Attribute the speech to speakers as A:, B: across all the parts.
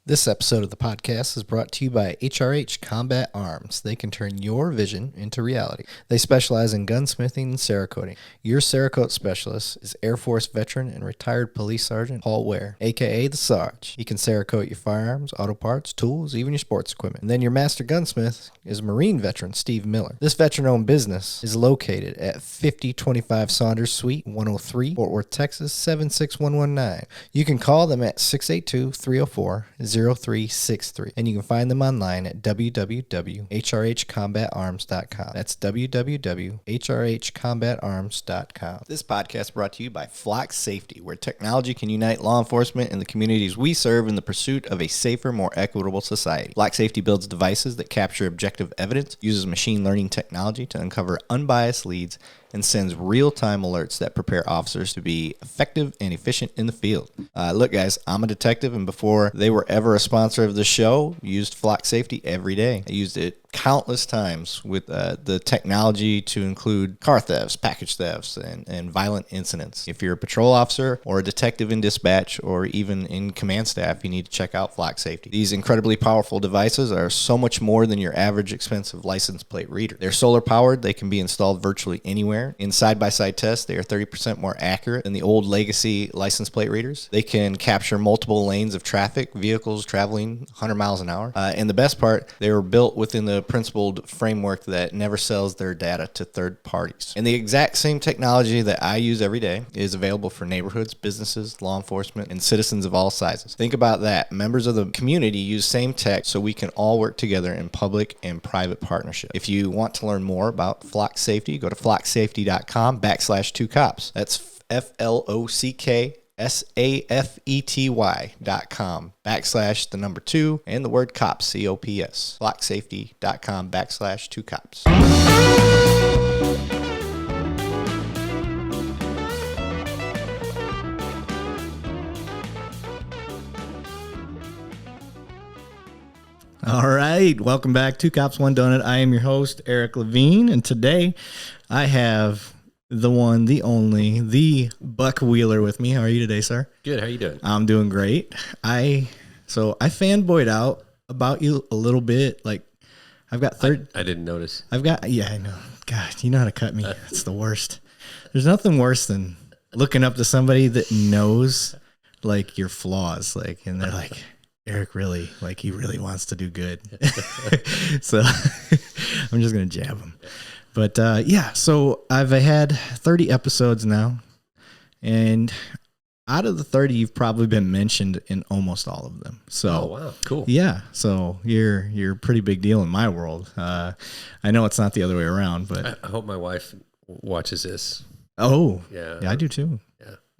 A: This episode of the podcast is brought to you by HRH Combat Arms. They can turn your vision into reality. They specialize in gunsmithing and Cerakoting. Your Cerakote specialist is Air Force veteran and retired police sergeant Paul Ware, aka the Sarge. He can Cerakote your firearms, auto parts, tools, even your sports equipment. And then your master gunsmith is Marine veteran Steve Miller. This veteran-owned business is located at 5025 Saunders Suite, 103, Fort Worth, Texas, 76119. You can call them at 682-304-0363, and you can find them online at www.hrhcombatarms.com. That's www.hrhcombatarms.com. This podcast brought to you by Flock Safety, where technology can unite law enforcement and the communities we serve in the pursuit of a safer, more equitable society. Flock Safety builds devices that capture objective evidence, uses machine learning technology to uncover unbiased leads, and sends real-time alerts that prepare officers to be effective and efficient in the field. Look, guys, I'm a detective, and before they were ever a sponsor of the show, used Flock Safety every day. I used it countless times with the technology to include car thefts, package thefts, and violent incidents. If you're a patrol officer or a detective in dispatch or even in command staff, you need to check out Flock Safety. These incredibly powerful devices are so much more than your average expensive license plate reader. They're solar powered. They can be installed virtually anywhere. In side-by-side tests, they are 30% more accurate than the old legacy license plate readers. They can capture multiple lanes of traffic, vehicles traveling 100 miles an hour. And the best part, they were built within the principled framework that never sells their data to third parties. And the exact same technology that I use every day is available for neighborhoods, businesses, law enforcement, and citizens of all sizes. Think about that. Members of the community use same tech so we can all work together in public and private partnership. If you want to learn more about Flock Safety, go to flocksafety.com/2cops. That's FLOCKSAFETY.com/2 and the word cops, COPS. Flocksafety.com/2cops. All right, welcome back to Cops One Donut. I am your host, Eric Levine, and today I have the one, the only, the Buck Wheeler with me. How are you today, sir?
B: Good. How are you doing?
A: I'm doing great. I fanboyed out about you a little bit. Like, I've got third.
B: I didn't notice.
A: I know. God, you know how to cut me. It's the worst. There's nothing worse than looking up to somebody that knows like your flaws, like, and they're like, Eric really, like, he really wants to do good. So I'm just going to jab him. But so I've had 30 episodes now, and out of the 30, you've probably been mentioned in almost all of them. So,
B: oh, wow, cool.
A: Yeah, so you're a pretty big deal in my world. I know it's not the other way around, but
B: I hope my wife watches this.
A: Oh,
B: yeah,
A: I do too.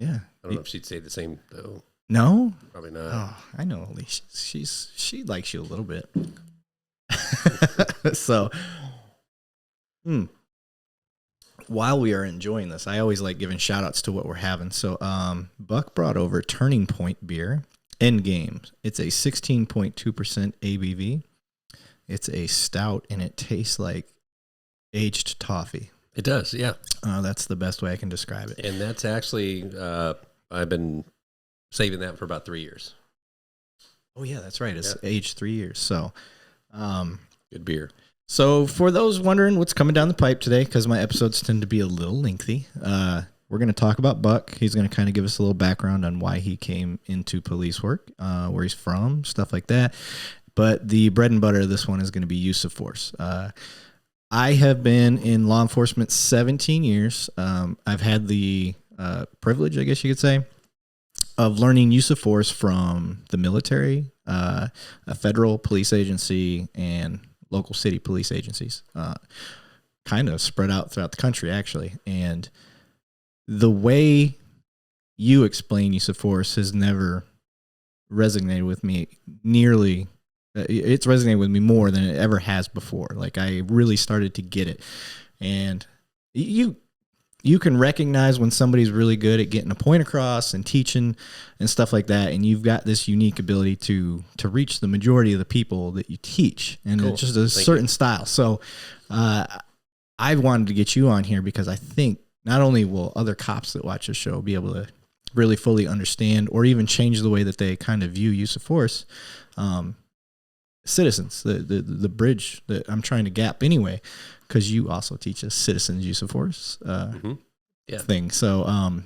B: Yeah. I don't know if she'd say the same though.
A: No,
B: probably not.
A: Oh, I know. At least she likes you a little bit. So, while we are enjoying this, I always like giving shout outs to what we're having. So, Buck brought over Turning Point beer, Endgame. It's a 16.2% ABV. It's a stout, and it tastes like aged toffee.
B: It does, yeah.
A: That's the best way I can describe it.
B: And that's actually, I've been saving that for about 3 years.
A: Oh, yeah, that's right. It's aged 3 years. So,
B: good beer.
A: So for those wondering what's coming down the pipe today, because my episodes tend to be a little lengthy, we're going to talk about Buck. He's going to kind of give us a little background on why he came into police work, where he's from, stuff like that. But the bread and butter of this one is going to be use of force. I have been in law enforcement 17 years. I've had the privilege, I guess you could say, of learning use of force from the military, a federal police agency, and local city police agencies, kind of spread out throughout the country, actually. And the way you explain use of force has never resonated with me nearly. It's resonated with me more than it ever has before. Like, I really started to get it. And you can recognize when somebody's really good at getting a point across and teaching and stuff like that, and you've got this unique ability to reach the majority of the people that you teach, and cool. It's just a certain style. So I wanted to get you on here because I think not only will other cops that watch the show be able to
C: really fully understand or even change the way that they kind of view use of force. Citizens, the bridge that I'm trying to gap anyway, because you also teach us citizens use of force thing. So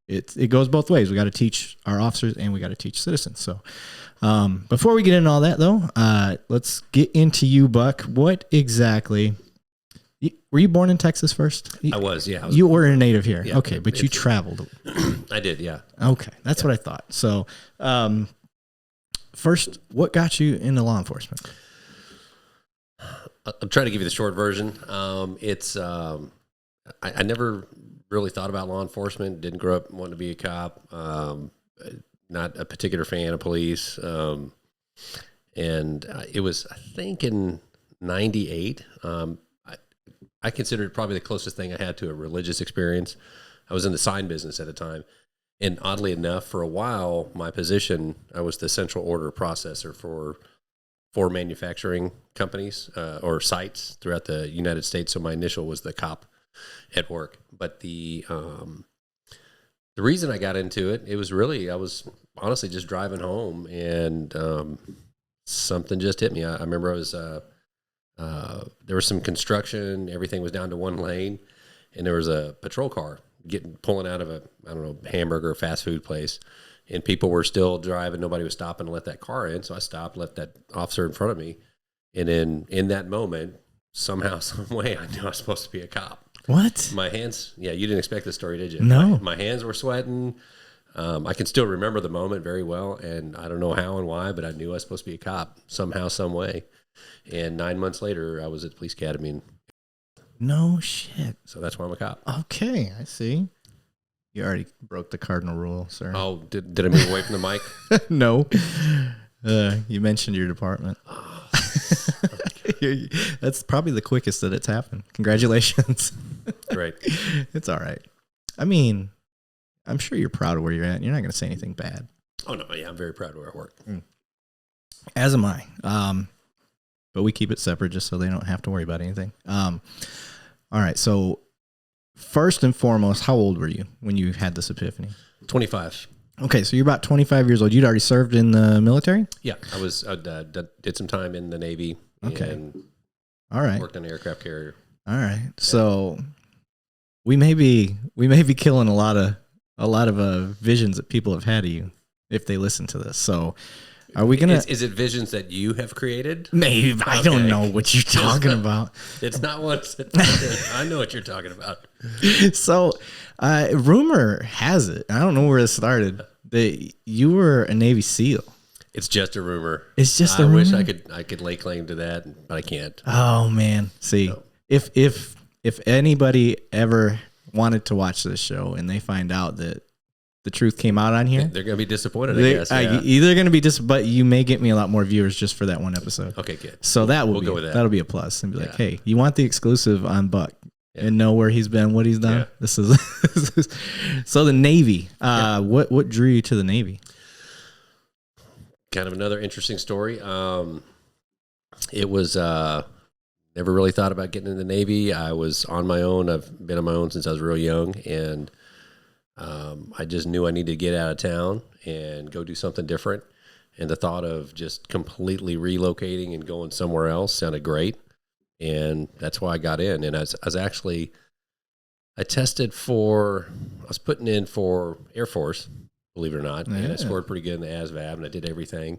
C: it goes both ways. We got to teach our officers and we got to teach citizens. So before we get into all that though, let's get into you, Buck. What exactly? Were you born in Texas first?
B: I was, yeah.
C: You were a native here.
B: Yeah,
C: okay, but you traveled.
B: I did, yeah.
C: Okay, that's what I thought. So, first, what got you into law enforcement?
B: I'll try to give you the short version. I never really thought about law enforcement. Didn't grow up wanting to be a cop. Not a particular fan of police. And it was, I think, in '98. I considered it probably the closest thing I had to a religious experience. I was in the sign business at the time. And oddly enough, for a while, my position, I was the central order processor for manufacturing companies or sites throughout the United States. So my initial was the cop at work. But the reason I got into it, it was really, I was honestly just driving home and something just hit me. I remember I was, there was some construction, everything was down to one lane, and there was a patrol car pulling out of a, I don't know, hamburger fast food place, and people were still driving. Nobody was stopping to let that car in. So I stopped, let that officer in front of me. And then in that moment, somehow, some way, I knew I was supposed to be a cop.
C: What?
B: My hands, yeah, you didn't expect this story, did you?
C: No.
B: My hands were sweating. I can still remember the moment very well, and I don't know how and why, but I knew I was supposed to be a cop somehow, some way. And 9 months later, I was at the police academy. And
C: no shit.
B: so that's why I'm a cop.
C: Okay, I see. You already broke the cardinal rule, sir.
B: Oh, did I move away from the mic?
C: No. You mentioned your department. That's probably the quickest that it's happened. Congratulations.
B: Great.
C: It's all right. I mean, I'm sure you're proud of where you're at. You're not going to say anything bad.
B: Oh, no. Yeah, I'm very proud of where I work.
C: As am I. But we keep it separate just so they don't have to worry about anything. All right. So first and foremost, how old were you when you had this epiphany?
B: 25.
C: Okay. So you're about 25 years old. You'd already served in the military?
B: Yeah. I did some time in the Navy.
C: Okay.
B: And
C: all right.
B: worked on an aircraft carrier.
C: All right. So we may be killing a lot of visions that people have had of you if they listen to this. So are we gonna?
B: Is it visions that you have created?
C: Maybe. I don't know what you're talking about.
B: It's not what I know what you're talking about.
C: So, rumor has it. I don't know where it started. That you were a Navy SEAL.
B: It's just a rumor.
C: It's just a rumor.
B: I wish I could lay claim to that, but I can't.
C: Oh man. See,
B: No.
C: if anybody ever wanted to watch this show and they find out that the truth came out on here,
B: They're going to be disappointed, I guess. Yeah.
C: Either going to be but you may get me a lot more viewers just for that one episode.
B: Okay, good.
C: So
B: We'll go with that.
C: That'll be a plus and be like, hey, you want the exclusive on Buck and know where he's been, what he's done.
B: Yeah.
C: This is so the Navy. What drew you to the Navy?
B: Kind of another interesting story. It was never really thought about getting in the Navy. I was on my own. I've been on my own since I was real young, and I just knew I needed to get out of town and go do something different. And the thought of just completely relocating and going somewhere else sounded great. And that's why I got in. And I was putting in for Air Force, believe it or not. Yeah. And I scored pretty good in the ASVAB, and I did everything.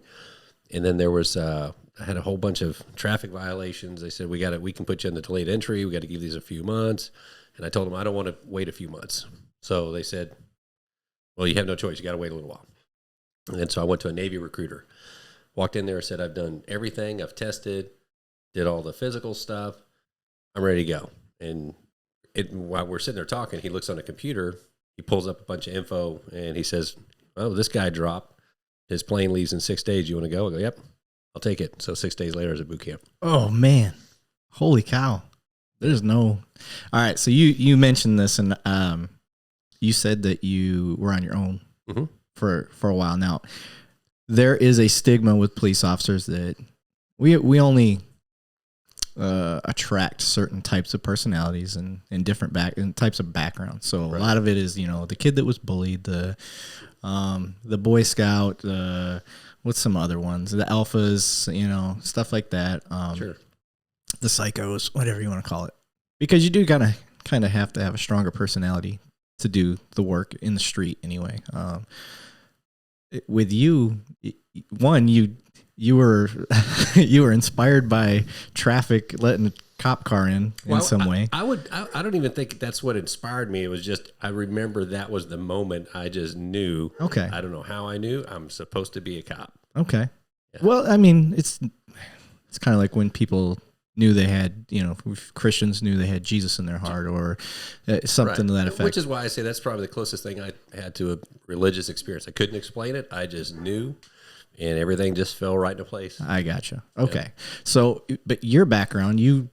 B: And then there was, I had a whole bunch of traffic violations. They said, we can put you in the delayed entry. We got to give these a few months. And I told them, I don't want to wait a few months. So they said, well, you have no choice. You got to wait a little while. And so I went to a Navy recruiter, walked in there and said, I've done everything. I've tested, did all the physical stuff. I'm ready to go. And while we're sitting there talking, he looks on the computer, he pulls up a bunch of info, and he says, oh, this guy dropped. His plane leaves in 6 days. You want to go? I go, yep, I'll take it. So 6 days later, I was at boot camp.
C: Oh, man. Holy cow. There's no... All right, so you mentioned this, and you said that you were on your own for a while. Now, there is a stigma with police officers that we only attract certain types of personalities and different types of backgrounds. So a lot of it is, the kid that was bullied, the Boy Scout, what's some other ones, the alphas, stuff like that.
B: Sure.
C: The psychos, whatever you want to call it, because you do kind of have to have a stronger personality to do the work in the street anyway. With you, you were you were inspired by traffic letting a cop car in some way.
B: I don't even think that's what inspired me. It was just, I remember that was the moment I just knew.
C: Okay.
B: I don't know how I knew I'm supposed to be a cop.
C: Okay.
B: Yeah.
C: Well, I mean, it's kind of like when people knew they had, Christians knew they had Jesus in their heart, or something to that effect.
B: Which is why I say that's probably the closest thing I had to a religious experience. I couldn't explain it. I just knew, and everything just fell right into place.
C: I gotcha. Okay. Yeah. So, but your background, you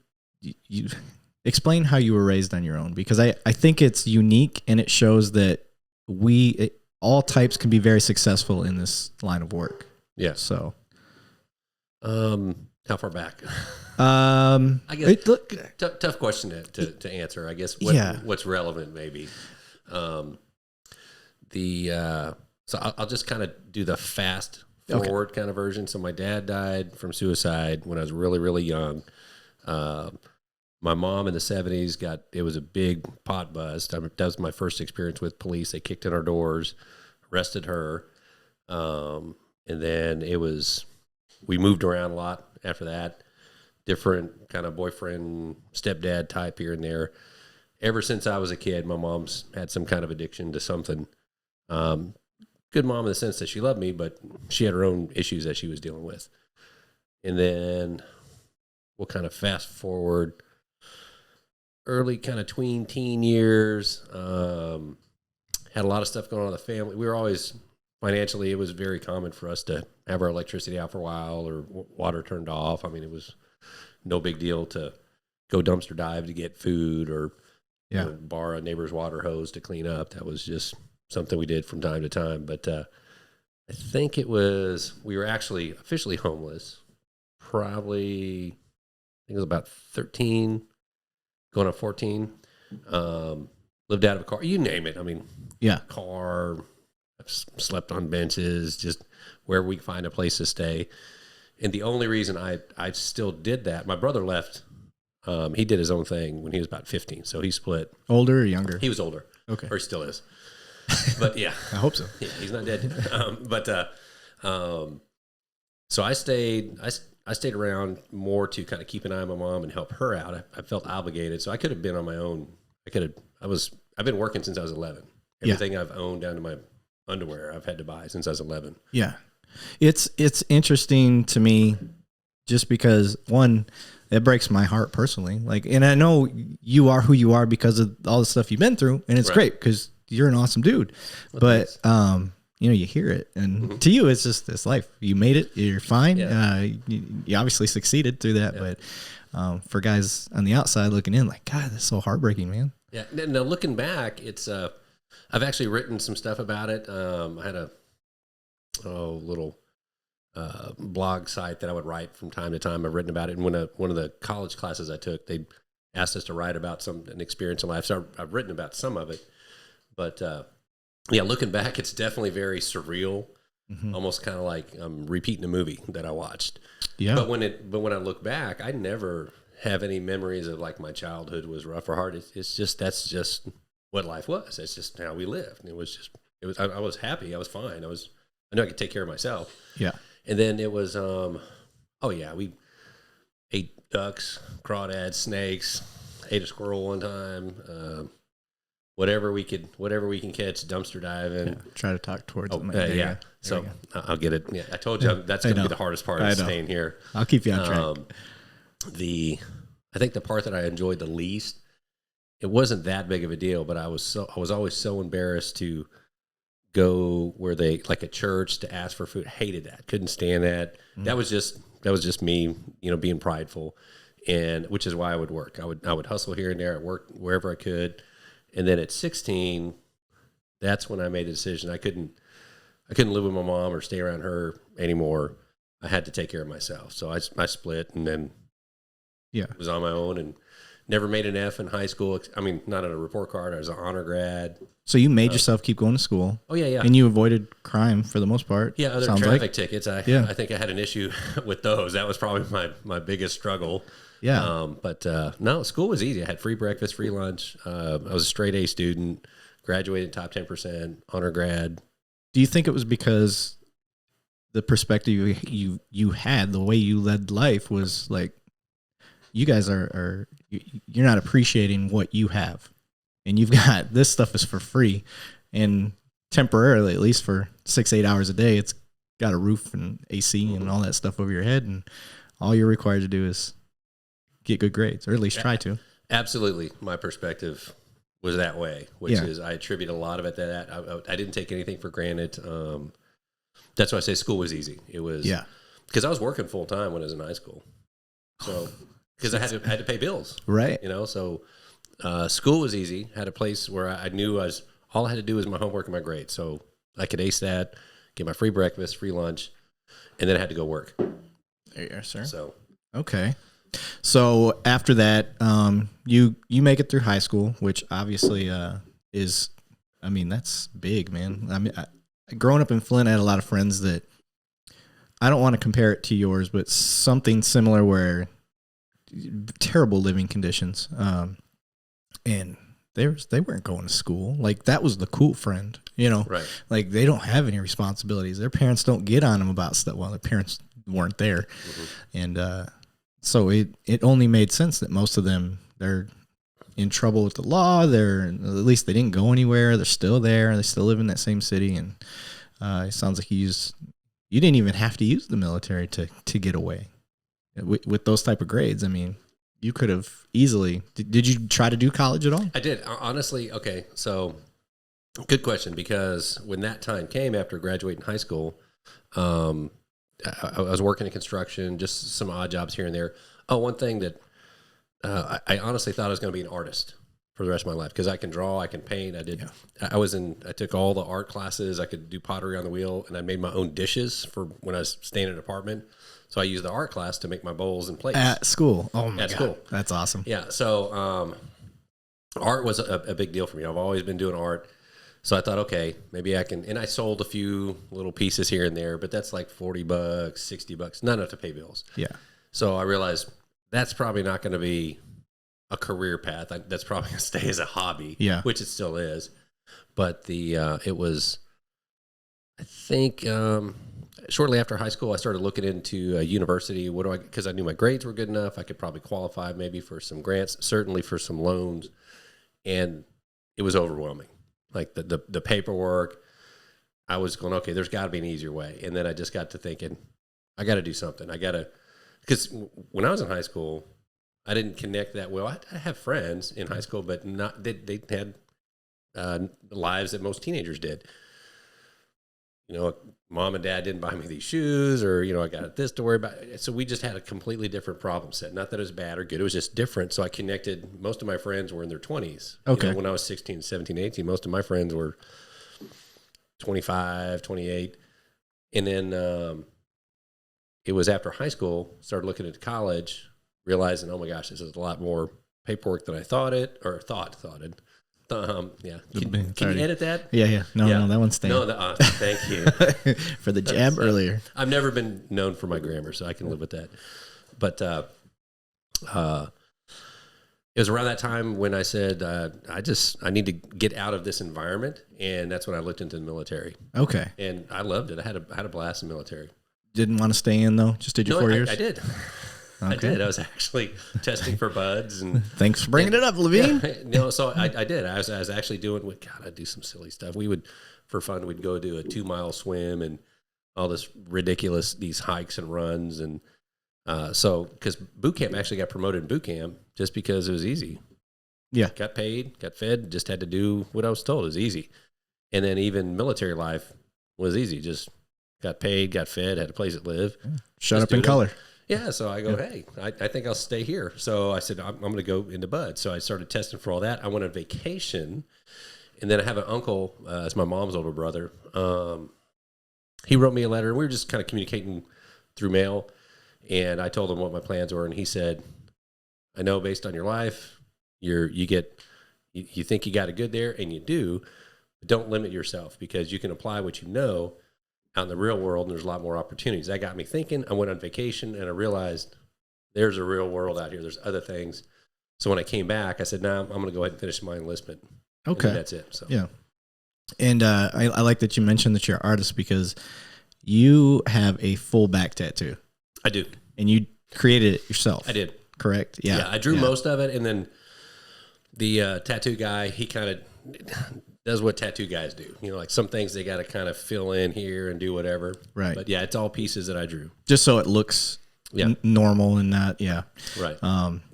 C: explain how you were raised on your own, because I think it's unique, and it shows that all types can be very successful in this line of work.
B: Yeah.
C: So,
B: how far back? I guess tough question to answer. I guess what's relevant maybe. So I'll just kind of do the fast forward kind of version. So my dad died from suicide when I was really, really young. My mom in the 70s it was a big pot bust. That was my first experience with police. They kicked in our doors, arrested her. And then we moved around a lot after that. Different kind of boyfriend, stepdad type here and there. Ever since I was a kid, my mom's had some kind of addiction to something. Good mom in the sense that she loved me, but she had her own issues that she was dealing with. And then we'll kind of fast forward early kind of tween teen years. Had a lot of stuff going on in the family. We were always financially, it was very common for us to have our electricity out for a while or water turned off. I mean, it was no big deal to go dumpster dive to get food or borrow a neighbor's water hose to clean up. That was just something we did from time to time. But I think we were actually officially homeless probably, I think it was about 13, going on 14. Lived out of a car, you name it. I mean, car, I've slept on benches, just wherever we could find a place to stay. And the only reason I still did that, my brother left. He did his own thing when he was about 15. So he split.
C: Older or younger?
B: He was older.
C: Okay.
B: Or he still is. But yeah.
C: I hope so.
B: Yeah, he's not dead. So I stayed around more to kind of keep an eye on my mom and help her out. I felt obligated. So I could have been on my own. I've been working since I was 11. Everything I've owned down to my underwear I've had to buy since I was 11.
C: Yeah. It's interesting to me just because, one, it breaks my heart personally. And I know you are who you are because of all the stuff you've been through, and it's great because you're an awesome dude. Well, but you hear it, and to you, it's just this life. You made it. You're fine. Yeah. You obviously succeeded through that, but for guys on the outside looking in, like, God, that's so heartbreaking, man.
B: Yeah. Now looking back, it's I've actually written some stuff about it. I had a little blog site that I would write from time to time. I've written about it. And one of the college classes I took, they asked us to write about an experience in life. So I've written about some of it. But looking back, it's definitely very surreal, almost kind of like I'm repeating a movie that I watched. Yeah. But when I look back, I never have any memories of like my childhood was rough or hard. That's just what life was. That's just how we lived. And I was happy. I was fine. I knew I could take care of myself. Yeah. And then it was, we ate ducks, crawdads, snakes, ate a squirrel one time, whatever we can catch, dumpster diving. Yeah,
C: try to talk towards them.
B: Yeah. So I'll get it. Yeah. I told you that's going to be the hardest part of staying here.
C: I'll keep you on track.
B: I think the part that I enjoyed the least, it wasn't that big of a deal, but I was always so embarrassed to go where they, like a church, to ask for food. Hated that. Couldn't stand that. That was just me, being prideful, and which is why I would work. I would hustle here and there at work, wherever I could. And then at 16, that's when I made a decision. I couldn't live with my mom or stay around her anymore. I had to take care of myself. So I split, and then
C: Yeah.
B: was on my own and never made an F in high school. I mean, not on a report card. I was an honor grad.
C: So you made yourself keep going to school.
B: Oh, yeah.
C: And you avoided crime for the most part.
B: Yeah, other traffic tickets. I think I had an issue with those. That was probably my biggest struggle.
C: Yeah.
B: But no, school was easy. I had free breakfast, free lunch. I was a straight A student, graduated top 10%, honor grad.
C: Do you think it was because the perspective you had, the way you led life was like, you guys you're not appreciating what you have, and you've got this stuff is for free, and temporarily, at least for 6-8 hours a day, it's got a roof and AC and all that stuff over your head, and all you're required to do is get good grades, or at least try to.
B: Absolutely. My perspective was that way, which is I attribute a lot of it to that. I didn't take anything for granted. That's why I say school was easy. It was because I was working full time when I was in high school. So because I had to pay bills,
C: right?
B: So school was easy. Had a place where I knew all I had to do was my homework and my grades, so I could ace that, get my free breakfast, free lunch, and then I had to go work.
C: There you are, sir.
B: So
C: okay. So after that, you make it through high school, which obviously is, I mean, that's big, man. I mean, growing up in Flint, I had a lot of friends that I don't want to compare it to yours, but something similar where terrible living conditions, and they weren't going to school. Like that was the cool friend,
B: right?
C: Like they don't have any responsibilities. Their parents don't get on them about stuff. Well, their parents weren't there, and so it only made sense that most of them, they're in trouble with the law. At least they didn't go anywhere. They're still there. They still live in that same city. And it sounds like you didn't even have to use the military to get away with those type of grades. I mean, you could have easily. Did you try to do college at all?
B: I did, honestly. Okay, so good question, because when that time came after graduating high school, I was working in construction, just some odd jobs here and there. Oh, one thing that I honestly thought I was going to be an artist for the rest of my life, because I can draw, I can paint. I took all the art classes. I could do pottery on the wheel, and I made my own dishes for when I was staying in an apartment. So I used the art class to make my bowls and plates.
C: At school. Oh my God.
B: School.
C: That's awesome.
B: Yeah. So art was a big deal for me. I've always been doing art. So I thought, okay, maybe I can, and I sold a few little pieces here and there, but that's like $40, $60, not enough to pay bills.
C: Yeah.
B: So I realized that's probably not going to be a career path. That's probably going to stay as a hobby, which it still is. But it was, I think, shortly after high school, I started looking into university. Because I knew my grades were good enough. I could probably qualify maybe for some grants, certainly for some loans. And it was overwhelming. Like the paperwork, I was going, okay, there's got to be an easier way. And then I just got to thinking, I got to do something. Because when I was in high school, I didn't connect that well. I have friends in high school, but not they had lives that most teenagers did. Mom and dad didn't buy me these shoes, or, I got this to worry about. So we just had a completely different problem set. Not that it was bad or good. It was just different. So I connected. Most of my friends were in their 20s.
C: Okay.
B: When I was 16, 17, 18, most of my friends were 25, 28. And then it was after high school, started looking at college, realizing, oh my gosh, this is a lot more paperwork than I thought it. Yeah. Can you edit that?
C: Yeah. No, that one's staying.
B: No, thank you.
C: For the jab earlier.
B: I've never been known for my grammar, so I can live with that. But it was around that time when I said, I need to get out of this environment. And that's when I looked into the military.
C: Okay.
B: And I loved it. I had a blast in the military.
C: Didn't want to stay in, though? Just did your 4 years?
B: I did. Okay. I did. I was actually testing for buds. And
C: thanks for bringing it up, Levine.
B: So I did. I was actually doing, God, I do some silly stuff. We would, for fun, we'd go do a 2-mile swim and all this ridiculous, these hikes and runs. And because boot camp actually got promoted in boot camp just because it was easy.
C: Yeah.
B: Got paid, got fed, just had to do what I was told. It was easy. And then even military life was easy. Just got paid, got fed, had a place to live.
C: Shut up in color.
B: Yeah, so I go, hey, I think I'll stay here. So I said, I'm going to go into bud. So I started testing for all that. I went on vacation, and then I have an uncle, it's my mom's older brother. He wrote me a letter. We were just kind of communicating through mail, and I told him what my plans were, and he said, I know based on your life, you think you got it good there, and you do. But don't limit yourself, because you can apply what you know out in the real world, and there's a lot more opportunities. That got me thinking. I went on vacation, and I realized there's a real world out here. There's other things. So when I came back, I said, "No, I'm going to go ahead and finish my enlistment."
C: Okay,
B: and that's it. So
C: yeah, and I like that you mentioned that you're an artist, because you have a full back tattoo.
B: I do,
C: and you created it yourself.
B: I did.
C: Correct. Yeah.
B: Yeah, I drew most of it, and then the tattoo guy, he kind of does what tattoo guys do. You know, like some things they got to kind of fill in here and do whatever.
C: Right.
B: But yeah, it's all pieces that I drew.
C: Just so it looks normal and not,
B: Right.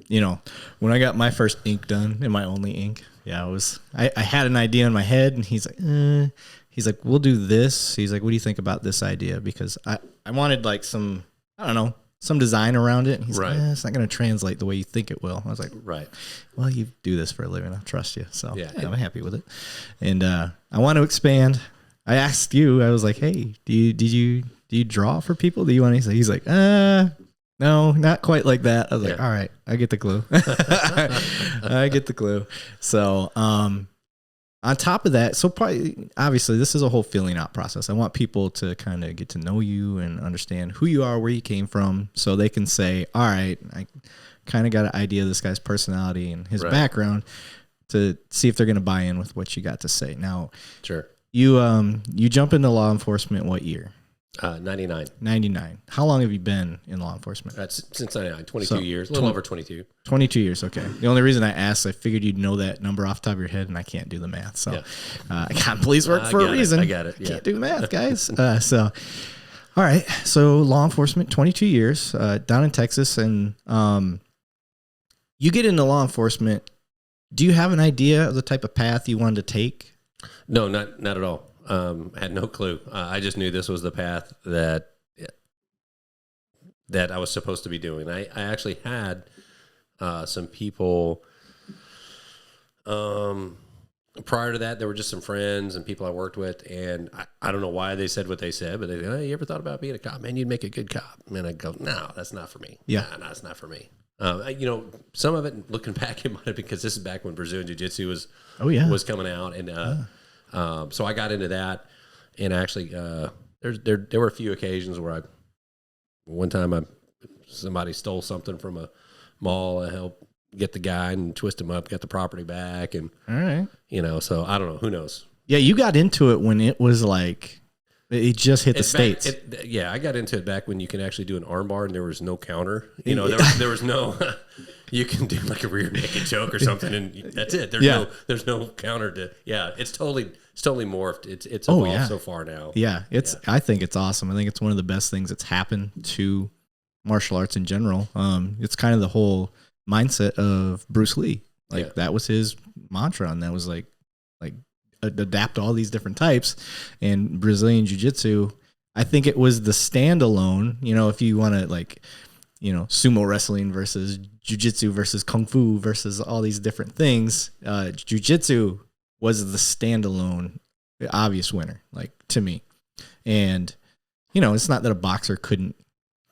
C: You know, when I got my first ink done, and my only ink, I had an idea in my head, and he's like, we'll do this. He's like, what do you think about this idea? Because I wanted like some, I don't know, some design around it. And he's like, it's not going to translate the way you think it will. I was like,
B: right.
C: Well, you do this for a living. I trust you. So I'm happy with it. And I want to expand. I asked you, I was like, hey, do you draw for people? Do you want to? He's like, no, not quite like that. I was like, all right, I get the clue. I get the clue. So, on top of that, so probably, obviously, this is a whole feeling out process. I want people to kind of get to know you and understand who you are, where you came from, so they can say, all right, I kind of got an idea of this guy's personality and his background, to see if they're going to buy in with what you got to say. Now,
B: sure.
C: You jump into law enforcement what year?
B: 99.
C: 99. How long have you been in law enforcement?
B: Since 99, 22 years, a little over 22.
C: 22 years, okay. The only reason I asked, I figured you'd know that number off the top of your head, and I can't do the math. So I got police work for a reason.
B: I got it.
C: Can't do math, guys. All right. So law enforcement, 22 years, down in Texas, and you get into law enforcement. Do you have an idea of the type of path you wanted to take?
B: No, not at all. I had no clue. I just knew this was the path that I was supposed to be doing. I actually had some people prior to that. There were just some friends and people I worked with, and I don't know why they said what they said, but they said, hey, you ever thought about being a cop? Man, you'd make a good cop. And I go, no, that's not for me.
C: Yeah.
B: No, that's not for me. You know, some of it, looking back, it might have been because this is back when Brazilian Jiu-Jitsu was coming out, and so I got into that, and actually, there were a few occasions where one time somebody stole something from a mall. I helped get the guy and twist him up, got the property back, and
C: all right,
B: you know, so I don't know, who knows?
C: Yeah, you got into it when it was like it just hit the States.
B: I got into it back when you can actually do an armbar and there was no counter. You know, there was no. You can do like a rear naked choke or something, and that's it. There's no counter to. Yeah, it's totally morphed. It's evolved so far now.
C: Yeah, I think it's awesome. I think it's one of the best things that's happened to martial arts in general. It's kind of the whole mindset of Bruce Lee. Like that was his mantra, and that was like adapt all these different types. And Brazilian Jiu-Jitsu, I think it was the standalone. You know, if you want to like, you know, sumo wrestling versus jiu-jitsu versus kung fu versus all these different things. Jiu-jitsu was the standalone, the obvious winner, like to me. And, you know, it's not that a boxer couldn't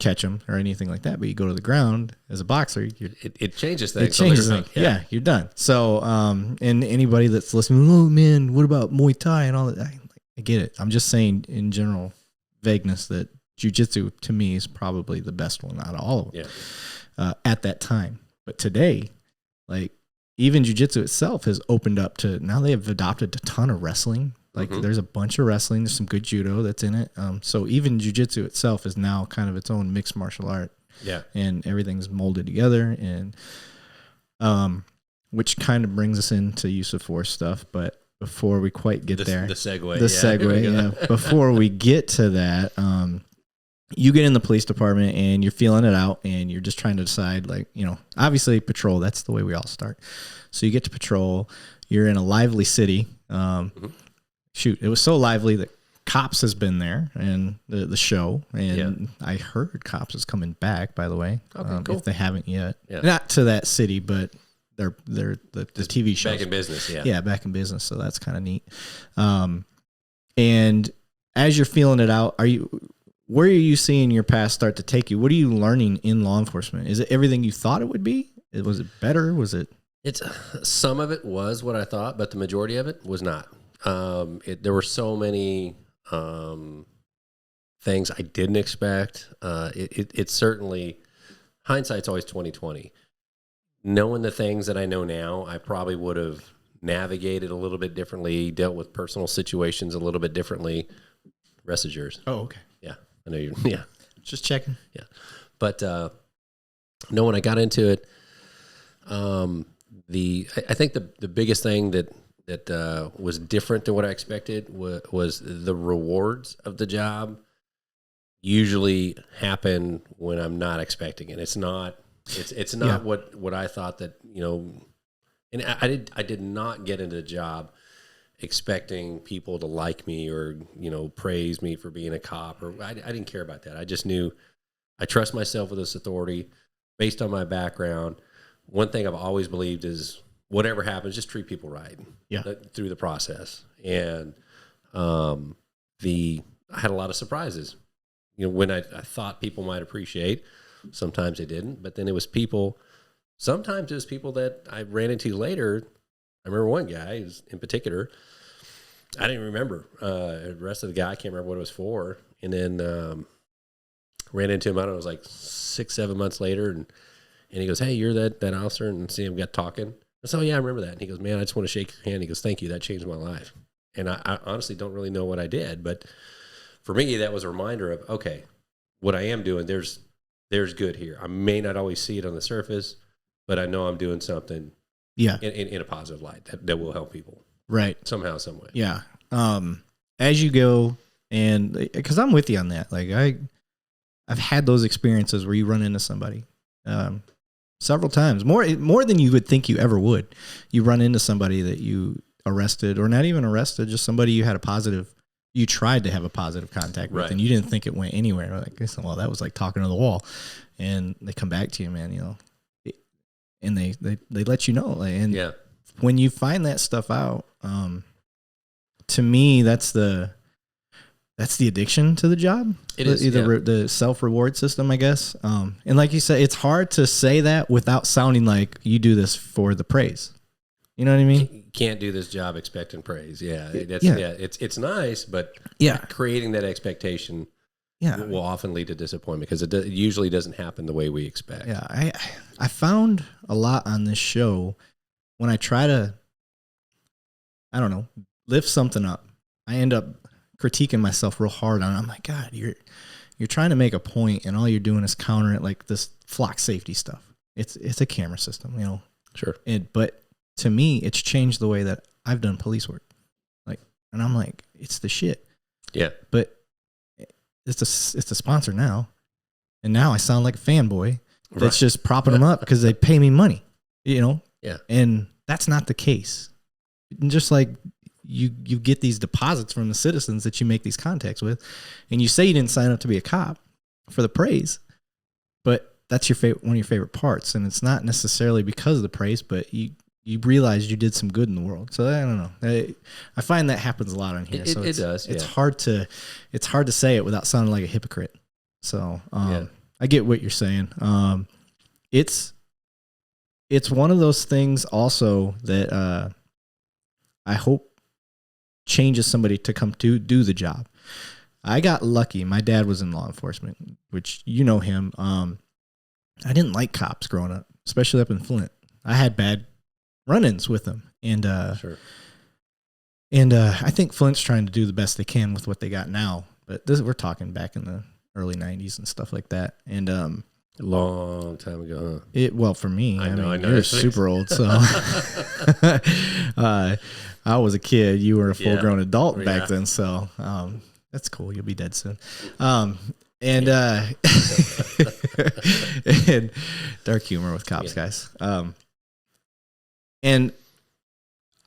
C: catch him or anything like that, but you go to the ground as a boxer,
B: it changes things.
C: It changes things. Yeah, you're done. So, and anybody that's listening, oh man, what about Muay Thai and all that? I get it. I'm just saying in general vagueness that jiu-jitsu to me is probably the best one out of all of them at that time. But today, like even jiu-jitsu itself has opened up to, now they have adopted a ton of wrestling. Like there's a bunch of wrestling. There's some good judo that's in it. So even jiu-jitsu itself is now kind of its own mixed martial art.
B: Yeah. And
C: everything's molded together, and which kind of brings us into use of force stuff. But before we quite get there,
B: the segue.
C: Before we get to that, you get in the police department and you're feeling it out, and you're just trying to decide, like, you know, obviously patrol. That's the way we all start. So you get to patrol. You're in a lively city. Shoot, it was so lively that Cops has been there and the show, and I heard Cops is coming back, by the way.
B: Okay, cool.
C: If they haven't yet. Yeah. Not to that city, but they're the TV show.
B: Back in business,
C: Yeah, back in business, so that's kind of neat. And as you're feeling it out, where are you seeing your past start to take you? What are you learning in law enforcement? Is it everything you thought it would be? Was it better? Was it?
B: It's some of it was what I thought, but the majority of it was not. There were so many things I didn't expect. It's certainly, hindsight's always 20/20. Knowing the things that I know now, I probably would have navigated a little bit differently, dealt with personal situations a little bit differently. Rest is yours.
C: Oh, okay.
B: Yeah, I know you. Yeah,
C: just checking.
B: Yeah, but no, when I got into it, I think the biggest thing that was different than what I expected was the rewards of the job usually happen when I'm not expecting it. It's not what I thought that, and I did not get into the job expecting people to like me or, praise me for being a cop, or I didn't care about that. I just knew I trust myself with this authority based on my background. One thing I've always believed is whatever happens, just treat people right through the process. And I had a lot of surprises. When I thought people might appreciate, sometimes they didn't. But then sometimes it was people that I ran into later. I remember one guy in particular, I didn't remember. The rest of the guy, I can't remember what it was for. And then ran into him, I don't know, it was like 6-7 months later. And he goes, "Hey, you're that officer?" And see him got talking. I said, "Oh, yeah, I remember that." And he goes, "Man, I just want to shake your hand." He goes, "Thank you. That changed my life." And I honestly don't really know what I did. But for me, that was a reminder of, okay, what I am doing, there's good here. I may not always see it on the surface, but I know I'm doing something in a positive light that will help people.
C: Right.
B: Somehow, some way.
C: Yeah. As you go, and because I'm with you on that, like I've had those experiences where you run into somebody several times, more than you would think you ever would. You run into somebody that you arrested, or not even arrested, just somebody you tried to have a positive contact with, and you didn't think it went anywhere. Like, well, that was like talking to the wall, and they come back to you, man, and they let you know. And when you find that stuff out, to me, that's the addiction to the job. It is the self-reward system, I guess. And like you said, it's hard to say that without sounding like you do this for the praise. You know what I mean?
B: Can't do this job expecting praise. It's nice, but creating that expectation will often lead to disappointment because it usually doesn't happen the way we expect.
C: Yeah, I found a lot on this show when I try to, I don't know, lift something up. I end up critiquing myself real hard on it. I'm like, God, you're trying to make a point, and all you're doing is countering it, like this flock safety stuff. It's a camera system,
B: Sure.
C: But to me, it's changed the way that I've done police work. And I'm like, it's the shit.
B: Yeah.
C: But it's a sponsor now, and now I sound like a fanboy that's just propping them up because they pay me money. Yeah. And that's not the case. And just like you get these deposits from the citizens that you make these contacts with, and you say you didn't sign up to be a cop for the praise, but that's one of your favorite parts, and it's not necessarily because of the praise, but you realized you did some good in the world. So I don't know. I find that happens a lot on here.
B: It does.
C: It's hard to say it without sounding like a hypocrite. So I get what you're saying. It's one of those things also that I hope changes somebody to come to do the job. I got lucky. My dad was in law enforcement, which him. I didn't like cops growing up, especially up in Flint. I had bad run-ins with them, and I think Flint's trying to do the best they can with what they got now. But we're talking back in the early '90s and stuff like that, and
B: a long time ago.
C: Well, for me, I know you're super old, so I was a kid. You were a full-grown adult back then, so that's cool. You'll be dead soon. And and dark humor with cops, guys. And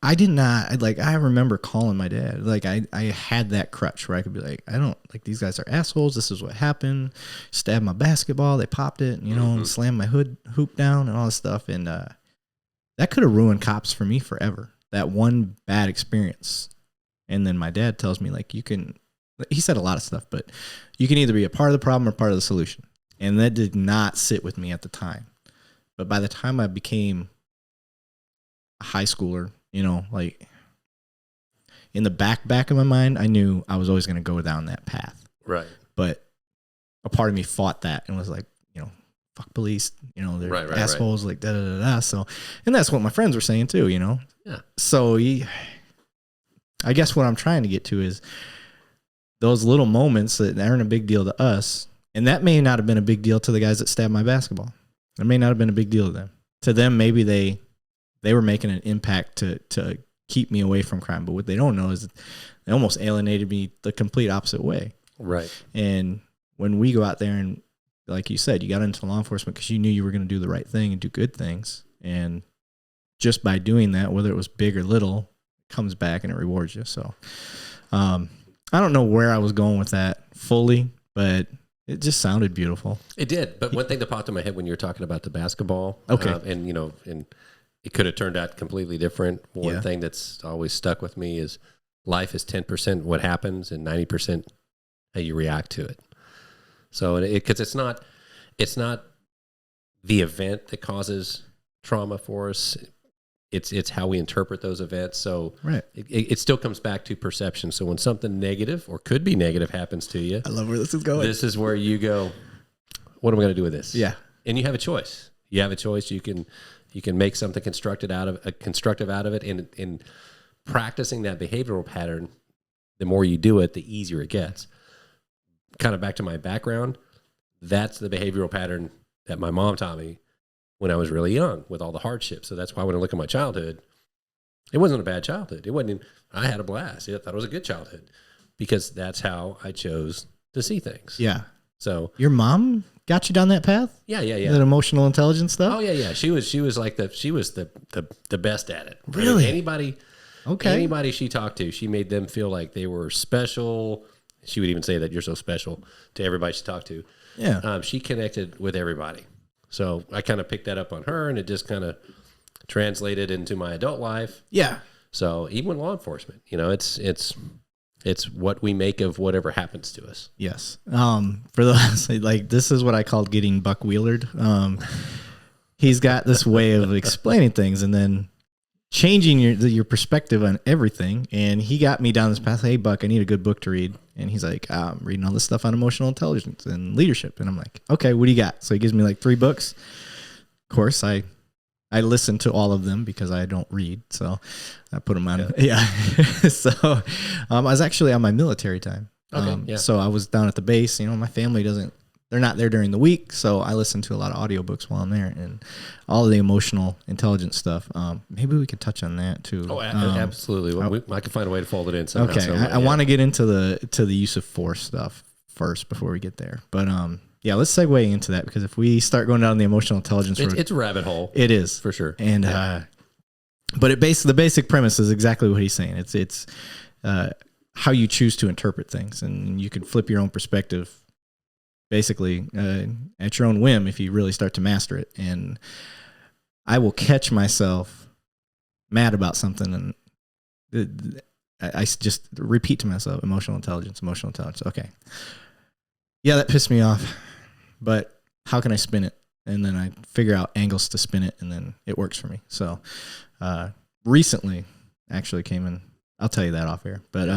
C: I did not, I remember calling my dad. I had that crutch where I could be like, I don't, these guys are assholes. This is what happened. Stabbed my basketball. They popped it, and slammed my hoop down and all this stuff. And that could have ruined cops for me forever. That one bad experience. And then my dad tells me, he said a lot of stuff, but you can either be a part of the problem or part of the solution. And that did not sit with me at the time. But by the time I became a high schooler, like in the back of my mind, I knew I was always going to go down that path.
B: Right.
C: But a part of me fought that and was like, fuck police, they're assholes, like da da da da. So, and that's what my friends were saying too,
B: Yeah.
C: So I guess what I'm trying to get to is those little moments that aren't a big deal to us, and that may not have been a big deal to the guys that stabbed my basketball. It may not have been a big deal to them. To them, maybe they were making an impact to keep me away from crime. But what they don't know is they almost alienated me the complete opposite way.
B: Right.
C: And when we go out there and, like you said, you got into law enforcement because you knew you were going to do the right thing and do good things. And just by doing that, whether it was big or little, it comes back and it rewards you. So I don't know where I was going with that fully, but it just sounded beautiful.
B: It did. But one thing that popped in my head when you were talking about the basketball,
C: okay,
B: and it could have turned out completely different. One thing that's always stuck with me is life is 10% what happens and 90% how you react to it. So, because it's not the event that causes trauma for us. It's how we interpret those events. So
C: right.
B: It still comes back to perception. So when something negative or could be negative happens to you,
C: I love where this is going.
B: This is where you go, what am I going to do with this?
C: Yeah.
B: And you have a choice. You have a choice. You can make something constructive out of it. And in practicing that behavioral pattern, the more you do it, the easier it gets. Kind of back to my background, that's the behavioral pattern that my mom taught me when I was really young with all the hardships. So that's why when I look at my childhood, it wasn't a bad childhood. I had a blast. I thought it was a good childhood because that's how I chose to see things.
C: Yeah.
B: So
C: your mom got you down that path?
B: Yeah.
C: That emotional intelligence stuff?
B: Oh yeah. She was the best at it.
C: Really?
B: Anybody she talked to, she made them feel like they were special. She would even say that you're so special to everybody she talked to.
C: Yeah.
B: She connected with everybody. So I kind of picked that up on her, and it just kind of translated into my adult life.
C: Yeah.
B: So even with law enforcement, it's what we make of whatever happens to us.
C: Yes. For those, like, this is what I called getting Buck Wheelered. He's got this way of explaining things and then changing your perspective on everything. And he got me down this path. Hey, Buck, I need a good book to read. And he's like, I'm reading all this stuff on emotional intelligence and leadership. And I'm like, okay, what do you got? So he gives me like 3 books. Of course, I listen to all of them because I don't read. So I put them on. Yeah. So I was actually on my military time.
B: Okay.
C: So I was down at the base. My family they're not there during the week. So I listen to a lot of audiobooks while I'm there and all of the emotional intelligence stuff. Maybe we could touch on that too.
B: Oh, absolutely. I can find a way to fold it in somehow.
C: Okay. I want to get into the use of force stuff first before we get there. But yeah, let's segue into that because if we start going down the emotional intelligence road,
B: it's a rabbit hole.
C: It is
B: for sure.
C: And but the basic premise is exactly what he's saying. It's how you choose to interpret things, and you can flip your own perspective basically at your own whim if you really start to master it. And I will catch myself mad about something, and I just repeat to myself, emotional intelligence. Okay. Yeah, that pissed me off, but how can I spin it? And then I figure out angles to spin it, and then it works for me. So recently actually came in, I'll tell you that off air, but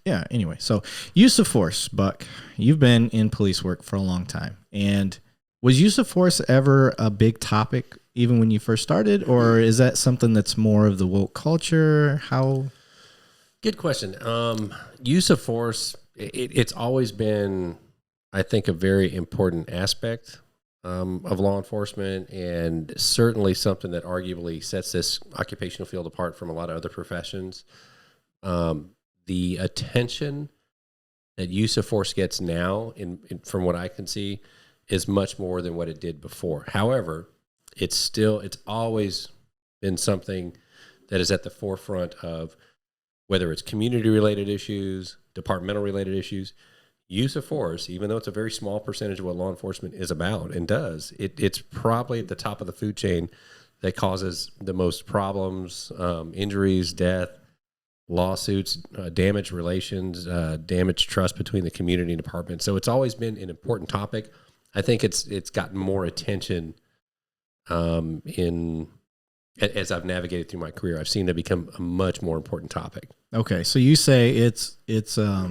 C: yeah, anyway, so use of force, Buck. You've been in police work for a long time. And was use of force ever a big topic even when you first started, or is that something that's more of the woke culture? How?
B: Good question. Use of force, it's always been, I think, a very important aspect of law enforcement, and certainly something that arguably sets this occupational field apart from a lot of other professions. The attention that use of force gets now, from what I can see, is much more than what it did before. However, it's always been something that is at the forefront of whether it's community-related issues, departmental-related issues. Use of force, even though it's a very small percentage of what law enforcement is about and does, it's probably at the top of the food chain that causes the most problems, injuries, death, lawsuits, damaged relations, damaged trust between the community and department. So it's always been an important topic. I think it's gotten more attention As I've navigated through my career, I've seen it become a much more important topic.
C: Okay, so you say it's a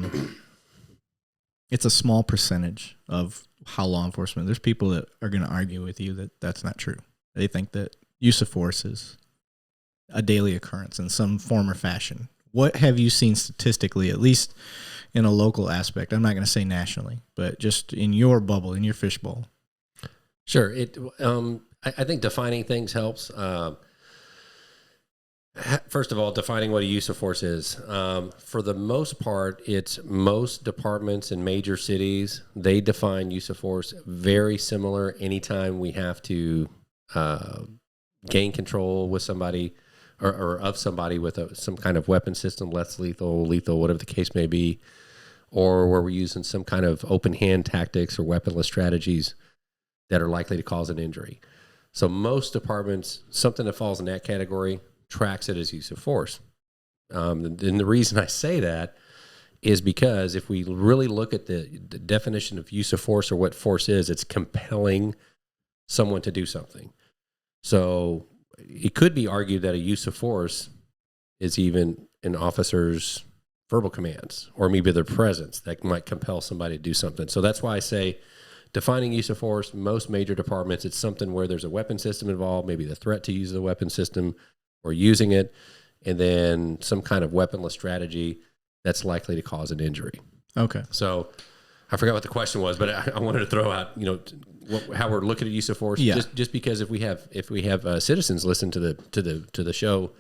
C: small percentage of how law enforcement. There's people that are going to argue with you that that's not true. They think that use of force is a daily occurrence in some form or fashion. What have you seen statistically, at least in a local aspect? I'm not going to say nationally, but just in your bubble, in your fishbowl.
B: Sure. I think defining things helps. First of all, defining what a use of force is. For the most part, it's most departments in major cities, they define use of force very similar anytime we have to gain control with somebody or of somebody with some kind of weapon system, less lethal, whatever the case may be, or where we're using some kind of open hand tactics or weaponless strategies that are likely to cause an injury. So most departments, something that falls in that category, tracks it as use of force. And the reason I say that is because if we really look at the definition of use of force or what force is, it's compelling someone to do something. So it could be argued that a use of force is even an officer's verbal commands or maybe their presence that might compel somebody to do something. So that's why I say defining use of force, most major departments, it's something where there's a weapon system involved, maybe the threat to use the weapon system or using it, and then some kind of weaponless strategy that's likely to cause an injury.
C: Okay.
B: So I forgot what the question was, but I wanted to throw out, how we're looking at use of force.
C: Yeah.
B: Just because if we have citizens listen to the show,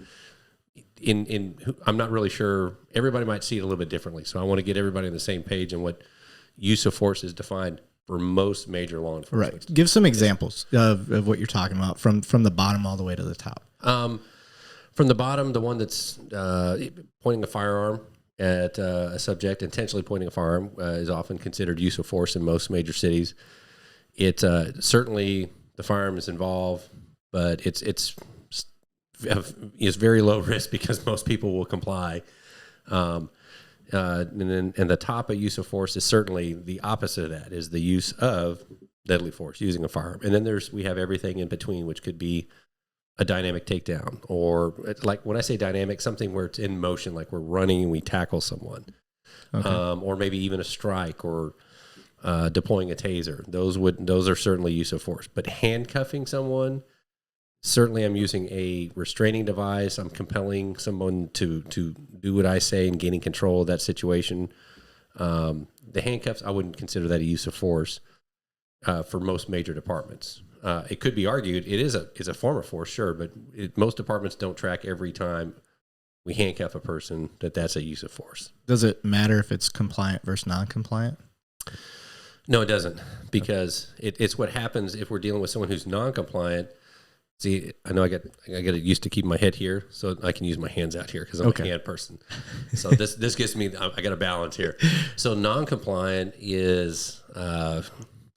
B: I'm not really sure. Everybody might see it a little bit differently. So I want to get everybody on the same page on what use of force is defined for most major law enforcement.
C: Right. Give some examples of what you're talking about from the bottom all the way to the top.
B: From the bottom, the one that's pointing a firearm at a subject, intentionally pointing a firearm, is often considered use of force in most major cities. It certainly the firearm is involved, but it's very low risk because most people will comply. And the top of use of force is certainly the opposite of that, is the use of deadly force, using a firearm. And then we have everything in between, which could be a dynamic takedown, or like when I say dynamic, something where it's in motion, like we're running and we tackle someone, okay. Or maybe even a strike or deploying a taser. Those are certainly use of force. But handcuffing someone, certainly I'm using a restraining device. I'm compelling someone to do what I say and gaining control of that situation. The handcuffs, I wouldn't consider that a use of force for most major departments. It could be argued it is a form of force, sure, but most departments don't track every time we handcuff a person that's a use of force.
C: Does it matter if it's compliant versus non-compliant?
B: No, it doesn't, because it's what happens if we're dealing with someone who's non-compliant. See, I know I get used to keeping my head here, so I can use my hands out here because I'm a hand person. So this gives me, I got a balance here. So non-compliant is,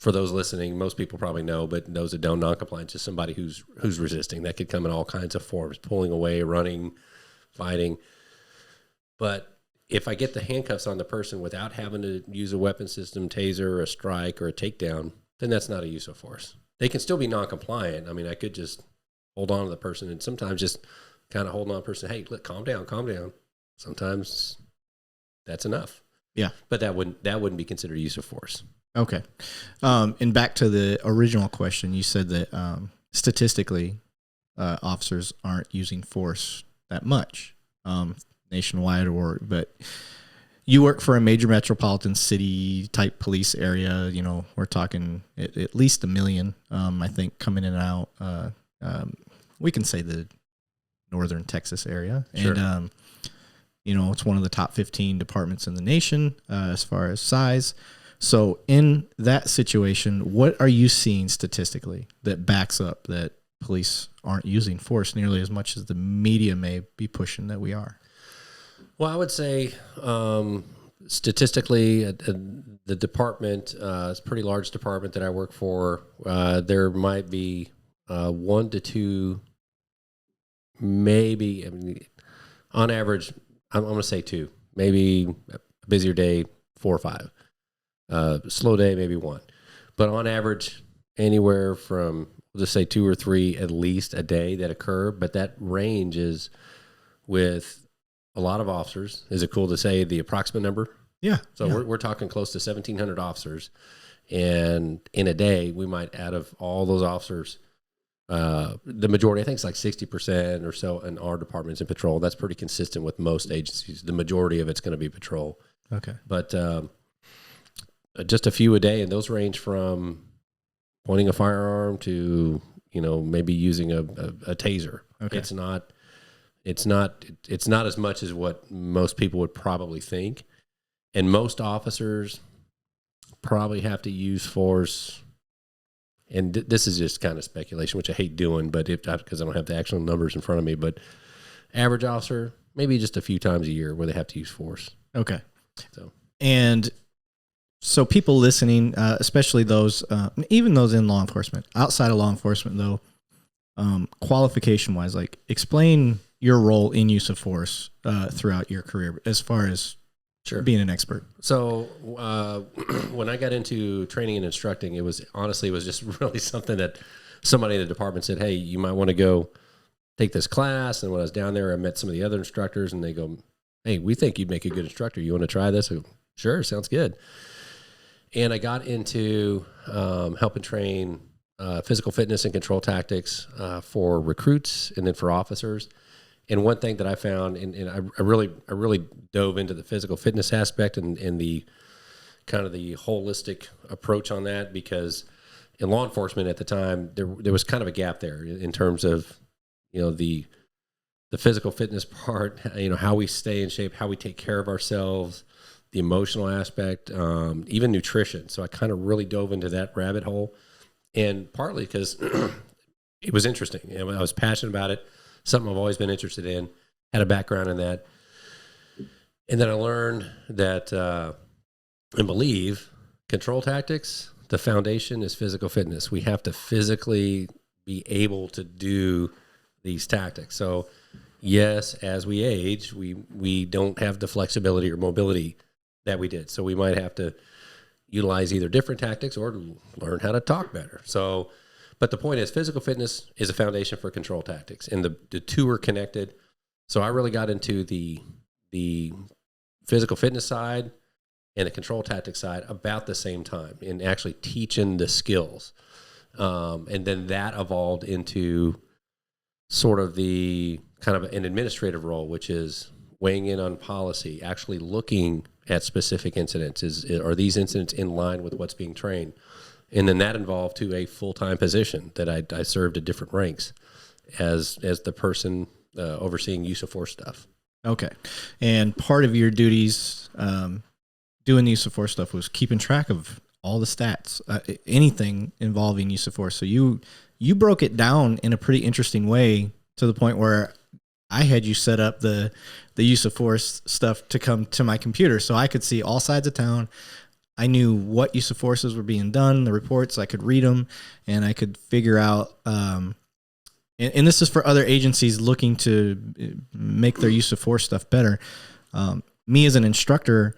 B: for those listening, most people probably know, but those that don't, non-compliant is just somebody who's resisting. That could come in all kinds of forms: pulling away, running, fighting. But if I get the handcuffs on the person without having to use a weapon system, taser, or a strike, or a takedown, then that's not a use of force. They can still be non-compliant. I mean, I could just hold on to the person, and sometimes just kind of hold on to the person. Hey, look, calm down. Sometimes that's enough.
C: Yeah,
B: but that wouldn't be considered use of force.
C: Okay. And back to the original question, you said that statistically, officers aren't using force that much nationwide, but you work for a major metropolitan city type police area. We're talking at least 1 million, I think, coming in and out. We can say the northern Texas area.
B: Sure.
C: And, it's one of the top 15 departments in the nation as far as size. So in that situation, what are you seeing statistically that backs up that police aren't using force nearly as much as the media may be pushing that we are?
B: Well, I would say statistically, the department, it's a pretty large department that I work for. There might be 1 to 2, maybe, on average, I'm going to say 2, maybe a busier day, 4 or 5. Slow day, maybe 1. But on average, anywhere from we'll just say 2 or 3 at least a day that occur, but that range is with a lot of officers. Is it cool to say the approximate number?
C: Yeah.
B: So we're talking close to 1,700 officers, and in a day we might, out of all those officers, the majority, I think it's like 60% or so in our departments in patrol. That's pretty consistent with most agencies. The majority of it's going to be patrol.
C: Okay.
B: But just a few a day, and those range from pointing a firearm to, maybe using a taser.
C: Okay.
B: It's not as much as what most people would probably think. And most officers probably have to use force, and this is just kind of speculation, which I hate doing, but because I don't have the actual numbers in front of me, but average officer, maybe just a few times a year where they have to use force.
C: Okay. So people listening, especially those, even those in law enforcement, outside of law enforcement though, qualification wise, like explain your role in use of force throughout your career as far as being an expert.
B: So when I got into training and instructing, it was just really something that somebody in the department said, hey, you might want to go take this class. And when I was down there, I met some of the other instructors, and they go, hey, we think you'd make a good instructor. You want to try this? I go, sure, sounds good. And I got into helping train physical fitness and control tactics for recruits and then for officers. And one thing that I found, and I really dove into the physical fitness aspect and the kind of the holistic approach on that, because in law enforcement at the time, there was kind of a gap there in terms of, the physical fitness part, how we stay in shape, how we take care of ourselves, the emotional aspect, even nutrition. So I kind of really dove into that rabbit hole, and partly because it was interesting. I was passionate about it. Something I've always been interested in, had a background in that. And then I learned that and believe control tactics, the foundation is physical fitness. We have to physically be able to do these tactics. So yes, as we age, we don't have the flexibility or mobility that we did. So we might have to utilize either different tactics or learn how to talk better. So, but the point is, physical fitness is a foundation for control tactics, and the two are connected. So I really got into the physical fitness side and the control tactics side about the same time, and actually teaching the skills. And then that evolved into sort of the kind of an administrative role, which is weighing in on policy, actually looking at specific incidents. Are these incidents in line with what's being trained? And then that involved to a full-time position that I served at different ranks as the person overseeing use of force stuff. Okay.
C: And part of your duties doing the use of force stuff was keeping track of all the stats, anything involving use of force. So you broke it down in a pretty interesting way to the point where I had you set up the use of force stuff to come to my computer so I could see all sides of town. I knew what use of forces were being done, the reports, I could read them, and I could figure out, and this is for other agencies looking to make their use of force stuff better. Me as an instructor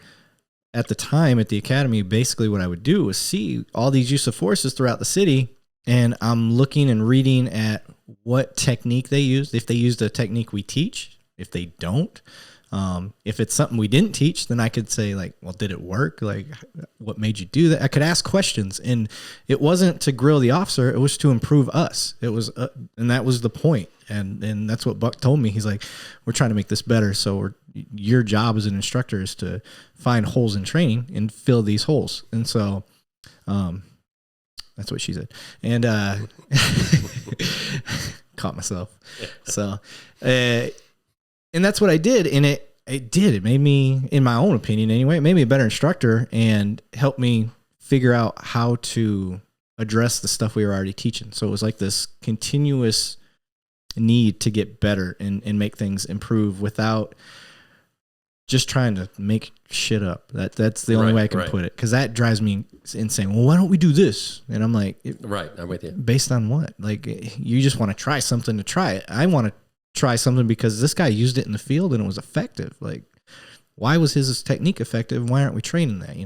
C: at the time at the academy, basically what I would do was see all these use of forces throughout the city, and I'm looking and reading at what technique they used, if they used a technique we teach, if they don't. If it's something we didn't teach, then I could say like, well, did it work? Like, what made you do that? I could ask questions, and it wasn't to grill the officer. It was to improve us. It was, and that was the point. And that's what Buck told me. He's like, we're trying to make this better. So your job as an instructor is to find holes in training and fill these holes. And so, that's what she said. And, caught myself. So, and that's what I did. And it made me, in my own opinion anyway, it made me a better instructor and helped me figure out how to address the stuff we were already teaching. So it was like this continuous need to get better and make things improve without just trying to make shit up. That's the only way I can put it. Cause that drives me insane. Well, why don't we do this? And I'm like,
B: right. I'm with you.
C: Based on what? Like, you just want to try something to try it. I want to try something because this guy used it in the field and it was effective. Like, why was his technique effective? Why aren't we training that,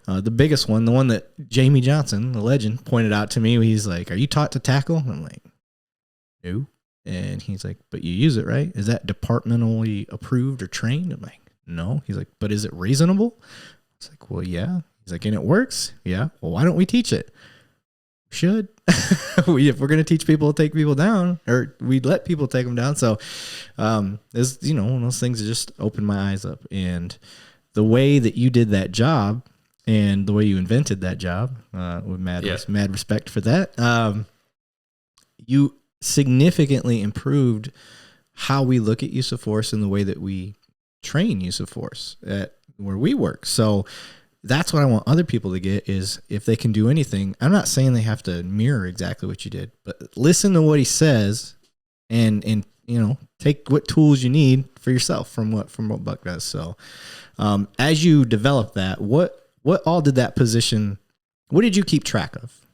C: The biggest one, the one that Jamie Johnson, the legend, pointed out to me, he's like, "Are you taught to tackle?" And I'm like, "No." And he's like, "But you use it, right? Is that departmentally approved or trained?" I'm like, "No." He's like, "But is it reasonable?" It's like, "Well, yeah." He's like, "And it works?" "Yeah." "Well, why don't we teach it?" "We should." If we're going to teach people to take people down, or we let people take them down. So, it's, one of those things that just opened my eyes up. And the way that you did that job and the way you invented that job, with mad respect for that, you significantly improved how we look at use of force and the way that we train use of force at where we work. So that's what I want other people to get, is if they can do anything, I'm not saying they have to mirror exactly what you did, but listen to what he says and take what tools you need for yourself from what Buck does. So, as you develop that, what all did that position, what did you keep track of?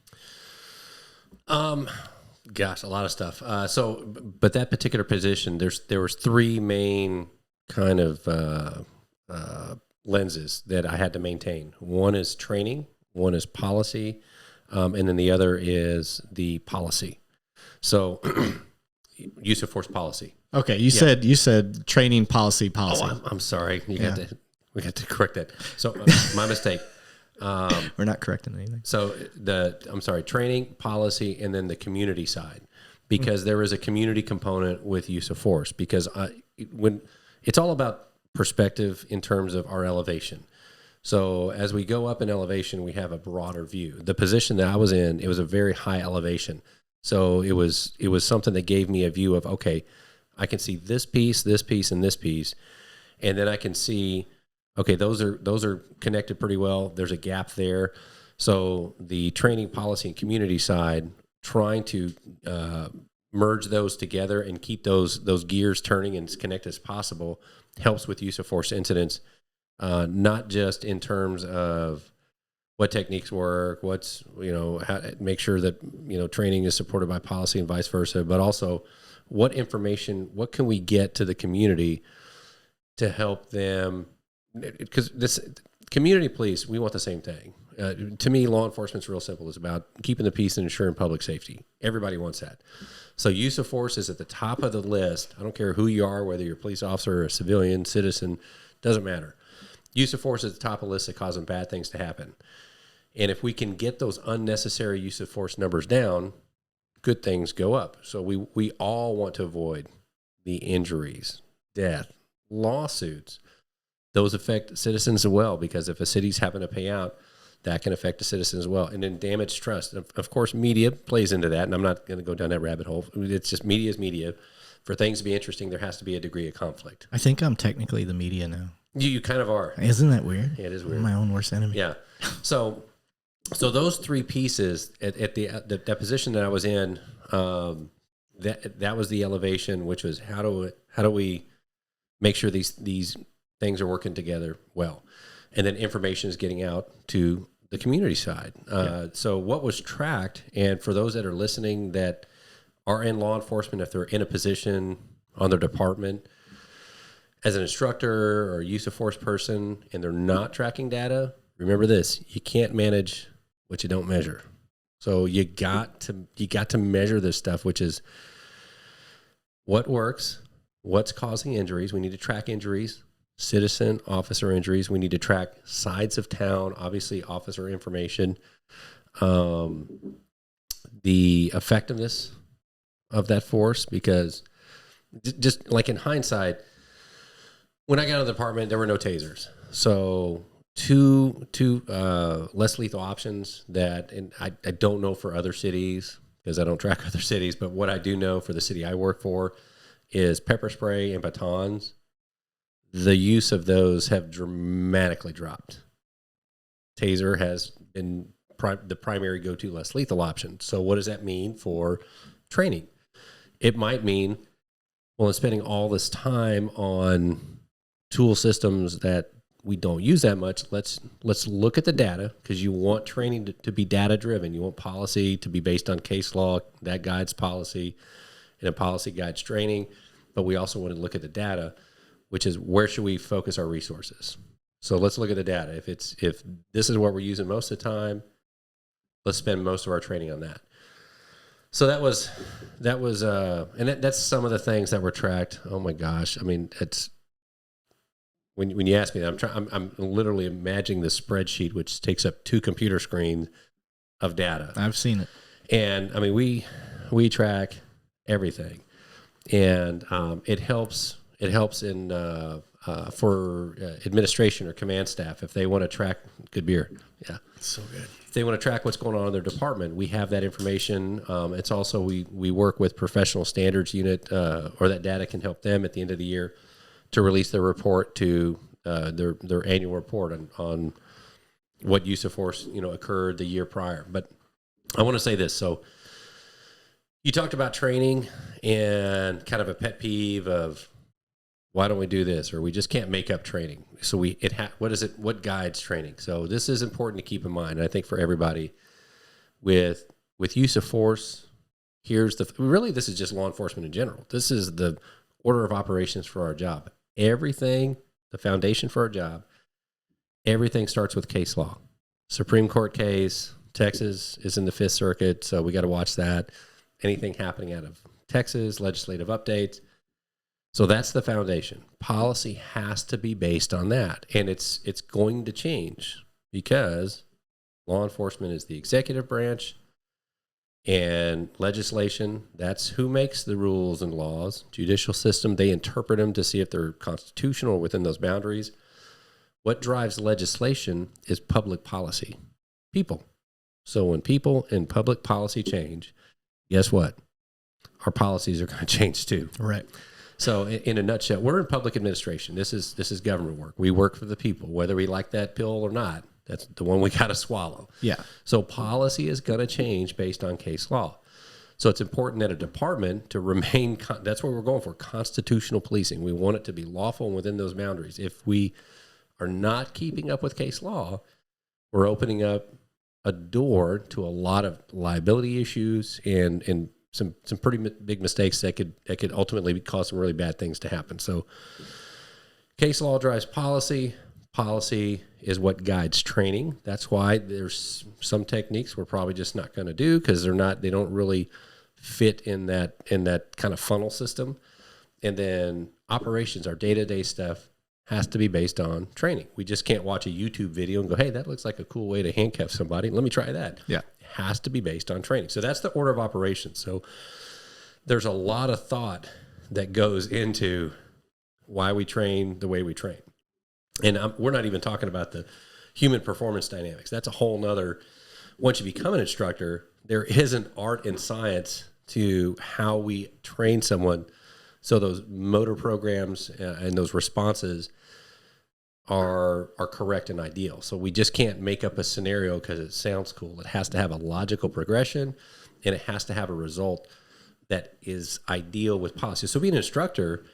B: Gosh, a lot of stuff. But that particular position, there was three main kind of lenses that I had to maintain. One is training, one is policy, and then the other is the policy. So, use of force policy.
C: Okay, you said training, policy.
B: Oh, I'm sorry. We got to correct that. So, my mistake.
C: We're not correcting anything.
B: So I'm sorry, training, policy, and then the community side, because there is a community component with use of force, because when it's all about perspective in terms of our elevation. So as we go up in elevation, we have a broader view. The position that I was in, it was a very high elevation. So it was something that gave me a view of, okay, I can see this piece, and this piece, and then I can see, okay, those are connected pretty well. There's a gap there. So the training, policy, and community side, trying to merge those together and keep those gears turning and as connected as possible helps with use of force incidents, not just in terms of what techniques work, what's, how to make sure that, training is supported by policy and vice versa, but also what can we get to the community to help them, because this community police, we want the same thing. To me, law enforcement's real simple. It's about keeping the peace and ensuring public safety. Everybody wants that. So use of force is at the top of the list. I don't care who you are, whether you're a police officer or a civilian, citizen, doesn't matter. Use of force is at the top of the list of causing bad things to happen. And if we can get those unnecessary use of force numbers down, good things go up. So we all want to avoid the injuries, death, lawsuits. Those affect citizens as well, because if a city's having to pay out, that can affect the citizens as well. And then damaged trust. Of course, media plays into that, and I'm not going to go down that rabbit hole. It's just media is media. For things to be interesting, there has to be a degree of conflict.
C: I think I'm technically the media now.
B: You kind of are.
C: Isn't that weird?
B: Yeah, it is weird.
C: I'm my own worst enemy.
B: Yeah. So those three pieces at the position that I was in, that was the elevation, which was how do we make sure these things are working together well, and then information is getting out to the community side. So what was tracked, and for those that are listening that are in law enforcement, if they're in a position on their department as an instructor or use of force person, and they're not tracking data, remember this: you can't manage what you don't measure. So you got to measure this stuff, which is what works, what's causing injuries. We need to track injuries, citizen, officer injuries. We need to track sides of town, obviously officer information, the effectiveness of that force, because just like in hindsight, when I got out of the department, there were no tasers. So two less lethal options that, and I don't know for other cities because I don't track other cities, but what I do know for the city I work for is pepper spray and batons. The use of those have dramatically dropped. Taser has been the primary go-to less lethal option. So what does that mean for training? It might mean, well, spending all this time on tool systems that we don't use that much, let's look at the data, because you want training to be data-driven. You want policy to be based on case law. That guides policy, and a policy guides training. But we also want to look at the data, which is where should we focus our resources? So let's look at the data. If this is what we're using most of the time, let's spend most of our training on that. So that was, and that's some of the things that were tracked. Oh my gosh. I mean, it's, when you ask me that, I'm literally imagining the spreadsheet, which takes up 2 computer screens of data.
C: I've seen it.
B: And I mean, we track everything, and it helps in for administration or command staff if they want to track good beer. Yeah,
C: It's so good.
B: if they want to track what's going on in their department, we have that information. It's also we work with professional standards unit, or that data can help them at the end of the year to release their report to their annual report on what use of force occurred the year prior. But I want to say this. So you talked about training and kind of a pet peeve of why don't we do this, or we just can't make up training. So what guides training? So this is important to keep in mind. I think for everybody with use of force, this is just law enforcement in general. This is the order of operations for our job. Everything, the foundation for our job, everything starts with case law. Supreme Court case, Texas is in the 5th Circuit, so we got to watch that. Anything happening out of Texas, legislative updates. So that's the foundation. Policy has to be based on that, and it's going to change because law enforcement is the executive branch, and legislation, that's who makes the rules and laws. Judicial system, they interpret them to see if they're constitutional within those boundaries. What drives legislation is public policy, people. So when people and public policy change, guess what? Our policies are going to change too.
C: Right.
B: So in a nutshell, we're in public administration. This is government work. We work for the people, whether we like that pill or not. That's the one we got to swallow.
C: Yeah.
B: So policy is going to change based on case law. So it's important that a department to remain, that's what we're going for, constitutional policing. We want it to be lawful and within those boundaries. If we are not keeping up with case law, we're opening up a door to a lot of liability issues and some pretty big mistakes that could ultimately cause some really bad things to happen. So case law drives policy. Policy is what guides training. That's why there's some techniques we're probably just not going to do because they don't really fit in that kind of funnel system. And then operations, our day-to-day stuff, has to be based on training. We just can't watch a YouTube video and go, hey, that looks like a cool way to handcuff somebody. Let me try that.
C: Yeah.
B: It has to be based on training. So that's the order of operations. So there's a lot of thought that goes into why we train the way we train. And we're not even talking about the human performance dynamics. That's a whole nother, once you become an instructor, there is an art and science to how we train someone. So those motor programs and those responses are correct and ideal. So we just can't make up a scenario because it sounds cool. It has to have a logical progression, and it has to have a result that is ideal with policy. So being an instructor,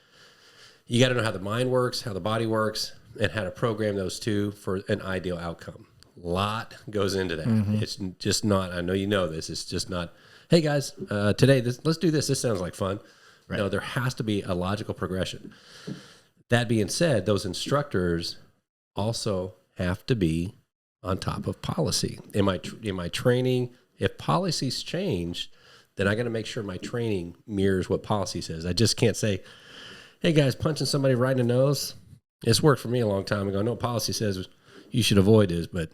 B: you got to know how the mind works, how the body works, and how to program those two for an ideal outcome. A lot goes into that. Mm-hmm. It's just not, I know you know this, it's just not, hey guys, today, let's do this. This sounds like fun. Right. No, there has to be a logical progression. That being said, those instructors also have to be on top of policy. In my training, if policies change, then I got to make sure my training mirrors what policy says. I just can't say, hey guys, punching somebody right in the nose, it's worked for me a long time ago. No, policy says you should avoid this, but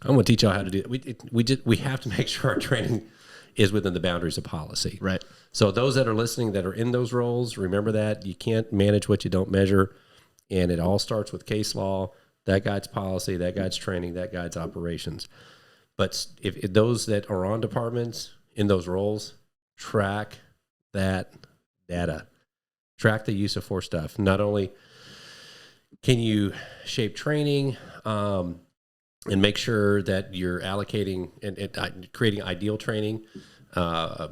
B: I'm going to teach y'all how to do it. We have to make sure our training is within the boundaries of policy.
C: Right.
B: So those that are listening that are in those roles, remember that you can't manage what you don't measure. And it all starts with case law. That guides policy, that guides training, that guides operations. But if those that are on departments in those roles, track that data. Track the use of force stuff. Not only can you shape training and make sure that you're allocating and creating ideal training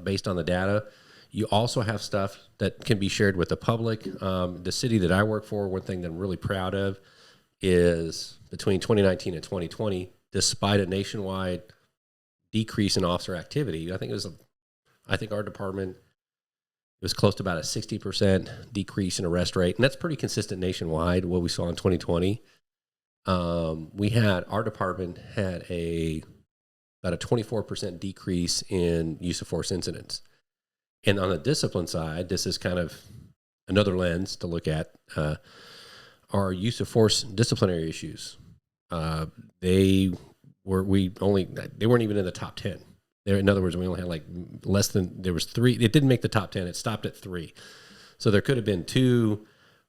B: based on the data, you also have stuff that can be shared with the public. The city that I work for, one thing that I'm really proud of is between 2019 and 2020, despite a nationwide decrease in officer activity, I think our department, it was close to about a 60% decrease in arrest rate. And that's pretty consistent nationwide, what we saw in 2020. our department had about a 24% decrease in use of force incidents. And on the discipline side, this is kind of another lens to look at, our use of force disciplinary issues. They weren't even in the top 10. In other words, we only had like there was 3. It didn't make the top 10. It stopped at 3. So there could have been 2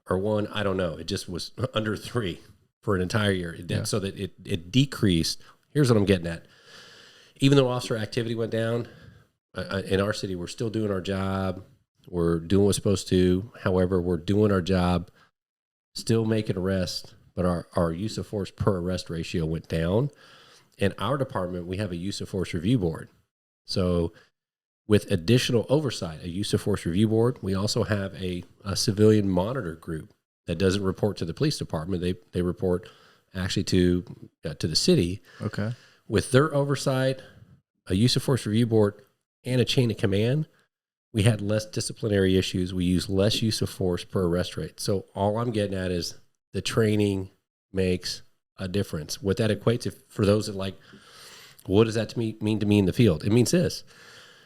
B: or 1. I don't know. It just was under 3 for an entire year. So that it decreased. Here's what I'm getting at. Even though officer activity went down, in our city, we're still doing our job. We're doing what's supposed to. However, we're doing our job, still making arrests, but our use of force per arrest ratio went down. In our department, we have a use of force review board. So with additional oversight, a use of force review board, we also have a civilian monitor group that doesn't report to the police department. They report actually to the city.
C: Okay.
B: With their oversight, a use of force review board, and a chain of command, we had less disciplinary issues. We used less use of force per arrest rate. So all I'm getting at is the training makes a difference. What that equates, for those that like, what does that mean to me in the field? It means this.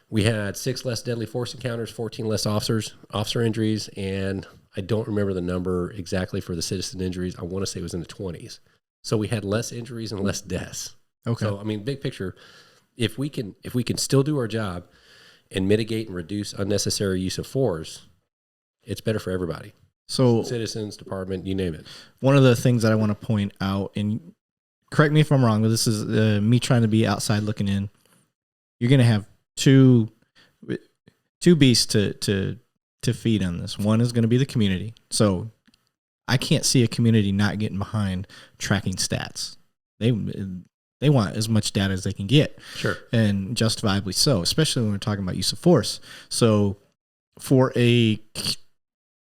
B: We had 6 less deadly force encounters, 14 less officer injuries, and I don't remember the number exactly for the citizen injuries. I want to say it was in the 20s. So we had less injuries and less deaths.
C: Okay.
B: So, I mean, big picture, if we can still do our job and mitigate and reduce unnecessary use of force, it's better for everybody.
C: So
B: citizens, department, you name it.
C: One of the things that I want to point out, and correct me if I'm wrong, but this is me trying to be outside looking in. You're going to have two beasts to feed on this. One is going to be the community. So I can't see a community not getting behind tracking stats. They want as much data as they can get.
B: Sure.
C: And justifiably so, especially when we're talking about use of force. So for a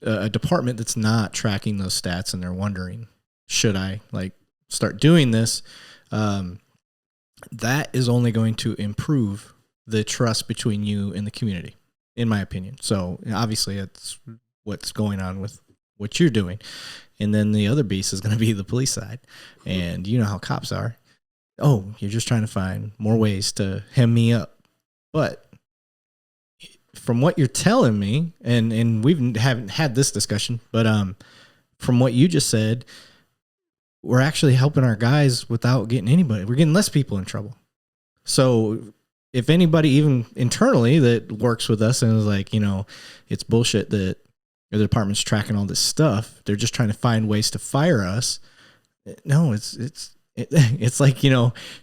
C: department that's not tracking those stats and they're wondering, should I start doing this? That is only going to improve the trust between you and the community, in my opinion. So obviously that's what's going on with what you're doing. And then the other beast is going to be the police side. And you know how cops are. Oh, you're just trying to find more ways to hem me up. But from what you're telling me, and we haven't had this discussion, but from what you just said, we're actually helping our guys without getting anybody. We're getting less people in trouble. So if anybody, even internally, that works with us and is like, it's bullshit that the department's tracking all this stuff, they're just trying to find ways to fire us. No, it's like,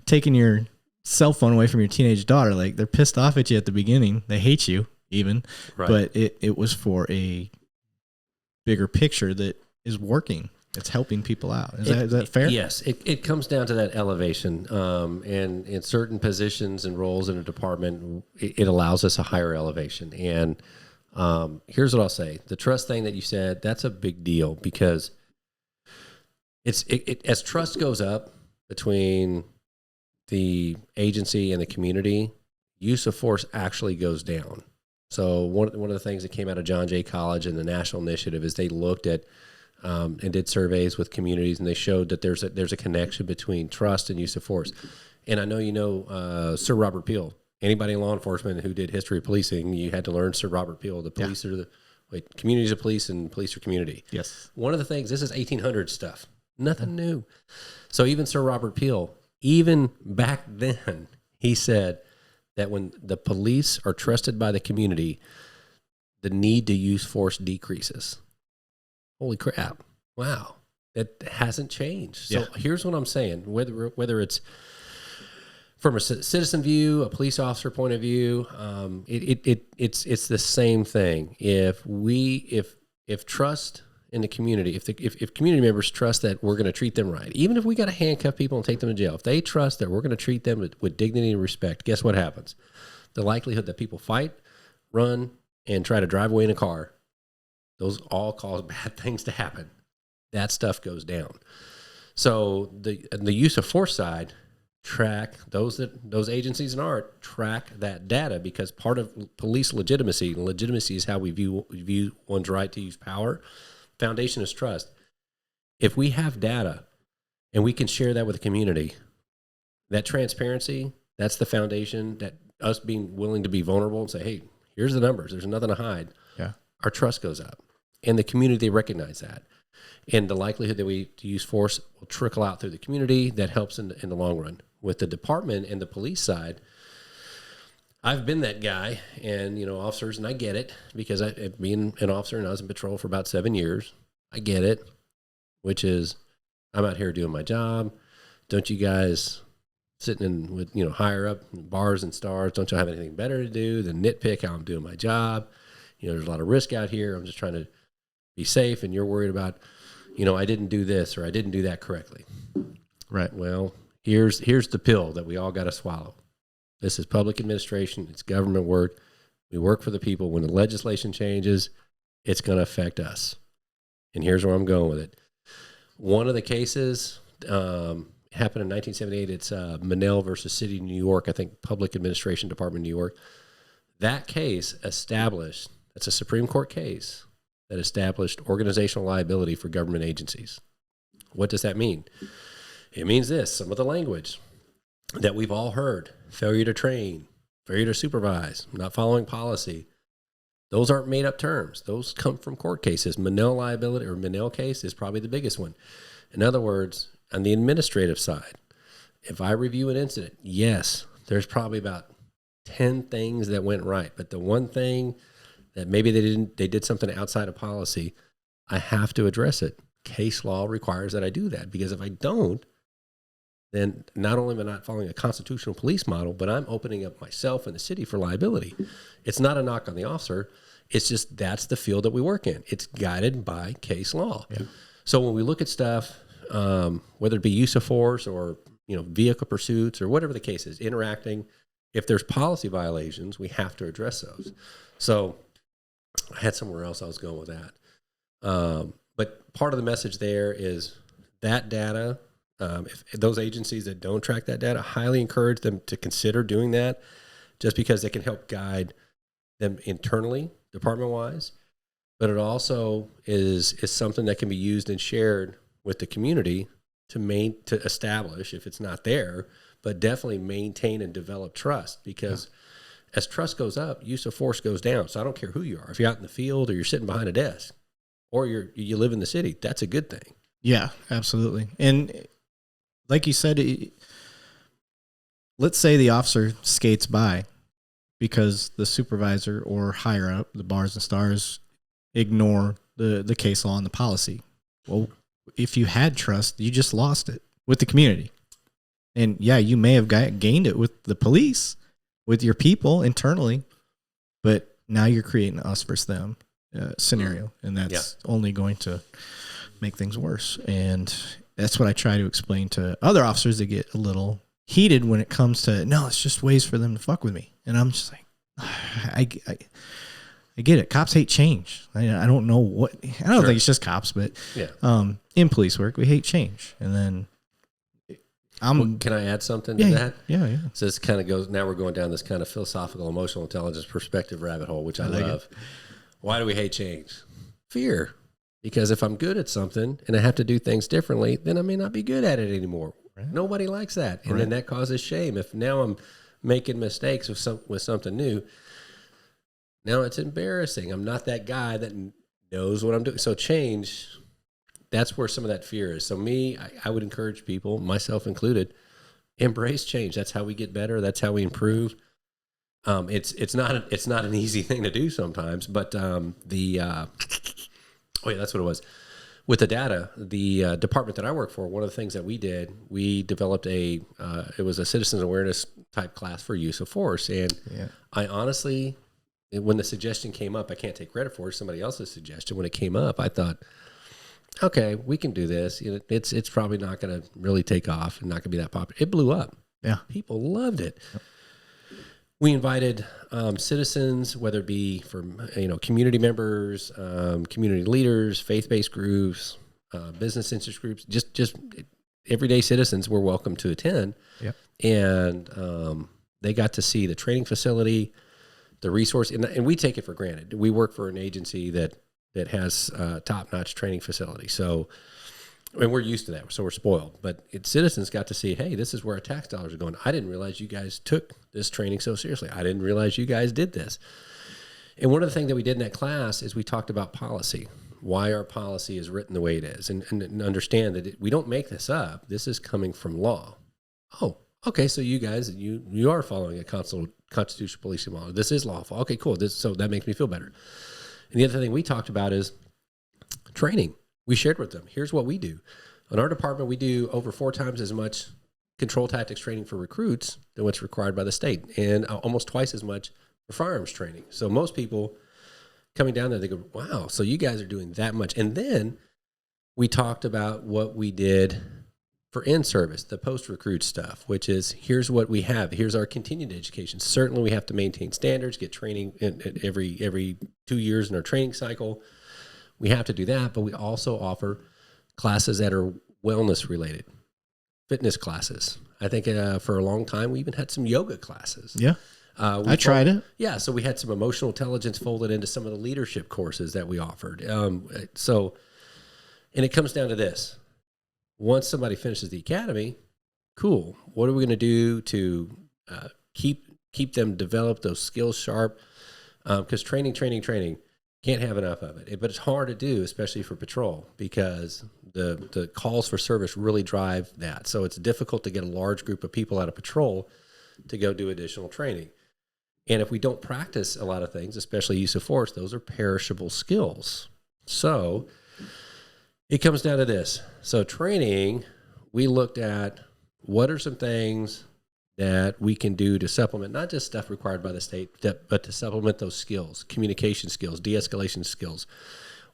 C: taking your cell phone away from your teenage daughter. Like, they're pissed off at you at the beginning. They hate you even, right. But it was for a bigger picture that is working. It's helping people out. Is that fair?
B: Yes. It comes down to that elevation. And in certain positions and roles in a department, it allows us a higher elevation. And here's what I'll say. The trust thing that you said, that's a big deal, because as trust goes up between the agency and the community, use of force actually goes down. So one of the things that came out of John Jay College and the national initiative is they looked at and did surveys with communities, and they showed that there's a connection between trust and use of force. And I know Sir Robert Peel. Anybody in law enforcement who did history of policing, you had to learn Sir Robert Peel. The police are communities of police, and police are community.
C: Yes.
B: One of the things, this is 1800 stuff. Nothing new. So even Sir Robert Peel, even back then, he said that when the police are trusted by the community, the need to use force decreases. Holy crap. Wow. That hasn't changed. So here's what I'm saying. Whether it's from a citizen view, a police officer point of view, it's the same thing. If trust in the community, if community members trust that we're going to treat them right, even if we got to handcuff people and take them to jail, if they trust that we're going to treat them with dignity and respect, guess what happens? The likelihood that people fight, run, and try to drive away in a car, those all cause bad things to happen. That stuff goes down. So the use of force side, track those agencies in art track that data, because part of police legitimacy is how we view one's right to use power. Foundation is trust. If we have data and we can share that with the community. That transparency, that's the foundation, that us being willing to be vulnerable and say, hey, here's the numbers. There's nothing to hide.
C: Yeah.
B: Our trust goes up. And the community, they recognize that. And the likelihood that we use force will trickle out through the community. That helps in the long run. With the department and the police side, I've been that guy, and, officers, and I get it, because being an officer and I was in patrol for about 7 years, I get it, which is I'm out here doing my job. Don't you guys sitting in with, higher up bars and stars, don't you have anything better to do than nitpick how I'm doing my job? There's a lot of risk out here. I'm just trying to be safe, and you're worried about, I didn't do this or I didn't do that correctly.
C: Right.
B: Well, here's the pill that we all got to swallow. This is public administration. It's government work. We work for the people. When the legislation changes, it's going to affect us. And here's where I'm going with it. One of the cases happened in 1978. It's Monell versus City of New York, I think Public Administration Department of New York. That case established, it's a Supreme Court case that established organizational liability for government agencies. What does that mean? It means this, some of the language that we've all heard: failure to train, failure to supervise, not following policy. Those aren't made up terms. Those come from court cases. Monell liability, or Monell case, is probably the biggest one. In other words, on the administrative side, if I review an incident, yes, there's probably about 10 things that went right. But the one thing that maybe they did something outside of policy, I have to address it. Case law requires that I do that, because if I don't, then not only am I not following a constitutional police model, but I'm opening up myself and the city for liability. It's not a knock on the officer. It's just that's the field that we work in. It's guided by case law. Yeah. So when we look at stuff, whether it be use of force or vehicle pursuits or whatever the case is, interacting, if there's policy violations, we have to address those. So I had somewhere else I was going with that. But part of the message there is that data. If those agencies that don't track that data, highly encourage them to consider doing that, just because they can help guide them internally, department-wise. But it also is something that can be used and shared with the community to establish, if it's not there, but definitely maintain and develop trust. Because as trust goes up, use of force goes down. So I don't care who you are. If you're out in the field or you're sitting behind a desk or you live in the city, that's a good thing.
C: Yeah, absolutely. And like you said, let's say the officer skates by because the supervisor or higher up, the bars and stars, ignore the case law and the policy. Well, if you had trust, you just lost it with the community. And yeah, you may have gained it with the police, with your people internally, but now you're creating an us versus them scenario, and that's only going to make things worse. And that's what I try to explain to other officers that get a little heated when it comes to, no, it's just ways for them to fuck with me. And I'm just like, I get it. Cops hate change. I don't know what, I don't think it's just cops, but in police work, we hate change. And then
B: can I add something to that?
C: Yeah.
B: So this kind of goes, now we're going down this kind of philosophical, emotional intelligence perspective rabbit hole, which I love. Why do we hate change? Fear. Because if I'm good at something and I have to do things differently, then I may not be good at it anymore. Right. Nobody likes that. And then that causes shame. If now I'm making mistakes with something new, now it's embarrassing. I'm not that guy that knows what I'm doing. So change, that's where some of that fear is. So I would encourage people, myself included, embrace change. That's how we get better. That's how we improve. It's not an easy thing to do sometimes, but that's what it was. With the data, the department that I work for, one of the things that we did, we developed it was a citizens awareness type class for use of force. And I honestly, when the suggestion came up, I can't take credit for it, somebody else's suggestion. When it came up, I thought, okay, we can do this. It's probably not going to really take off and not going to be that popular. It blew up.
C: Yeah.
B: People loved it. Yep. We invited citizens, whether it be from community members, community leaders, faith-based groups, business interest groups, just everyday citizens were welcome to attend.
C: Yep.
B: And they got to see the training facility, the resource, and we take it for granted. We work for an agency that has a top-notch training facility. So And we're used to that, so we're spoiled. But citizens got to see, hey, this is where our tax dollars are going. I didn't realize you guys took this training so seriously. I didn't realize you guys did this. And one of the things that we did in that class is we talked about policy, why our policy is written the way it is, and understand that we don't make this up. This is coming from law. Oh, okay, so you guys, you are following a constitutional policing law. This is lawful. Okay, cool. So that makes me feel better. And the other thing we talked about is training. We shared with them, here's what we do. In our department, we do over 4 times as much control tactics training for recruits than what's required by the state, and almost twice as much for firearms training. So most people coming down there, they go, wow, so you guys are doing that much. And then we talked about what we did for in-service, the post-recruit stuff, which is here's what we have. Here's our continued education. Certainly we have to maintain standards, get training every 2 years in our training cycle. We have to do that, but we also offer classes that are wellness related, fitness classes. I think for a long time, we even had some yoga classes.
C: Yeah. I tried it.
B: Yeah. So we had some emotional intelligence folded into some of the leadership courses that we offered. And it comes down to this. Once somebody finishes the academy, cool. What are we going to do to keep them develop those skills sharp? Because training, can't have enough of it. But it's hard to do, especially for patrol, because the calls for service really drive that. So it's difficult to get a large group of people out of patrol to go do additional training. And if we don't practice a lot of things, especially use of force, those are perishable skills. So it comes down to this. So training, we looked at what are some things that we can do to supplement, not just stuff required by the state, but to supplement those skills, communication skills, de-escalation skills,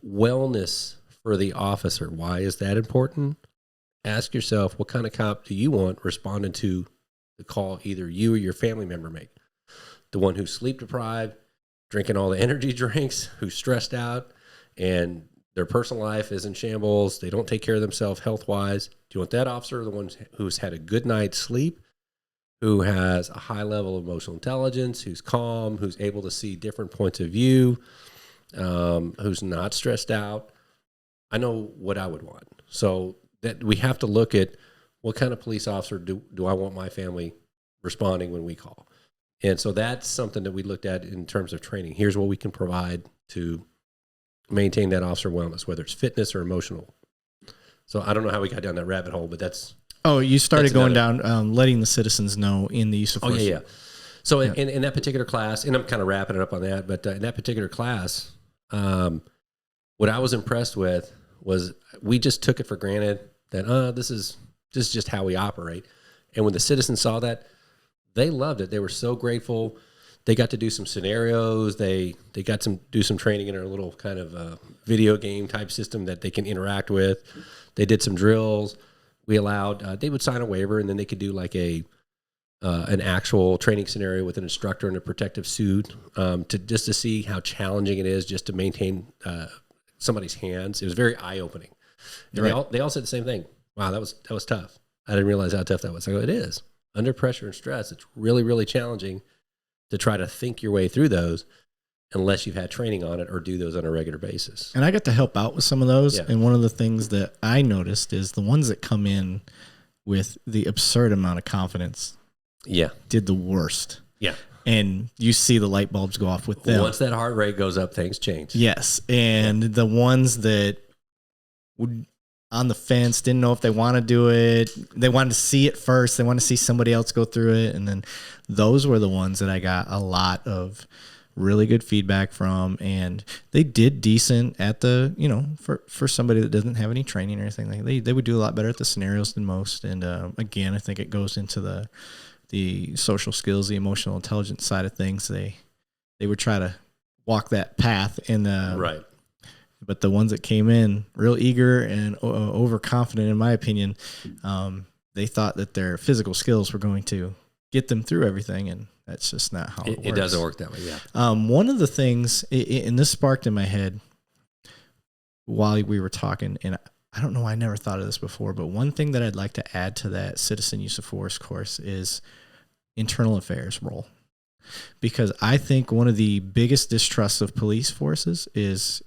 B: wellness for the officer. Why is that important? Ask yourself, what kind of cop do you want responding to the call either you or your family member make? The one who's sleep deprived, drinking all the energy drinks, who's stressed out, and their personal life is in shambles. They don't take care of themselves health-wise. Do you want that officer or the one who's had a good night's sleep, who has a high level of emotional intelligence, who's calm, who's able to see different points of view, who's not stressed out? I know what I would want. So that we have to look at what kind of police officer do I want my family responding when we call. And so that's something that we looked at in terms of training. Here's what we can provide to maintain that officer wellness, whether it's fitness or emotional. So I don't know how we got down that rabbit hole, but that's...
C: Oh, you started going down, letting the citizens know in the use of force.
B: Oh, yeah. So in that particular class, and I'm kind of wrapping it up on that, but in that particular class, what I was impressed with was we just took it for granted that, this is just how we operate. And when the citizens saw that, they loved it. They were so grateful. They got to do some scenarios. They got to do some training in our little kind of video game type system that they can interact with. They did some drills. We allowed, they would sign a waiver, and then they could do like an actual training scenario with an instructor in a protective suit to see how challenging it is just to maintain somebody's hands. It was very eye-opening. And right. they all said the same thing. Wow, that was tough. I didn't realize how tough that was. I go, it is. Under pressure and stress, it's really, really challenging to try to think your way through those unless you've had training on it or do those on a regular basis.
C: And I got to help out with some of those. Yeah. And one of the things that I noticed is the ones that come in with the absurd amount of confidence did the worst. Yeah. And you see the light bulbs go off with them.
B: Once that heart rate goes up, things change.
C: Yes. And the ones that would on the fence, didn't know if they want to do it. They wanted to see it first. They wanted to see somebody else go through it. And then those were the ones that I got a lot of really good feedback from. And they did decent at the, for somebody that doesn't have any training or anything. They would do a lot better at the scenarios than most. And again, I think it goes into the social skills, the emotional intelligence side of things. They would try to walk that path. And
B: right.
C: But the ones that came in real eager and overconfident, in my opinion, they thought that their physical skills were going to get them through everything, and that's just not how it works.
B: It doesn't work that way, yeah.
C: One of the things, and this sparked in my head while we were talking, and I don't know, I never thought of this before, but one thing that I'd like to add to that citizen use of force course is internal affairs role. Because I think one of the biggest distrusts of police forces is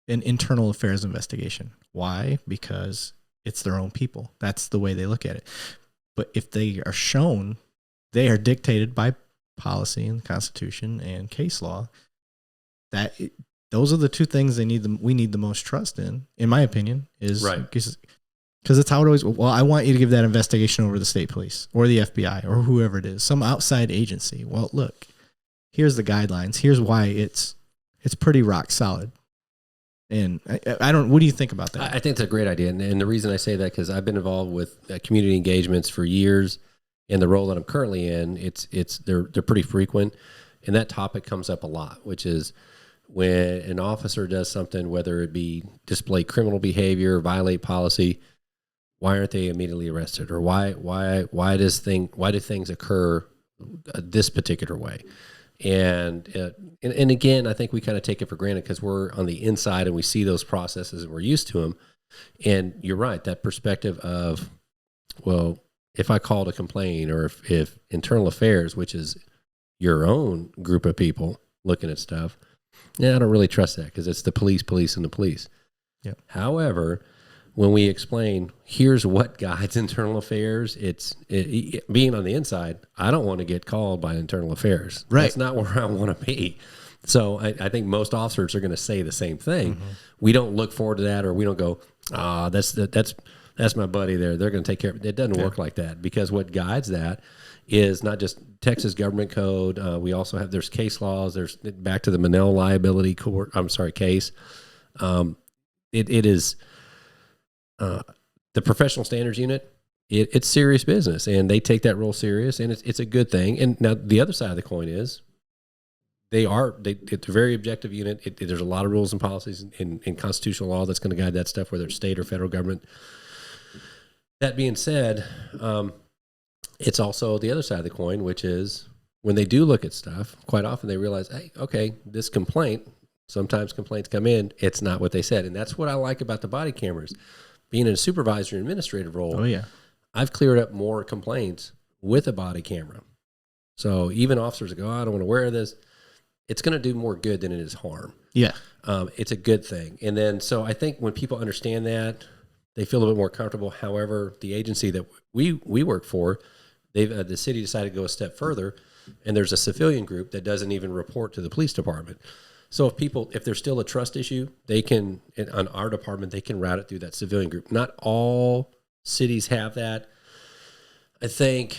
C: an internal affairs investigation. Why? Because it's their own people. That's the way they look at it. But if they are shown they are dictated by policy and the Constitution and case law, those are the two things we need the most trust in my opinion, is
B: right.
C: Because it's how it always, well, I want you to give that investigation over the state police or the FBI or whoever it is, some outside agency. Well, look, here's the guidelines. Here's why it's pretty rock solid. And I don't, what do you think about that?
B: I think it's a great idea. And the reason I say that, because I've been involved with community engagements for years, and the role that I'm currently in, they're pretty frequent. And that topic comes up a lot, which is when an officer does something, whether it be display criminal behavior, violate policy, why aren't they immediately arrested? Or why do things occur this particular way? And again, I think we kind of take it for granted because we're on the inside and we see those processes and we're used to them. And you're right, that perspective of, well, if I call to complain, or if internal affairs, which is your own group of people looking at stuff, I don't really trust that because it's the police, and the police.
C: Yep.
B: However, when we explain, here's what guides internal affairs, being on the inside, I don't want to get called by internal affairs.
C: Right.
B: That's not where I want to be. So I think most officers are going to say the same thing. Mm-hmm. We don't look forward to that, or we don't go, that's my buddy there. They're going to take care of it. It doesn't work like that, because what guides that is not just Texas government code. We also have, there's case laws. There's back to the Monell liability case. It is the professional standards unit. It's serious business, and they take that role serious, and it's a good thing. And now the other side of the coin is it's a very objective unit. There's a lot of rules and policies in constitutional law that's going to guide that stuff, whether it's state or federal government. That being said, it's also the other side of the coin, which is when they do look at stuff, quite often they realize, hey, okay, this complaint, sometimes complaints come in, it's not what they said. And that's what I like about the body cameras. Being in a supervisor and administrative role,
C: oh yeah,
B: I've cleared up more complaints with a body camera. So even officers that go, I don't want to wear this, it's going to do more good than it is harm.
C: Yeah.
B: It's a good thing. And then, so I think when people understand that, they feel a little bit more comfortable. However, the agency that we work for, the city decided to go a step further, and there's a civilian group that doesn't even report to the police department. So if there's still a trust issue, they can, on our department, they can route it through that civilian group. Not all cities have that. I think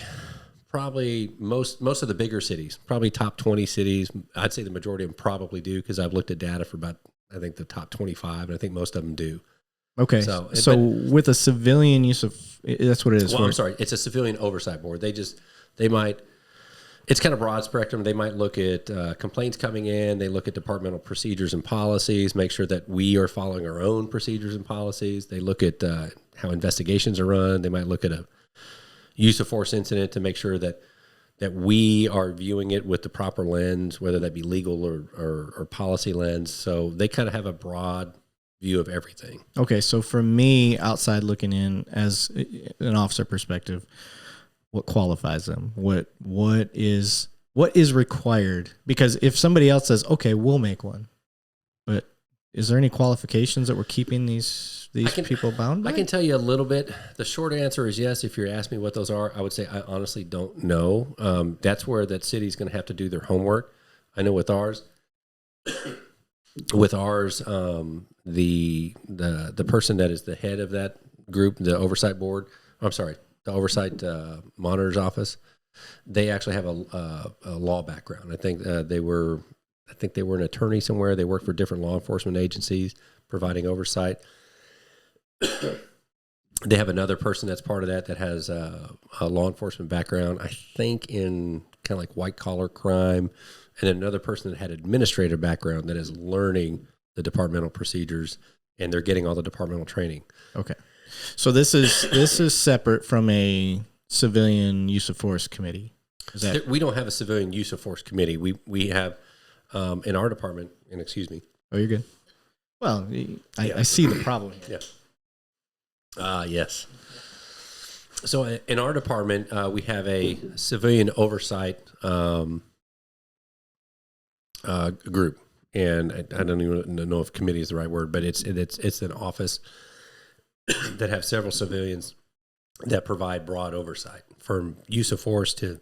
B: probably most of the bigger cities, probably top 20 cities, I'd say the majority of them probably do, because I've looked at data for about, I think the top 25, and I think most of them do.
C: Okay, so with a civilian use of, that's what it is.
B: Well, I'm sorry, it's a civilian oversight board. They might, it's kind of broad spectrum. They might look at complaints coming in. They look at departmental procedures and policies, make sure that we are following our own procedures and policies. They look at how investigations are run. They might look at a use of force incident to make sure that we are viewing it with the proper lens, whether that be legal or policy lens. So they kind of have a broad view of everything.
C: Okay, so for me, outside looking in as an officer perspective, what qualifies them? What is required? Because if somebody else says, "Okay, we'll make one," but is there any qualifications that we're keeping these people bound by?
B: I can tell you a little bit. The short answer is yes. If you're asking me what those are, I would say I honestly don't know. That's where that city's going to have to do their homework. I know with ours. The person that is the head of that group, the oversight board, the oversight monitor's office, they actually have a law background. I think they were an attorney somewhere. They work for different law enforcement agencies providing oversight. They have another person that's part of that has a law enforcement background, I think in kind of like white collar crime, and another person that had administrative background that is learning the departmental procedures, and they're getting all the departmental training.
C: Okay. So this is separate from a civilian use of force committee.
B: We don't have a civilian use of force committee. We have in our department, and excuse me.
C: Oh, you're good. Well, I see the problem here.
B: Yeah. Yes. So in our department, we have a civilian oversight group, and I don't even know if committee is the right word, but it's an office that have several civilians that provide broad oversight from use of force to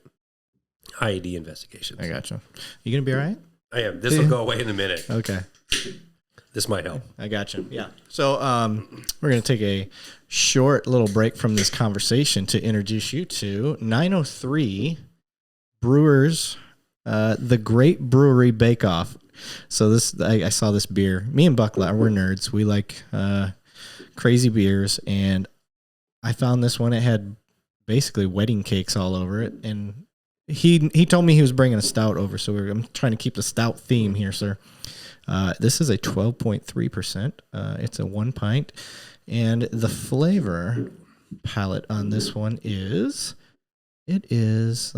B: IED investigations.
C: I gotcha. You going to be all right?
B: I am. This will go away in a minute.
C: Okay.
B: This might help.
C: I gotcha. Yeah. So we're going to take a short little break from this conversation to introduce you to 903 Brewers, the Great Brewery Bake Off. So this, I saw this beer. Me and Buck, we're nerds. We like crazy beers, and I found this one. It had basically wedding cakes all over it, and he told me he was bringing a stout over, so I'm trying to keep the stout theme here, sir. This is a 12.3%. It's a 1 pint, and the flavor palette on this one is, let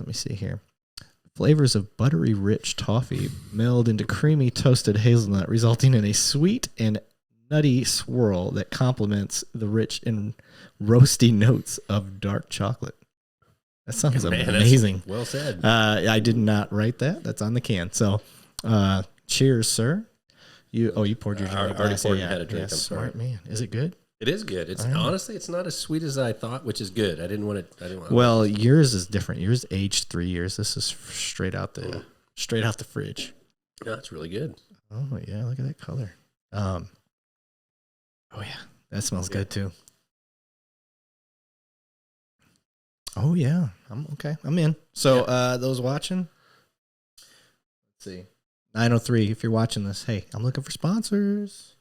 C: me see here. Flavors of buttery rich toffee meld into creamy toasted hazelnut, resulting in a sweet and nutty swirl that complements the rich and roasty notes of dark chocolate. That sounds amazing.
B: Well said.
C: I did not write that. That's on the can. So, cheers, sir. You poured your drink.
B: I already poured and had a drink.
C: Yeah,
B: I'm
C: smart
B: sorry.
C: man. Is it good?
B: It is good. It's honestly, it's not as sweet as I thought, which is good. I didn't want it.
C: Well, yours is different. Yours aged 3 years. This is straight out the fridge.
B: Yeah, it's really good.
C: Oh yeah, look at that color. Oh yeah, that smells good too. Oh yeah, I'm okay. I'm in. So those watching, let's see, 903. If you're watching this, hey, I'm looking for sponsors.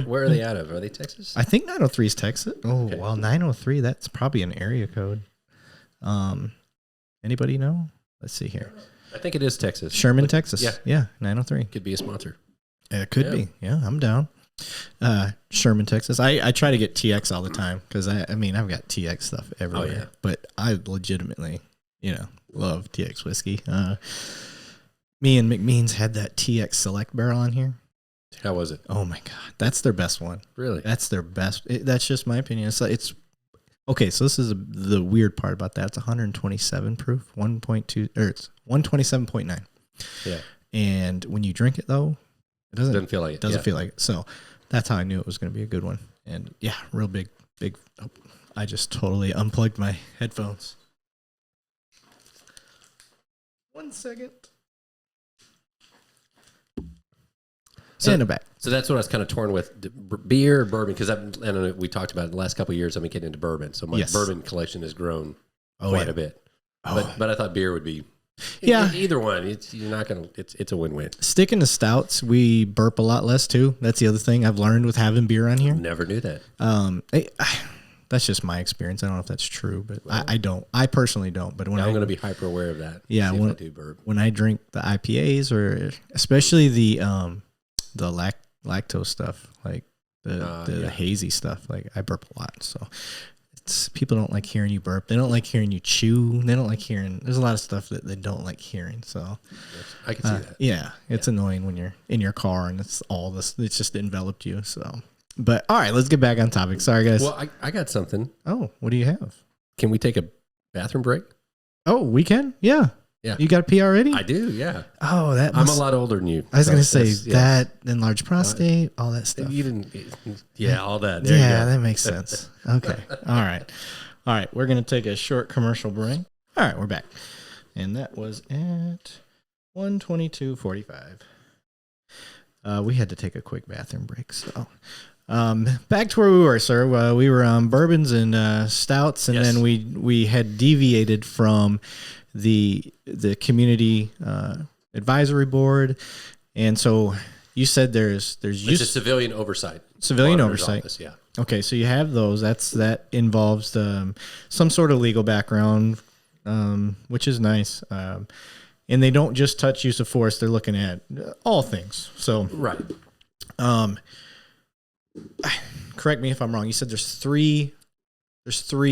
B: Where are they out of? Are they Texas?
C: I think 903 is Texas. Oh,
B: okay.
C: Well, 903, that's probably an area code. Anybody know? Let's see here.
B: I think it is Texas.
C: Sherman, Texas.
B: Yeah.
C: Yeah, 903.
B: Could be a sponsor.
C: It could be. Yeah, I'm down. Sherman, Texas. I try to get TX all the time because I mean, I've got TX stuff everywhere.
B: Oh, yeah.
C: But I legitimately, love TX whiskey. Me and McMeans had that TX Select barrel on here.
B: How was it?
C: Oh my God. That's their best one.
B: Really?
C: That's their best. That's just my opinion. It's okay. So this is the weird part about that. It's 127 proof, 1.2, or it's 127.9.
B: Yeah.
C: And when you drink it though, it doesn't
B: feel like it.
C: Doesn't feel like it. So that's how I knew it was going to be a good one. And yeah, real big. Oh, I just totally unplugged my headphones. 1 second. So, in the back.
B: So that's what I was kind of torn with, beer or bourbon, because we talked about it the last couple of years. I've been getting into bourbon, so my bourbon collection has grown quite a bit. But I thought beer would be either one. You're not gonna. It's a win-win.
C: Sticking to stouts, we burp a lot less too. That's the other thing I've learned with having beer on here.
B: Never knew that.
C: That's just my experience. I don't know if that's true, but I don't. I personally don't. But when
B: I'm going to be hyper aware of that.
C: Yeah, when I do burp, when I drink the IPAs or especially the lactose stuff, like the hazy stuff, like I burp a lot. So people don't like hearing you burp. They don't like hearing you chew. They don't like hearing. There's a lot of stuff that they don't like hearing. So
B: I can see that.
C: Yeah, it's annoying when you're in your car and it's all this. It's just enveloped you. So, but all right, let's get back on topic. Sorry, guys.
B: Well, I got something.
C: Oh, what do you have?
B: Can we take a bathroom break?
C: Oh, we can. Yeah.
B: Yeah.
C: You got a pee already?
B: I do, yeah.
C: Oh,
B: I'm a lot older than you.
C: I was going to say that, enlarged prostate, all that stuff.
B: All that.
C: There that makes sense. Okay. All right. We're going to take a short commercial break. All right, we're back. And that was at 1:22:45. We had to take a quick bathroom break, so back to where we were, sir. We were on bourbons and stouts, and then we had deviated from the community advisory board, and so you said there's
B: it's a civilian oversight.
C: Oversight.
B: Office, yeah.
C: Okay, so you have those. That involves some sort of legal background, which is nice. And they don't just touch use of force; they're looking at all things. So
B: right.
C: Correct me if I'm wrong. You said there's three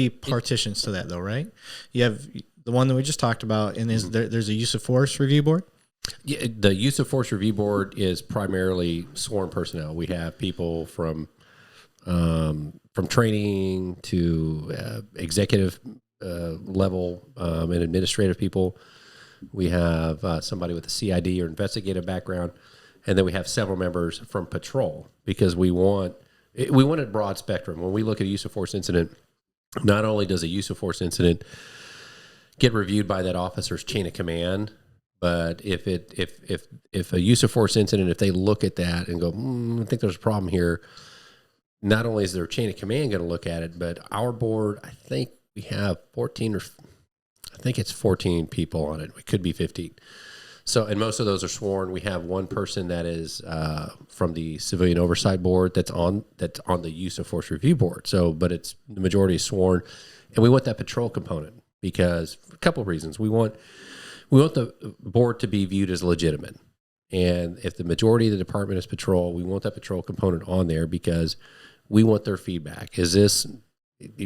C: partitions to that, though, right? You have the one that we just talked about, and there's a use of force review board?
B: Yeah, the use of force review board is primarily sworn personnel. We have people from training to executive level and administrative people. We have somebody with a CID or investigative background, And then we have several members from patrol because we want a broad spectrum. When we look at a use of force incident, not only does a use of force incident get reviewed by that officer's chain of command, but if a use of force incident, if they look at that and go, I think there's a problem here, not only is their chain of command going to look at it, but our board, I think we have 14 people on it. It could be 15. So, and most of those are sworn. We have one person that is from the civilian oversight board that's on the use of force review board. So, but it's the majority is sworn, and we want that patrol component because a couple of reasons. We want the board to be viewed as legitimate, and if the majority of the department is patrol, we want that patrol component on there because we want their feedback. Is this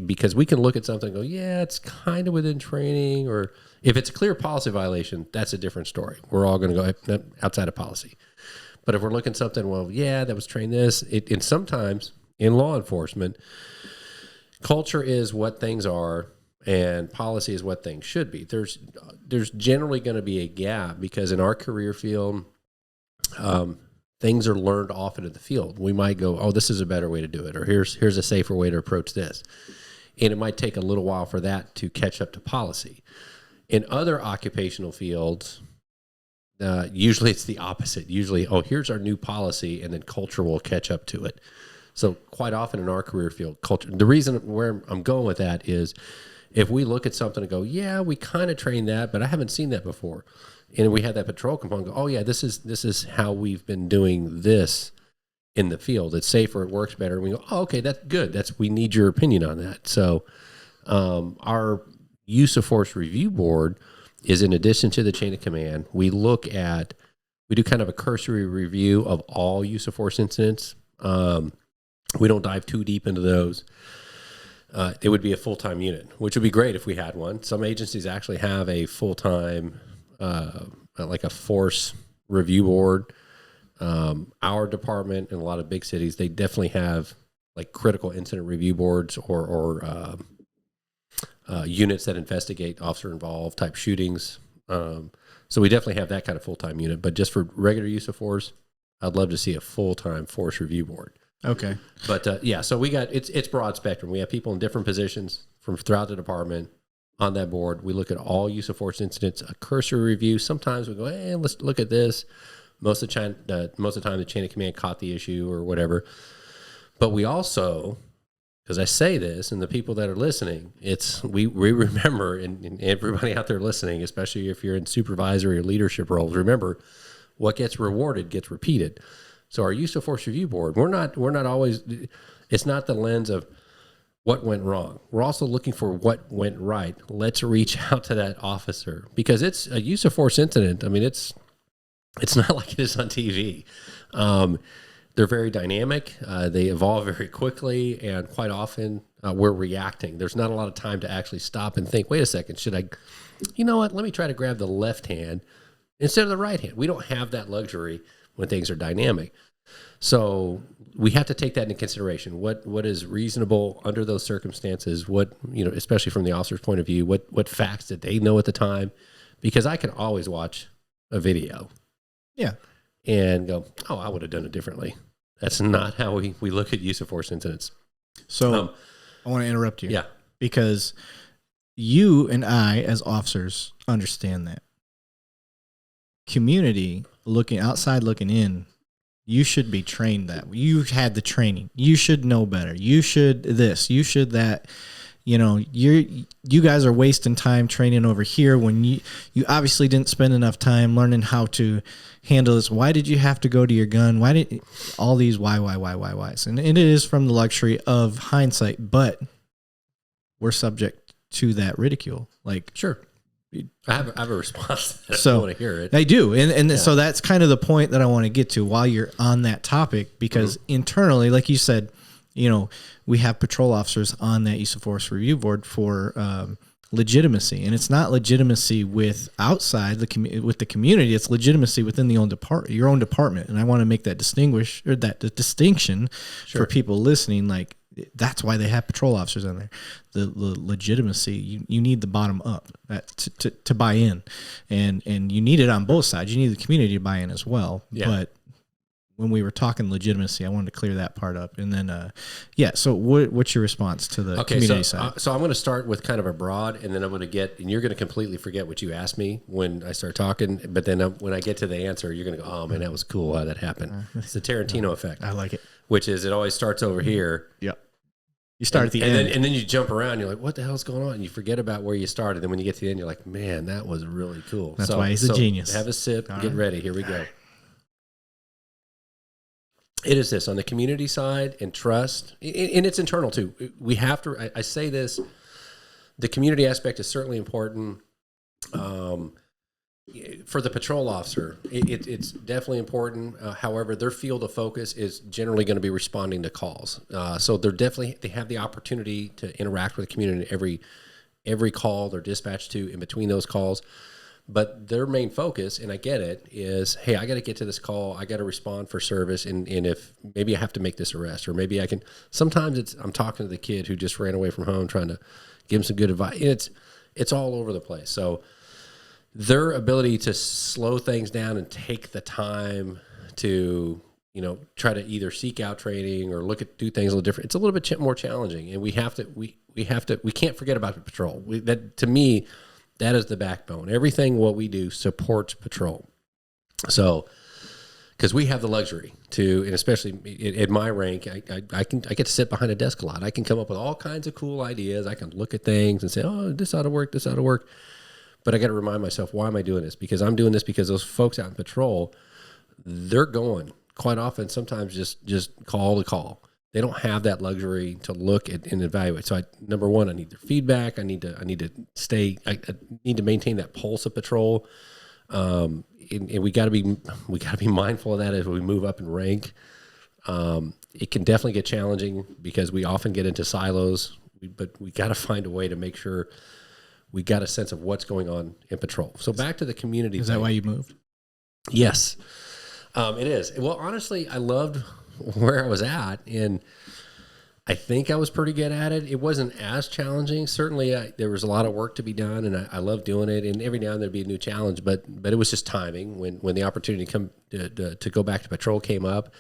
B: because we can look at something and go, yeah, it's kind of within training, or if it's a clear policy violation, that's a different story. We're all going to go outside of policy. But if we're looking at something, well, yeah, that was trained this. And sometimes in law enforcement, culture is what things are and policy is what things should be. There's generally going to be a gap because in our career field, things are learned often in the field. We might go, oh, this is a better way to do it, or here's a safer way to approach this. And it might take a little while for that to catch up to policy. In other occupational fields, usually it's the opposite. Usually, oh, here's our new policy, and then culture will catch up to it. So quite often in our career field, culture, the reason where I'm going with that is if we look at something and go, yeah, we kind of trained that, but I haven't seen that before. And we have that patrol component go, oh yeah, this is how we've been doing this in the field. It's safer, it works better. And we go, oh, okay, that's good. We need your opinion on that. So our use of force review board is in addition to the chain of command. We do kind of a cursory review of all use of force incidents. We don't dive too deep into those. It would be a full-time unit, which would be great if we had one. Some agencies actually have a full-time, like a force review board. Our department in a lot of big cities, they definitely have like critical incident review boards or units that investigate officer-involved type shootings. So we definitely have that kind of full-time unit. But just for regular use of force, I'd love to see a full-time force review board.
C: Okay.
B: But yeah, so we got it's broad spectrum. We have people in different positions from throughout the department on that board. We look at all use of force incidents, a cursory review. Sometimes we go, hey, let's look at this. Most of the time, the chain of command caught the issue or whatever. But we also, because I say this, and the people that are listening, we remember, and everybody out there listening, especially if you're in supervisory or leadership roles, remember what gets rewarded gets repeated. So our use of force review board, we're not always, it's not the lens of what went wrong. We're also looking for what went right. Let's reach out to that officer because it's a use of force incident. I mean, it's not like it is on TV. They're very dynamic. They evolve very quickly, and quite often we're reacting. There's not a lot of time to actually stop and think, wait a second, you know what? Let me try to grab the left hand instead of the right hand. We don't have that luxury when things are dynamic. So we have to take that into consideration. What is reasonable under those circumstances? What, especially from the officer's point of view, what facts did they know at the time? Because I can always watch a video.
C: Yeah.
B: And go, oh, I would have done it differently. That's not how we look at use of force incidents.
C: So I want to interrupt you.
B: Yeah.
C: Because you and I as officers understand that. Community looking in, you should be trained that. You had the training. You should know better. You should this. You should that. You guys are wasting time training over here when you obviously didn't spend enough time learning how to handle this. Why did you have to go to your gun? Why did all these whys? And it is from the luxury of hindsight, but we're subject to that ridicule. Like,
B: sure. I have a response to that.
C: So
B: I want to hear it.
C: I do. And yeah. So that's kind of the point that I want to get to while you're on that topic, because internally, like you said, we have patrol officers on that use of force review board for legitimacy, and it's not legitimacy with outside with the community. It's legitimacy within your own department. And I want to make that distinction
B: Sure.
C: for people listening. Like, that's why they have patrol officers in there. The legitimacy, you need the bottom up to buy in, and you need it on both sides. You need the community to buy in as well.
B: Yeah.
C: But when we were talking legitimacy, I wanted to clear that part up. And then, so what's your response to the community side?
B: So I'm going to start with kind of a broad, and then I'm going to and you're going to completely forget what you asked me when I start talking. But then when I get to the answer, you're going to go, oh man, that was cool how that happened. It's the Tarantino effect.
C: I like it.
B: Which is, it always starts over here.
C: Yep. You start at the end.
B: And then you jump around. You're like, what the hell's going on? And you forget about where you started. And when you get to the end, you're like, man, that was really cool.
C: That's why he's a genius.
B: Have a sip. Get ready. Here we go. It is this on the community side and trust, and it's internal too. We have to, I say this, the community aspect is certainly important. For the patrol officer, it's definitely important. However, their field of focus is generally going to be responding to calls. So they have the opportunity to interact with the community in every call they're dispatched to in between those calls. But their main focus, and I get it, is, hey, I got to get to this call. I got to respond for service. And if maybe I have to make this arrest, or maybe I can, sometimes I'm talking to the kid who just ran away from home, trying to give him some good advice. And it's all over the place. So their ability to slow things down and take the time to, try to either seek out training or do things a little different. It's a little bit more challenging. And we can't forget about the patrol. To me, that is the backbone. Everything what we do supports patrol. So, because we have the luxury to, and especially at my rank, I get to sit behind a desk a lot. I can come up with all kinds of cool ideas. I can look at things and say, oh, this ought to work, this ought to work. But I got to remind myself, why am I doing this? Because I'm doing this because those folks out in patrol, they're going quite often, sometimes just call to call. They don't have that luxury to look at and evaluate. So number one, I need their feedback. I need to maintain that pulse of patrol. And we got to be mindful of that as we move up in rank. It can definitely get challenging because we often get into silos, but we got to find a way to make sure we got a sense of what's going on in patrol. So back to the community.
C: Is that why you moved?
B: Yes, it is. Well, honestly, I loved where I was at, and I think I was pretty good at it. It wasn't as challenging. Certainly, there was a lot of work to be done, and I loved doing it. And every now and then there'd be a new challenge, but it was just timing. When the opportunity to go back to patrol came up,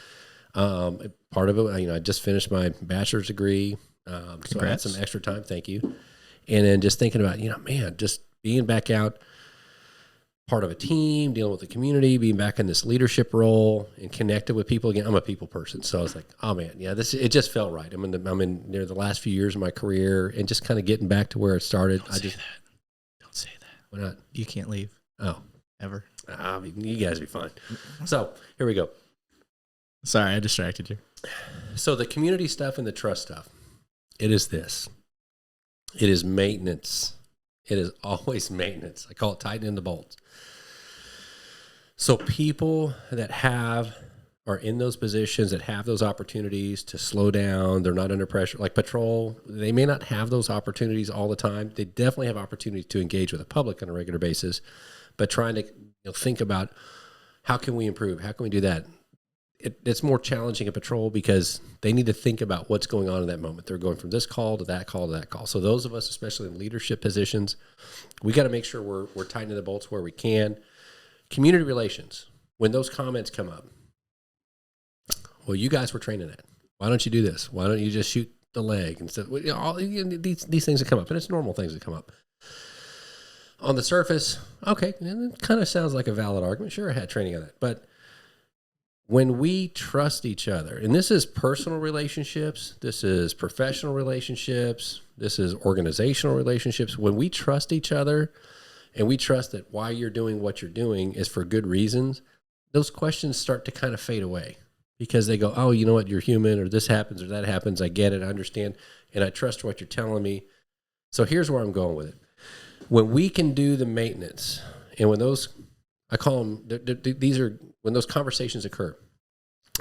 B: part of it, I just finished my bachelor's degree, so I had some extra time. Thank you. And then just thinking about, just being back out, part of a team, dealing with the community, being back in this leadership role and connected with people again. I'm a people person. So I was like, oh man, yeah, it just felt right. I'm in near the last few years of my career and just kind of getting back to where it started.
C: Don't say that.
B: Why not?
C: You can't leave.
B: Oh,
C: ever.
B: You guys be fine. So here we go.
C: Sorry, I distracted you.
B: So the community stuff and the trust stuff, it is this. It is maintenance. It is always maintenance. I call it tightening the bolts. So people that are in those positions, that have those opportunities to slow down, they're not under pressure, like patrol, they may not have those opportunities all the time. They definitely have opportunities to engage with the public on a regular basis, but trying to think about how can we improve? How can we do that? It's more challenging at patrol because they need to think about what's going on in that moment. They're going from this call to that call to that call. So those of us, especially in leadership positions, we got to make sure we're tightening the bolts where we can. Community relations, when those comments come up, well, you guys were training that. Why don't you do this? Why don't you just shoot the leg? And stuff? These things that come up, and it's normal things that come up. On the surface, okay, it kind of sounds like a valid argument. Sure, I had training on that, but when we trust each other, and this is personal relationships, this is professional relationships, this is organizational relationships, when we trust each other and we trust that why you're doing what you're doing is for good reasons, those questions start to kind of fade away because they go, oh, you know what, you're human, or this happens or that happens. I get it, I understand, and I trust what you're telling me. So here's where I'm going with it. When we can do the maintenance, and when those, I call them, these are, when those conversations occur,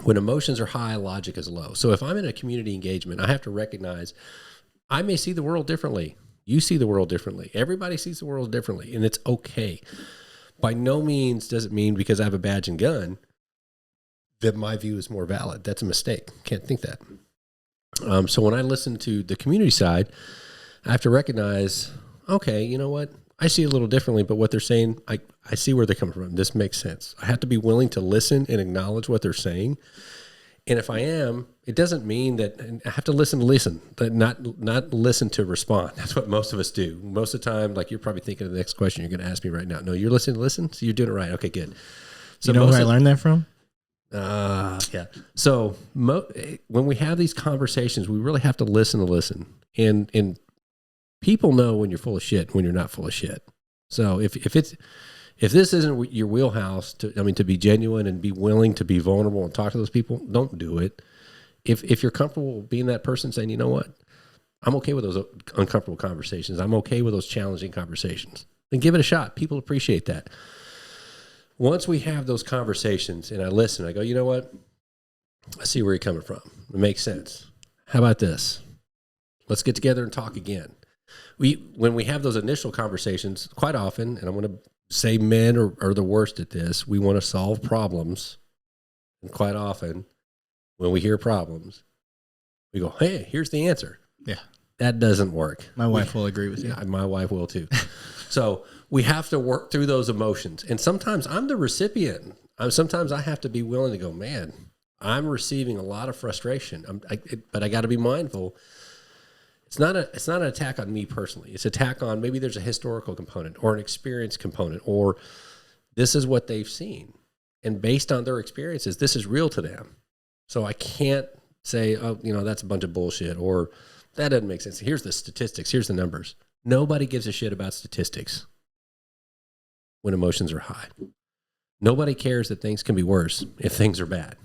B: when emotions are high, logic is low. So if I'm in a community engagement, I have to recognize I may see the world differently. You see the world differently. Everybody sees the world differently, and it's okay. By no means does it mean because I have a badge and gun that my view is more valid. That's a mistake. Can't think that. So when I listen to the community side, I have to recognize, okay, you know what? I see it a little differently, but what they're saying, I see where they're coming from. This makes sense. I have to be willing to listen and acknowledge what they're saying. And if I am, it doesn't mean that I have to listen, but not listen to respond. That's what most of us do. Most of the time, like you're probably thinking of the next question you're going to ask me right now. No, you're listening to listen, so you're doing it right. Okay, good. So
C: you know where I learned that from?
B: Yeah. So when we have these conversations, we really have to listen. And people know when you're full of shit, when you're not full of shit. So if this isn't your wheelhouse to be genuine and be willing to be vulnerable and talk to those people, don't do it. If you're comfortable being that person saying, you know what, I'm okay with those uncomfortable conversations. I'm okay with those challenging conversations, then give it a shot. People appreciate that. Once we have those conversations and I listen, I go, you know what? I see where you're coming from. It makes sense. How about this? Let's get together and talk again. When we have those initial conversations, quite often, and I'm going to say men are the worst at this, we want to solve problems. And quite often, when we hear problems, we go, hey, here's the answer.
C: Yeah.
B: That doesn't work.
C: My wife will agree with you.
B: Yeah, my wife will too. So we have to work through those emotions. And sometimes I'm the recipient. Sometimes I have to be willing to go, man, I'm receiving a lot of frustration. But I got to be mindful. It's not an attack on me personally. It's an attack on maybe there's a historical component or an experience component, or this is what they've seen. And based on their experiences, this is real to them. So I can't say, oh, that's a bunch of bullshit, or that doesn't make sense. Here's the statistics. Here's the numbers. Nobody gives a shit about statistics when emotions are high. Nobody cares that things can be worse if things are bad.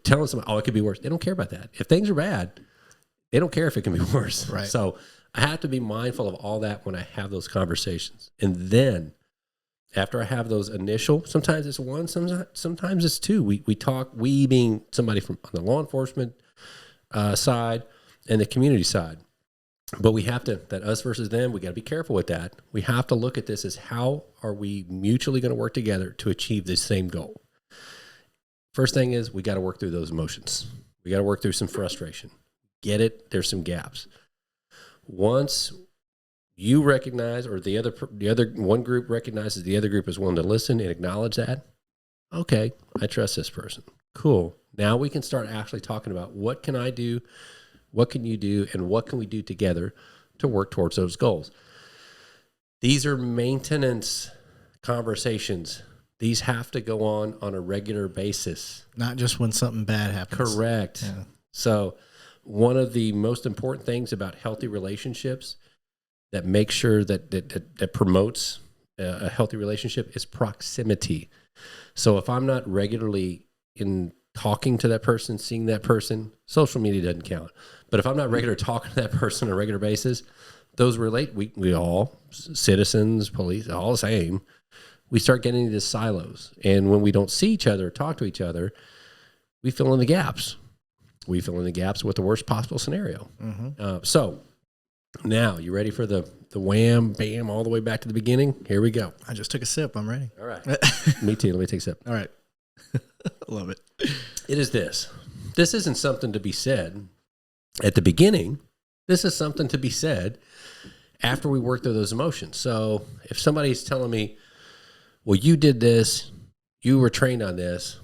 B: Telling someone, it could be worse. They don't care about that. If things are bad, they don't care if it can be worse.
C: Right.
B: So I have to be mindful of all that when I have those conversations. And then after I have those initial, sometimes it's one, sometimes it's two. We talk, we being somebody from on the law enforcement side and the community side. But we have to, that us versus them, we got to be careful with that. We have to look at this as how are we mutually going to work together to achieve this same goal. First thing is we got to work through those emotions. We got to work through some frustration. Get it? There's some gaps. Once you recognize, or the other one group recognizes the other group is willing to listen and acknowledge that, okay, I trust this person. Cool. Now we can start actually talking about what can I do, what can you do, and what can we do together to work towards those goals. These are maintenance conversations. These have to go on a regular basis.
C: Not just when something bad happens.
B: Correct. Yeah. So one of the most important things about healthy relationships that makes sure that promotes a healthy relationship is proximity. So if I'm not regularly in talking to that person, seeing that person, social media doesn't count. But if I'm not regular talking to that person on a regular basis, those we all, citizens, police, all the same, we start getting into silos. And when we don't see each other, talk to each other, we fill in the gaps. We fill in the gaps with the worst possible scenario. Mm-hmm. So now you ready for the wham, bam, all the way back to the beginning? Here we go.
C: I just took a sip. I'm ready.
B: All right. Me too. Let me take a sip.
C: All right. Love it.
B: It is this. This isn't something to be said at the beginning. This is something to be said after we work through those emotions. So if somebody's telling me, well, you did this, you were trained on this,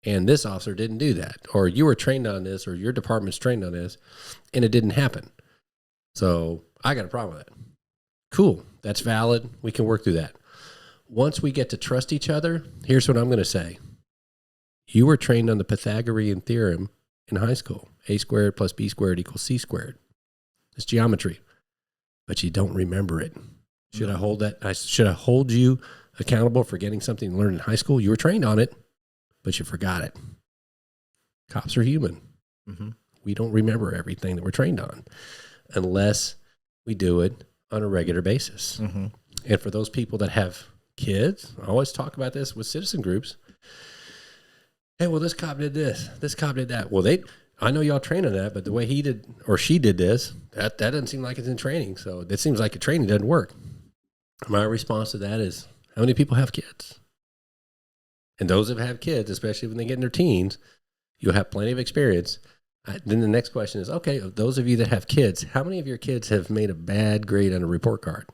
B: and this officer didn't do that, or you were trained on this, or your department's trained on this, and it didn't happen. So I got a problem with that. Cool. That's valid. We can work through that. Once we get to trust each other, here's what I'm going to say. You were trained on the Pythagorean theorem in high school. A squared plus B squared equals C squared. It's geometry, but you don't remember it. Should I hold that? Should I hold you accountable for getting something learned in high school? You were trained on it, but you forgot it. Cops are human. Mm-hmm. We don't remember everything that we're trained on unless we do it on a regular basis. Mm-hmm. And for those people that have kids, I always talk about this with citizen groups. Hey, well, this cop did this. This cop did that. Well, I know y'all trained on that, but the way he did or she did this, that doesn't seem like it's in training. So it seems like a training doesn't work. My response to that is, how many people have kids? And those that have kids, especially when they get in their teens, you'll have plenty of experience. Then the next question is, okay, those of you that have kids, how many of your kids have made a bad grade on a report card?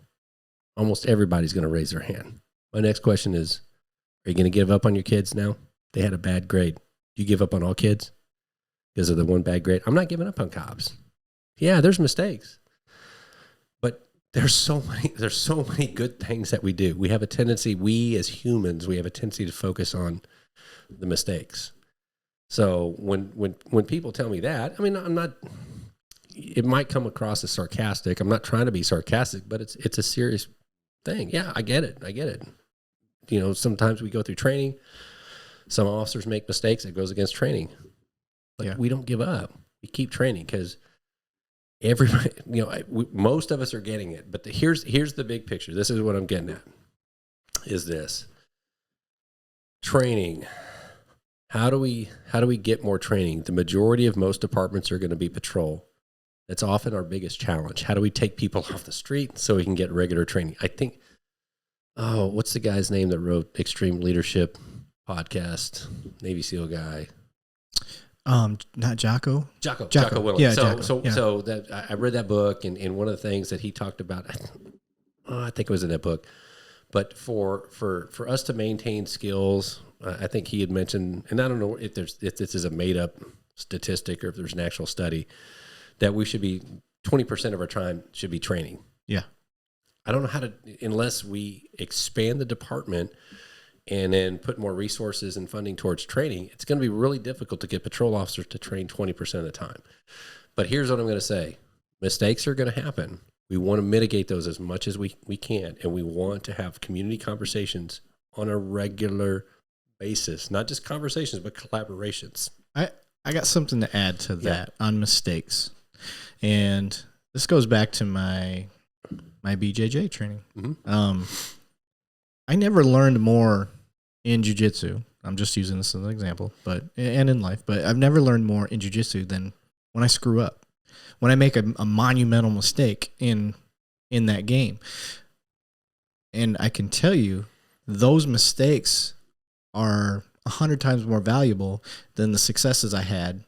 B: almost everybody's going to raise their hand. My next question is, are you going to give up on your kids now? They had a bad grade. You give up on all kids because of the one bad grade? I'm not giving up on cops. Yeah, there's mistakes. But there's so many good things that we do. We have a tendency, we as humans, we have a tendency to focus on the mistakes. So when people tell me that, I mean, I'm not, it might come across as sarcastic. I'm not trying to be sarcastic, but it's a serious thing. Yeah, I get it. You know, sometimes we go through training. Some officers make mistakes. It goes against training. But we don't give up. We keep training because everybody, you know, most of us are getting it. But here's the big picture. This is what I'm getting at, is this. Training. How do we get more training? The majority of most departments are going to be patrol. That's often our biggest challenge. How do we take people off the street so we can get regular training? I think, what's the guy's name that wrote Extreme Leadership podcast? Navy SEAL guy.
C: Not Jocko.
B: Jocko Willink.
C: Yeah,
B: so that I read that book, and one of the things that he talked about, I think it was in that book. But for us to maintain skills, I think he had mentioned, and I don't know if this is a made up statistic or if there's an actual study, that we should be 20% of our time should be training.
C: Yeah.
B: I don't know how to, unless we expand the department and then put more resources and funding towards training, it's going to be really difficult to get patrol officers to train 20% of the time. But here's what I'm going to say. Mistakes are going to happen. We want to mitigate those as much as we can, and we want to have community conversations on a regular basis, not just conversations, but collaborations.
C: I got something to add to that on mistakes. And this goes back to my BJJ training. Mm-hmm. I never learned more in jiu-jitsu. I'm just using this as an example, and in life, but I've never learned more in jiu-jitsu than when I screw up, when I make a monumental mistake in that game. And I can tell you, those mistakes are 100 times more valuable than the successes I had,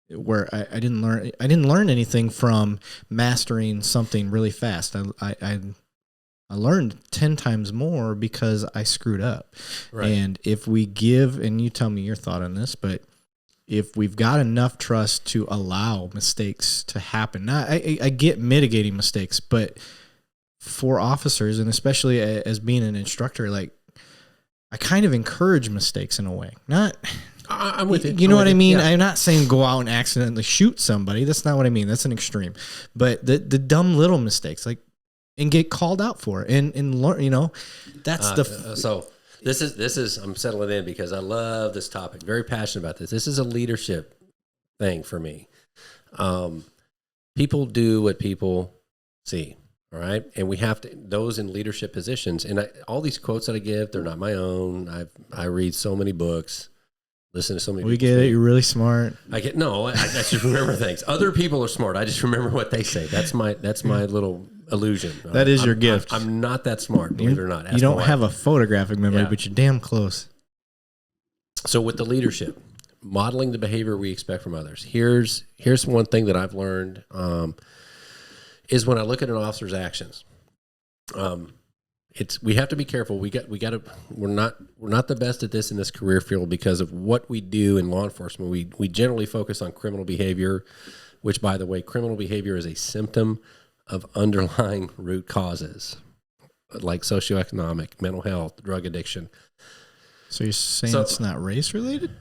C: where I didn't learn anything from mastering something really fast. I learned 10 times more because I screwed up. Right. And if we give, and you tell me your thought on this, but if we've got enough trust to allow mistakes to happen, now I get mitigating mistakes, but for officers, and especially as being an instructor, like, I kind of encourage mistakes in a way. I'm with you. You know what I mean? Yeah. I'm not saying go out and accidentally shoot somebody. That's not what I mean. That's an extreme. But the dumb little mistakes, like, and get called out for it and learn, you know, that's
B: so this is, I'm settling in because I love this topic. Very passionate about this. This is a leadership thing for me. People do what people see. All right. And we have to, those in leadership positions, and all these quotes that I give, they're not my own. I read so many books, listen to so many.
C: We get it. You're really smart.
B: I just remember things. Other people are smart. I just remember what they say. That's my little illusion.
C: That is your gift.
B: I'm not that smart, believe it or not.
C: You don't have a photographic memory, but you're damn close.
B: So with the leadership, modeling the behavior we expect from others. Here's one thing that I've learned. Is when I look at an officer's actions, we have to be careful. We're not the best at this in this career field because of what we do in law enforcement. We generally focus on criminal behavior, which, by the way, criminal behavior is a symptom of underlying root causes like socioeconomic, mental health, drug addiction.
C: So you're saying it's not race related?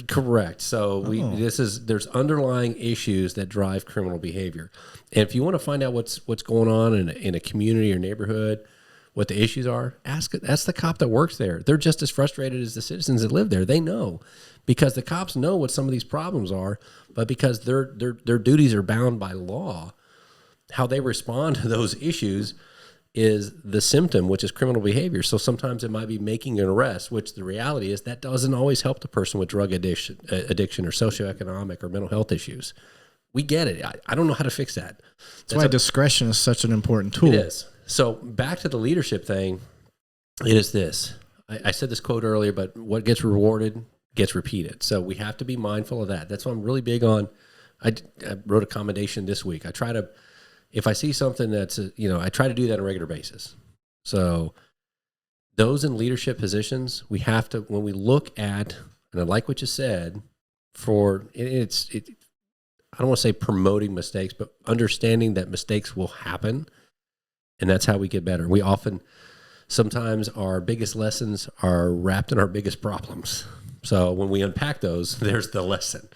B: Correct. So there's underlying issues that drive criminal behavior. And if you want to find out what's going on in a community or neighborhood, what the issues are, ask the cop that works there. They're just as frustrated as the citizens that live there. They know, because the cops know what some of these problems are, but because their duties are bound by law, how they respond to those issues is the symptom, which is criminal behavior. So sometimes it might be making an arrest, which the reality is that doesn't always help the person with drug addiction or socioeconomic or mental health issues. We get it. I don't know how to fix that.
C: That's why discretion is such an important tool.
B: It is. So back to the leadership thing, it is this. I said this quote earlier, but what gets rewarded gets repeated. So we have to be mindful of that. That's why I'm really big on, I wrote a commendation this week. I try to if I see something that's, I try to do that on a regular basis. So those in leadership positions, we have to, when we look at, and I like what you said, I don't want to say promoting mistakes, but understanding that mistakes will happen. And that's how we get better. Sometimes our biggest lessons are wrapped in our biggest problems. So when we unpack those, there's the lesson.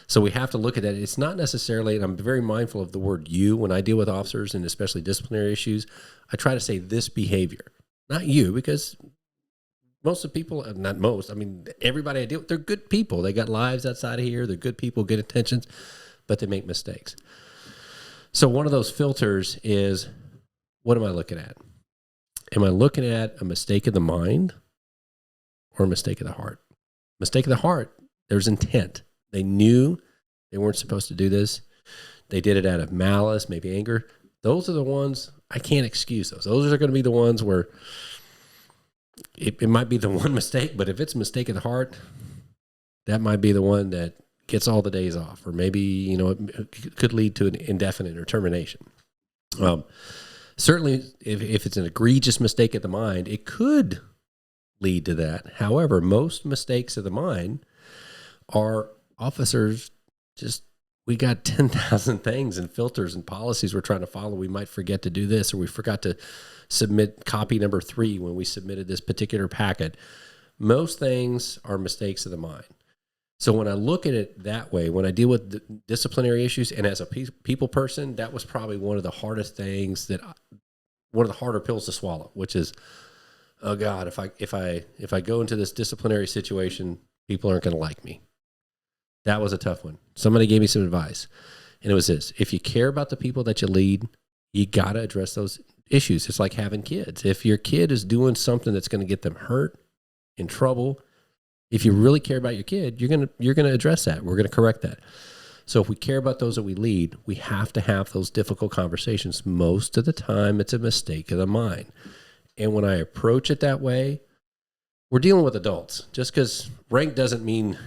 B: So we have to look at that. It's not necessarily, and I'm very mindful of the word you when I deal with officers and especially disciplinary issues. I try to say this behavior, not you, because most of the people, not most, I mean, everybody I deal with, they're good people. They got lives outside of here. They're good people, good intentions, but they make mistakes. So one of those filters is, what am I looking at? Am I looking at a mistake of the mind or a mistake of the heart? Mistake of the heart, there's intent. They knew they weren't supposed to do this. They did it out of malice, maybe anger. Those are the ones, I can't excuse those. Those are going to be the ones where it might be the one mistake, but if it's a mistake of the heart, that might be the one that gets all the days off, or maybe, it could lead to an indefinite or termination. Certainly, if it's an egregious mistake of the mind, it could lead to that. However, most mistakes of the mind are officers we got 10,000 things and filters and policies we're trying to follow. We might forget to do this, or we forgot to submit copy number 3 when we submitted this particular packet. Most things are mistakes of the mind. So when I look at it that way, when I deal with disciplinary issues, and as a people person, that was probably one of the hardest things one of the harder pills to swallow, which is, oh God, if I go into this disciplinary situation, people aren't going to like me. That was a tough one. Somebody gave me some advice, and it was this: if you care about the people that you lead, you got to address those issues. It's like having kids. If your kid is doing something that's going to get them hurt, in trouble, if you really care about your kid, you're going to address that. We're going to correct that. So if we care about those that we lead, we have to have those difficult conversations. Most of the time, it's a mistake of the mind. And when I approach it that way, we're dealing with adults. Just because rank doesn't mean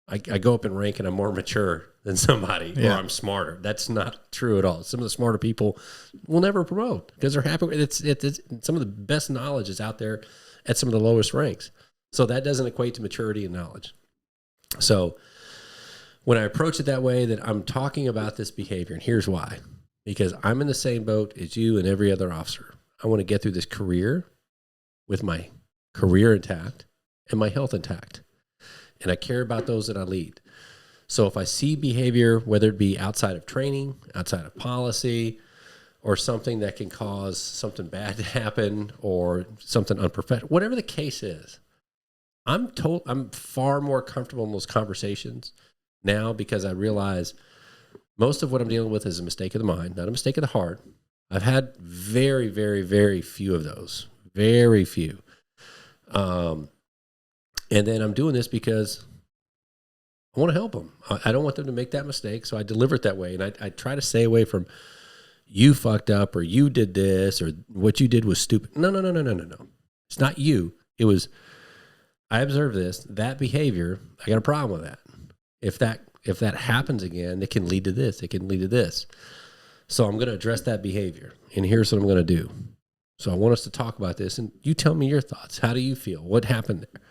B: I go up in rank and I'm more mature than somebody, or I'm smarter. That's not true at all. Some of the smarter people will never promote because they're happy. It's some of the best knowledge is out there at some of the lowest ranks. So that doesn't equate to maturity and knowledge. So when I approach it that way, that I'm talking about this behavior, and here's why. Because I'm in the same boat as you and every other officer. I want to get through this career with my career intact and my health intact. And I care about those that I lead. So if I see behavior, whether it be outside of training, outside of policy, or something that can cause something bad to happen, or something unprofessional, whatever the case is, I'm far more comfortable in those conversations now, because I realize most of what I'm dealing with is a mistake of the mind, not a mistake of the heart. I've had very, very, very few of those, very few. And then I'm doing this because I want to help them. I don't want them to make that mistake, so I deliver it that way. And I try to stay away from, you fucked up, or you did this, or what you did was stupid. No. It's not you. It was, I observed this, that behavior, I got a problem with that. If that happens again, it can lead to this. It can lead to this. So I'm going to address that behavior. And here's what I'm going to do. So I want us to talk about this, and you tell me your thoughts. How do you feel? What happened there?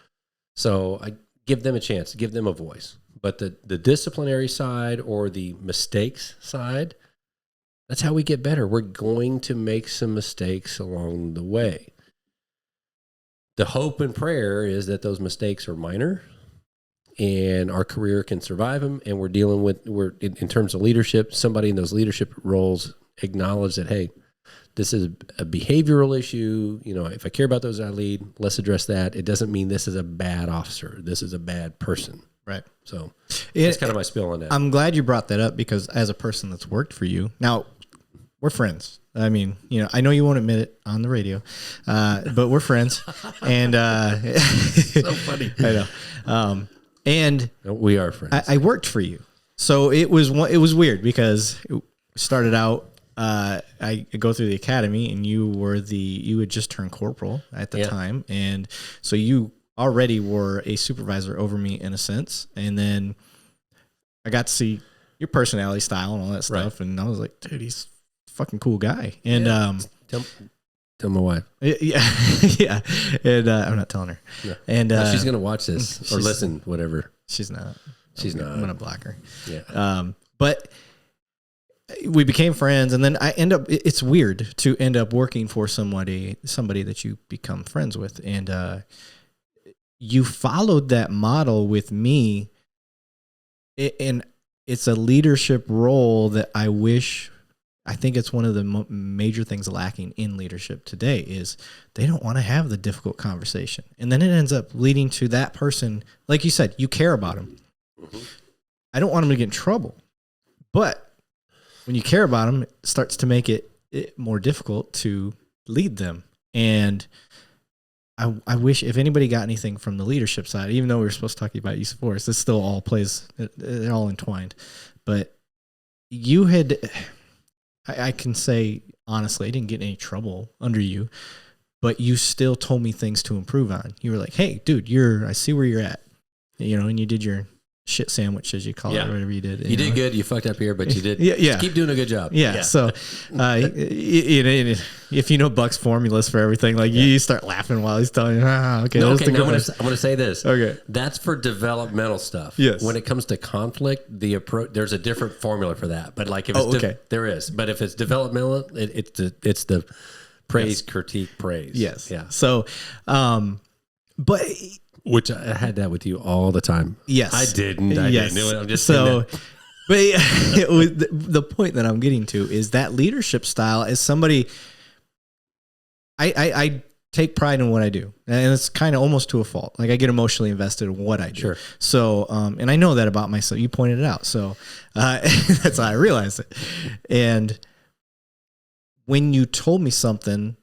B: So I give them a chance, give them a voice. But the disciplinary side, or the mistakes side, that's how we get better. We're going to make some mistakes along the way. The hope and prayer is that those mistakes are minor and our career can survive them. And we're in terms of leadership, somebody in those leadership roles acknowledge that, hey, this is a behavioral issue. If I care about those I lead, let's address that. It doesn't mean this is a bad officer. This is a bad person.
C: Right.
B: So that's kind of my spiel on that.
C: I'm glad you brought that up, because as a person that's worked for you, now we're friends. I mean, I know you won't admit it on the radio, but we're friends. And
B: so funny.
C: I know. And
B: we are friends.
C: I worked for you. So it was weird, because it started out, I go through the academy, and you had just turned corporal at the time. And so you already were a supervisor over me in a sense. And then I got to see your personality style and all that stuff. Right. And I was like, dude, he's fucking cool guy. And
B: tell my wife.
C: Yeah, yeah. And I'm not telling her.
B: No.
C: And
B: No, she's gonna watch this or listen, whatever.
C: She's not.
B: She's not.
C: I'm gonna block her.
B: Yeah.
C: But we became friends, and then it's weird to end up working for somebody that you become friends with, and you followed that model with me, and it's a leadership role that I think it's one of the major things lacking in leadership today is they don't want to have the difficult conversation. And then it ends up leading to that person, like you said, you care about them. Mm-hmm. I don't want them to get in trouble. But when you care about them, it starts to make it more difficult to lead them. And I wish if anybody got anything from the leadership side, even though we were supposed to talk about use of force, this still all plays, they're all entwined. But you had... I can say, honestly, I didn't get in any trouble under you, but you still told me things to improve on. You were like, hey, dude, I see where you're at, and you did your shit sandwich, as you call it, or whatever you did.
B: You did good. You fucked up here, but you did.
C: Yeah.
B: Keep doing a good job.
C: Yeah. So, if you know Buck's formulas for everything, like you start laughing while he's telling you, okay.
B: No, okay. Now I'm going to say this.
C: Okay.
B: That's for developmental stuff.
C: Yes.
B: When it comes to conflict, there's a different formula for that. But like if there is. But if it's developmental, it's the praise, critique, praise.
C: Yes.
B: Yeah.
C: So, but.
B: Which I had that with you all the time.
C: Yes.
B: I didn't. Didn't. I'm just
C: so, but it was, the point that I'm getting to is that leadership style is somebody, I take pride in what I do, and it's kind of almost to a fault. Like I get emotionally invested in what I do.
B: Sure.
C: So, and I know that about myself. You pointed it out. So that's how I realized it. And when you told me something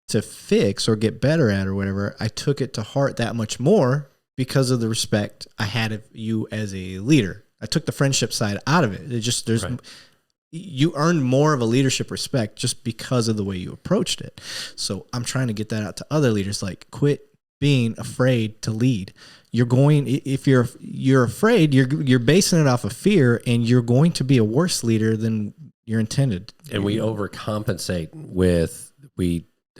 C: to fix or get better at or whatever, I took it to heart that much more because of the respect I had of you as a leader. I took the friendship side out of it. You earned more of a leadership respect just because of the way you approached it. So I'm trying to get that out to other leaders. Like, quit being afraid to lead. If you're afraid, you're basing it off of fear, and you're going to be a worse leader than you're intended.
B: And we overcompensate with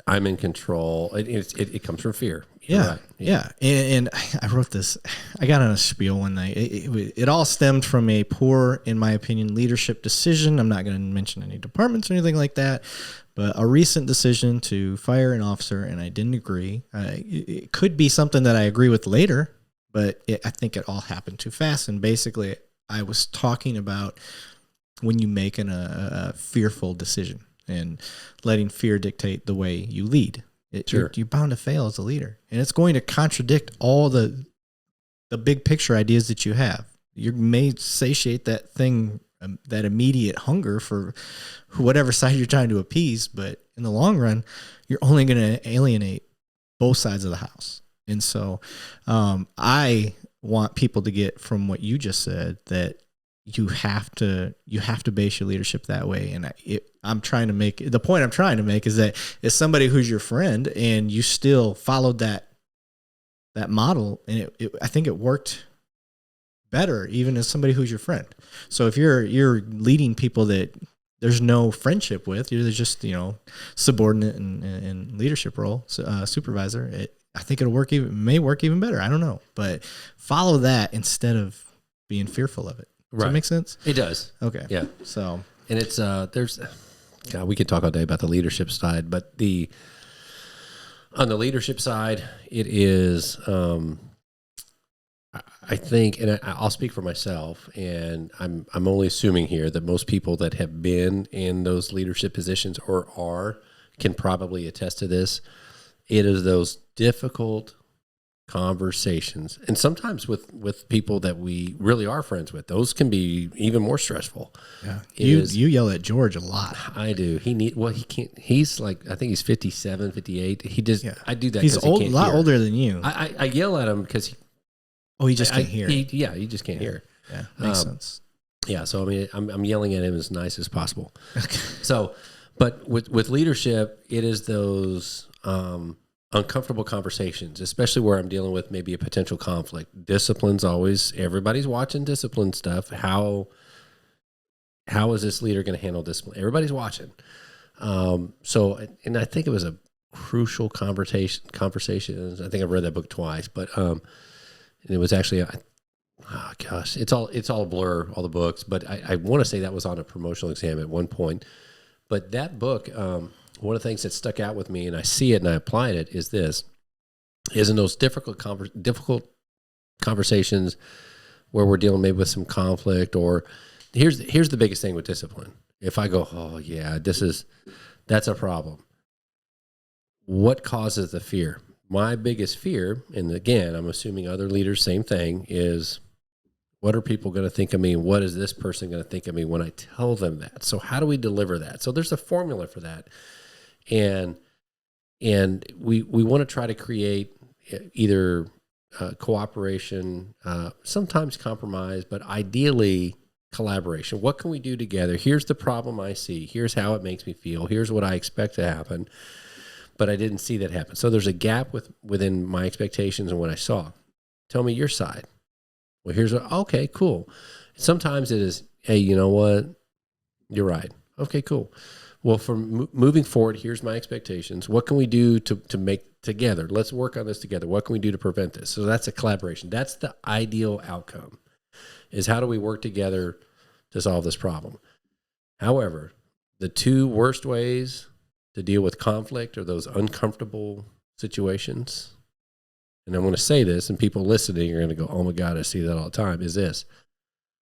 B: I'm in control. It comes from fear.
C: Yeah. Right. Yeah. And I wrote this, I got on a spiel one night. It all stemmed from a poor, in my opinion, leadership decision. I'm not going to mention any departments or anything like that, but a recent decision to fire an officer, and I didn't agree. It could be something that I agree with later, but I think it all happened too fast. And basically, I was talking about when you make a fearful decision and letting fear dictate the way you lead. You're bound to fail as a leader, and it's going to contradict all the big picture ideas that you have. You may satiate that thing, that immediate hunger for whatever side you're trying to appease, but in the long run, you're only going to alienate both sides of the house. And so I want people to get from what you just said that you have to base your leadership that way. And the point I'm trying to make is that as somebody who's your friend and you still followed that model, and I think it worked better even as somebody who's your friend. So if you're leading people that there's no friendship with, you're just, subordinate and leadership role, supervisor, I think may work even better. I don't know, but follow that instead of being fearful of it. Does that make sense?
B: It does.
C: Okay.
B: Yeah.
C: So,
B: and it's, we could talk all day about the leadership side, but on the leadership side, it is, I think, and I'll speak for myself, and I'm only assuming here that most people that have been in those leadership positions or can probably attest to this. It is those difficult conversations, and sometimes with people that we really are friends with, those can be even more stressful.
C: Yeah, you yell at George a lot.
B: I do. He can't. He's like, I think he's 57, 58. He does. Yeah. I do that.
C: He's a lot older than you.
B: I yell at him because
C: he just can't hear.
B: He just can't hear.
C: Yeah, makes sense.
B: Yeah, so I mean, I'm yelling at him as nice as possible. Okay. So, but with leadership, it is those uncomfortable conversations, especially where I'm dealing with maybe a potential conflict. Discipline's always, everybody's watching discipline stuff. How how is this leader going to handle discipline? Everybody's watching. And I think it was a crucial conversation. I think I've read that book twice, but and it was actually, oh gosh, it's all a blur, all the books. But I want to say that was on a promotional exam at one point. But that book, one of the things that stuck out with me, and I see it and I applied it, is in those difficult conversations where we're dealing maybe with some conflict, or here's the biggest thing with discipline. If I go, oh yeah, that's a problem. What causes the fear? My biggest fear, and again, I'm assuming other leaders, same thing, is what are people going to think of me? And what is this person going to think of me when I tell them that? So how do we deliver that? So there's a formula for that. And we want to try to create either cooperation, sometimes compromise, but ideally collaboration. What can we do together? Here's the problem I see. Here's how it makes me feel. Here's what I expect to happen. But I didn't see that happen. So there's a gap within my expectations and what I saw. Tell me your side. Well, okay, cool. Sometimes it is, hey, you know what? You're right. Okay, cool. Well, from moving forward, here's my expectations. What can we do to make together? Let's work on this together. What can we do to prevent this? So that's a collaboration. That's the ideal outcome, is how do we work together to solve this problem? However, the two worst ways to deal with conflict are those uncomfortable situations. And I'm going to say this, and people listening are going to go, oh my God, I see that all the time, is this: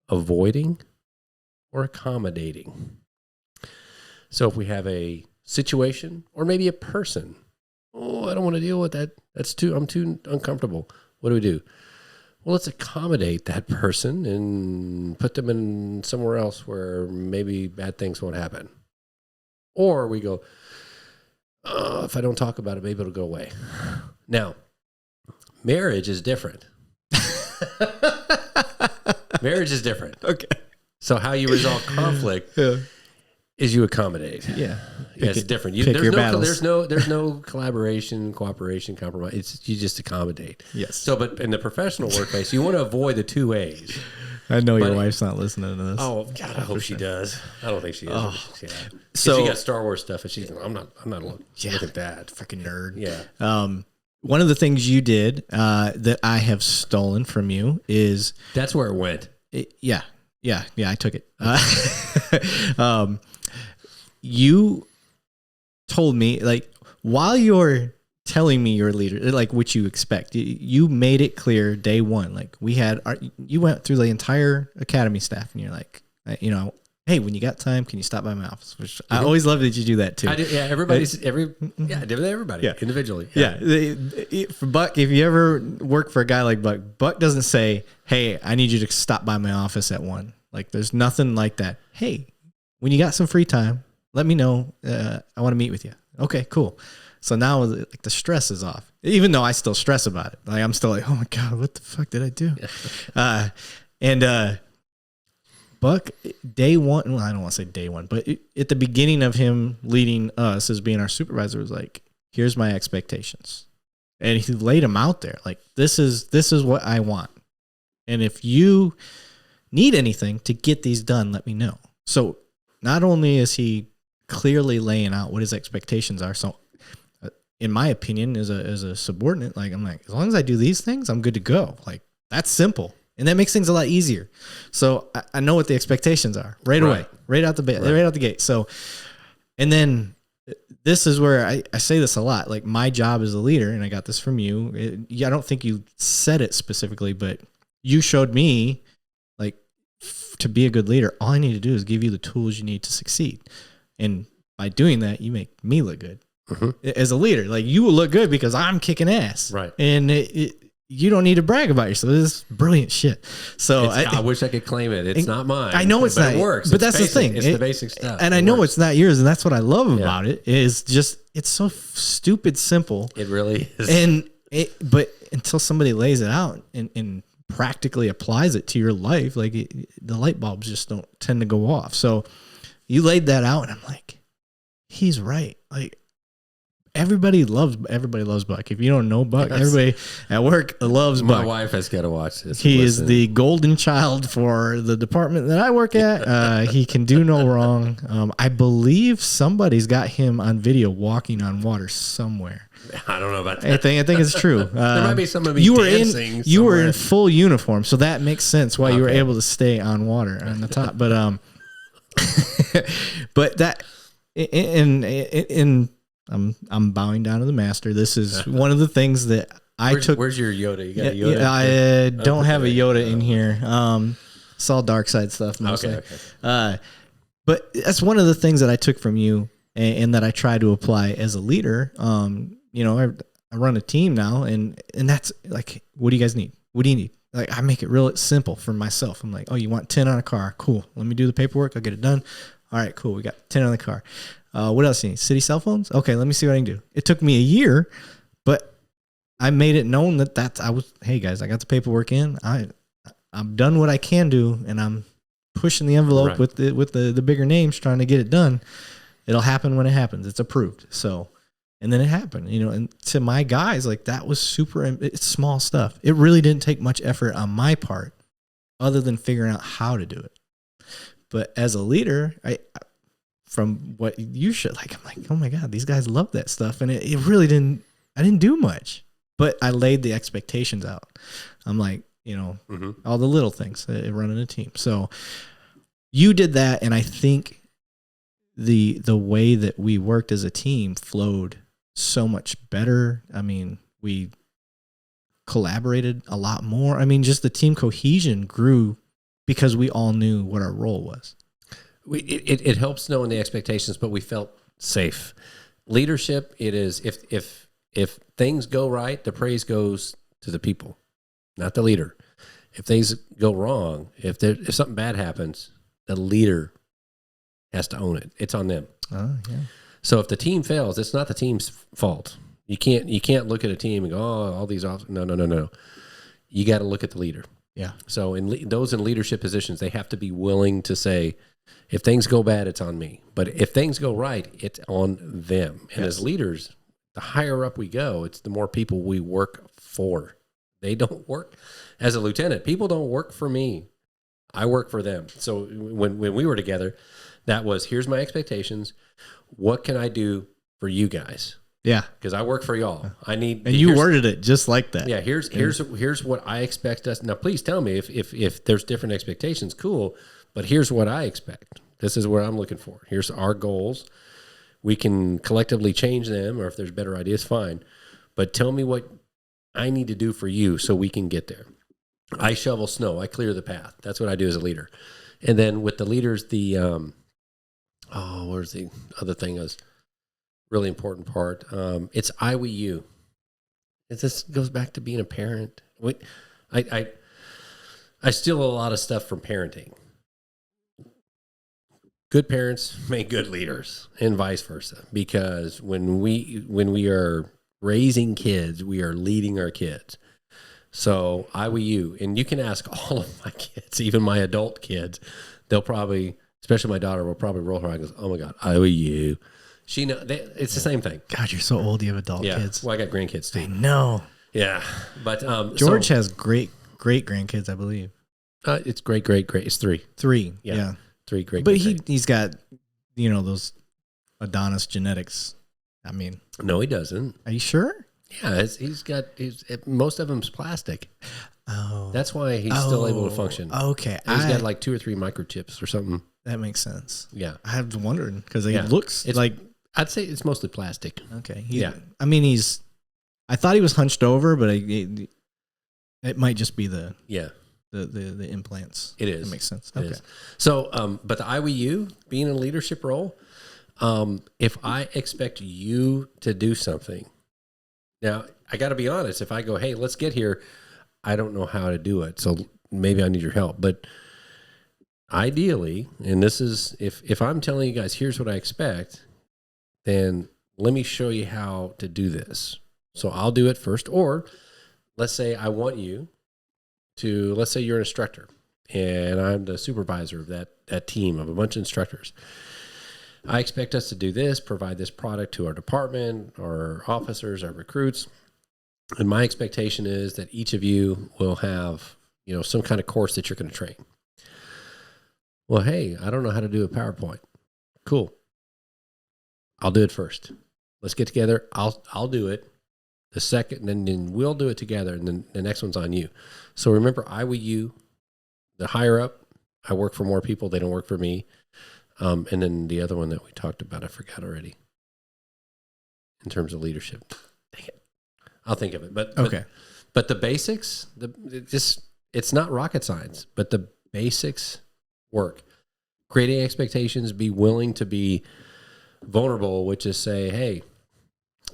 B: avoiding or accommodating. So if we have a situation or maybe a person, oh, I don't want to deal with that. I'm too uncomfortable. What do? Well, let's accommodate that person and put them in somewhere else where maybe bad things won't happen. Or we go, oh, if I don't talk about it, maybe it'll go away. Now, marriage is different. Marriage is different.
C: Okay.
B: So how you resolve conflict is you accommodate.
C: Yeah.
B: It's different. There's no collaboration, cooperation, compromise. You just accommodate.
C: Yes.
B: So, but in the professional workplace, you want to avoid the two ways.
C: I know your wife's not listening to this.
B: Oh God, I hope she does. I don't think she is.
C: Oh.
B: Yeah.
C: So
B: she got Star Wars stuff, and she's I'm not looking at that.
C: Freaking nerd.
B: Yeah.
C: One of the things you did that I have stolen from you is
B: that's where it went.
C: Yeah, I took it. You told me, like, while you're telling me your leader, like what you expect, you made it clear day one. Like you went through the entire academy staff, and you're like, you know, hey, when you got time, can you stop by my office? Which I always love that you do that too.
B: I do, yeah, everybody individually.
C: Yeah. For Buck, if you ever work for a guy like Buck doesn't say, hey, I need you to stop by my office at 1. Like, there's nothing like that. Hey, when you got some free time, let me know. I want to meet with you. Okay, cool. So now, like, the stress is off, even though I still stress about it. Like, I'm still like, oh my God, what the fuck did I do? Buck, day one, well, I don't want to say day one, but at the beginning of him leading us as being our supervisor, was like, here's my expectations. And he laid them out there. Like, this is what I want. And if you need anything to get these done, let me know. So not only is he clearly laying out what his expectations are, so in my opinion, as a subordinate, like, I'm like, as long as I do these things, I'm good to go. Like, that's simple. And that makes things a lot easier. So I know what the expectations are right away, right out the gate. So, and then this is where I say this a lot. Like, my job as a leader, and I got this from you. I don't think you said it specifically, but you showed me, like, to be a good leader, all I need to do is give you the tools you need to succeed. And by doing that, you make me look good. As a leader. Like, you will look good because I'm kicking ass.
B: Right.
C: And you don't need to brag about yourself. This is brilliant shit. So
B: I wish I could claim it. It's not mine.
C: I know it's not.
B: It works.
C: But that's the thing.
B: It's the basic stuff.
C: And I know it's not yours. And that's what I love about it, is just, it's so stupid simple.
B: It really is.
C: But until somebody lays it out and practically applies it to your life, like, the light bulbs just don't tend to go off. So you laid that out, and I'm like, he's right. Like, Everybody loves Buck. If you don't know Buck, everybody at work loves Buck.
B: My wife has got to watch this.
C: He is the golden child for the department that I work at. He can do no wrong. I believe somebody's got him on video walking on water somewhere.
B: I don't know about that.
C: I think it's true.
B: There might be some of me dancing.
C: You were in full uniform, so that makes sense why you were able to stay on water on the top. But but that in I'm bowing down to the master. This is one of the things that I took.
B: Where's your Yoda? You got a Yoda?
C: I don't have a Yoda in here. It's all dark side stuff mostly. Okay. But that's one of the things that I took from you and that I try to apply as a leader. I run a team now, and that's like, what do you guys need? What do you need? Like, I make it real simple for myself. I'm like, oh, you want 10 on a car? Cool. Let me do the paperwork. I'll get it done. All right, cool. We got 10 on the car. What else do you need? City cell phones? Okay, let me see what I can do. It took me a year, but I made it known that hey guys, I got the paperwork in. I'm done what I can do, and I'm pushing the envelope with the bigger names, trying to get it done. It'll happen when it happens. It's approved. So, and then it happened, and to my guys, like, that was it's small stuff. It really didn't take much effort on my part other than figuring out how to do it. But as a leader, from what you should, like, I'm like, oh my God, these guys love that stuff. And it really I didn't do much, but I laid the expectations out. I'm like, all the little things running a team. So you did that. And I think the way that we worked as a team flowed so much better. I mean, we collaborated a lot more. I mean, just the team cohesion grew because we all knew what our role was.
B: It helps knowing the expectations, but we felt safe. Leadership, it is, if things go right, the praise goes to the people, not the leader. If things go wrong, if something bad happens, the leader has to own it. It's on them.
C: Oh, yeah.
B: So if the team fails, it's not the team's fault. You can't look at a team and go, oh, all these off. No. You got to look at the leader.
C: Yeah.
B: So those in leadership positions, they have to be willing to say, if things go bad, it's on me. But if things go right, it's on them. And as leaders, the higher up we go, it's the more people we work for. They don't work as a lieutenant. People don't work for me. I work for them. So when we were together, that was, here's my expectations. What can I do for you guys?
C: Yeah.
B: Because I work for y'all. And
C: you worded it just like that.
B: Yeah. Here's what I expect us. Now, please tell me if there's different expectations. Cool. But here's what I expect. This is what I'm looking for. Here's our goals. We can collectively change them, or if there's better ideas, fine. But tell me what I need to do for you so we can get there. I shovel snow. I clear the path. That's what I do as a leader. And then with the leaders, where's the other thing is really important part? It's I, we, you. This goes back to being a parent. I steal a lot of stuff from parenting. Good parents make good leaders, and vice versa. Because when we are raising kids, we are leading our kids. So I, we, you, and you can ask all of my kids, even my adult kids. They'll probably, especially my daughter, will probably roll her eyes and goes, "Oh my God, I, we, you." She know it's the same thing.
C: God, you're so old. You have adult kids.
B: Well, I got grandkids too.
C: I know.
B: Yeah, but
C: George has great grandkids, I believe.
B: It's great. It's three.
C: Yeah.
B: 3 great.
C: But he's got, those Adonis genetics. I mean,
B: no, he doesn't.
C: Are you sure?
B: Yeah, most of them's plastic. Oh, that's why he's still able to function.
C: Okay,
B: and he's got like 2 or 3 microchips or something.
C: That makes sense.
B: Yeah,
C: I was wondering because he looks like.
B: I'd say it's mostly plastic.
C: Okay. I mean, I thought he was hunched over, but it might just be the implants.
B: It is.
C: That makes sense.
B: Okay. So, but the IWU being in a leadership role, if I expect you to do something, now I got to be honest. If I go, hey, let's get here, I don't know how to do it, so maybe I need your help. But ideally, and this is if I'm telling you guys, here's what I expect, then let me show you how to do this. So I'll do it first, or let's say I want you to, let's say you're an instructor and I'm the supervisor of that team of a bunch of instructors. I expect us to do this, provide this product to our department, our officers, our recruits. And my expectation is that each of you will have, some kind of course that you're going to train. Well, hey, I don't know how to do a PowerPoint. Cool. I'll do it first. Let's get together. I'll do it. The second, and then we'll do it together, and then the next one's on you. So remember, I with you, the higher up, I work for more people. They don't work for me. And then the other one that we talked about, I forgot already. In terms of leadership, dang it, I'll think of it. But okay. But the basics, it's not rocket science, but the basics work. Creating expectations, be willing to be vulnerable, which is say, hey,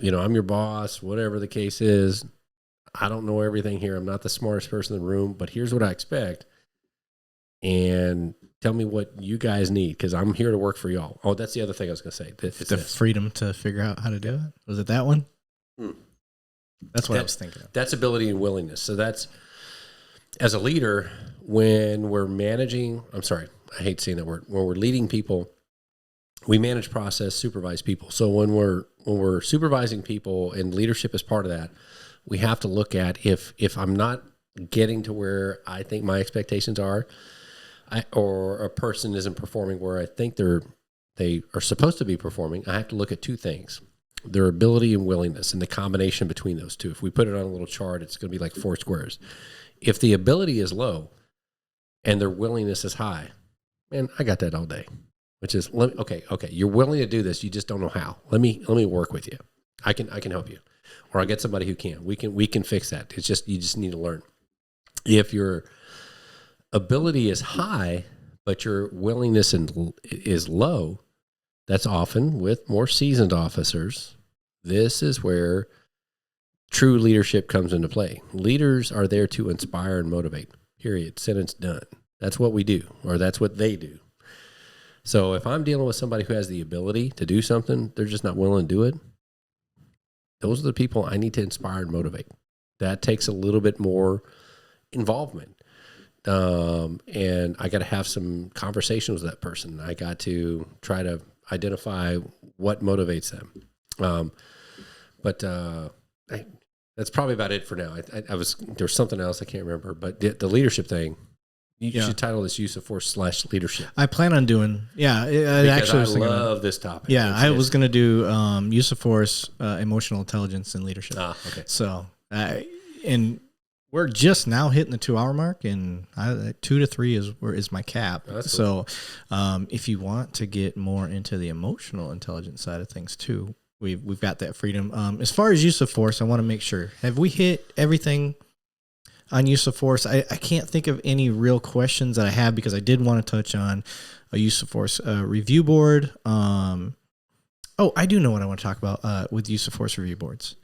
B: I'm your boss, whatever the case is. I don't know everything here. I'm not the smartest person in the room, but here's what I expect. And tell me what you guys need, because I'm here to work for y'all. Oh, that's the other thing I was going to say.
C: The freedom to figure out how to do it. Was it that one? That's what I was thinking of.
B: That's ability and willingness. So that's, as a leader, when we're managing, I hate saying that word, when we're leading people, we manage, process, supervise people. So when we're supervising people, and leadership is part of that, we have to look at if I'm not getting to where I think my expectations are, or a person isn't performing where I think they are supposed to be performing, I have to look at two things: their ability and willingness, and the combination between those two. If we put it on a little chart, it's going to be like 4 squares. If the ability is low and their willingness is high, man, I got that all day. Which is, okay, you're willing to do this, you just don't know how. Let me work with you. I can help you, or I'll get somebody who can. We can fix that. It's just, you just need to learn. If your ability is high but your willingness is low, that's often with more seasoned officers. This is where true leadership comes into play. Leaders are there to inspire and motivate. Period. Sentence done. That's what we do, or that's what they do. So if I'm dealing with somebody who has the ability to do something, they're just not willing to do it, those are the people I need to inspire and motivate. That takes a little bit more involvement. And I got to have some conversations with that person. I got to try to identify what motivates them. That's probably about it for now. There's something else I can't remember, but the leadership thing, you should title this Use of Force / Leadership.
C: I plan on doing,
B: because I love this topic.
C: Yeah, I was going to do Use of Force, Emotional Intelligence, and Leadership.
B: Okay.
C: So, and we're just now hitting the 2-hour mark, and 2 to 3 is my cap.
B: Oh,
C: so, cool. If you want to get more into the emotional intelligence side of things too, we've got that freedom. As far as use of force, I want to make sure, have we hit everything on use of force? I can't think of any real questions that I have, because I did want to touch on a use of force review board. I do know what I want to talk about with use of force review boards.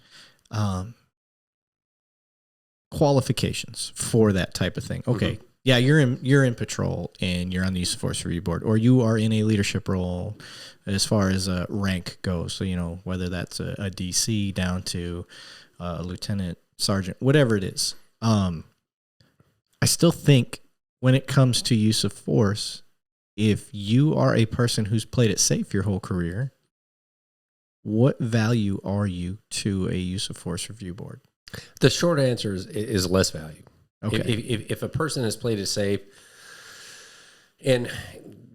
C: Qualifications for that type of thing. Okay. Mm-hmm. Yeah, you're in patrol and you're on the use of force review board, or you are in a leadership role as far as rank goes. So, whether that's a DC down to a lieutenant, sergeant, whatever it is. I still think when it comes to use of force, if you are a person who's played it safe your whole career, what value are you to a use of force review board?
B: The short answer is less value.
C: Okay.
B: If a person has played it safe, and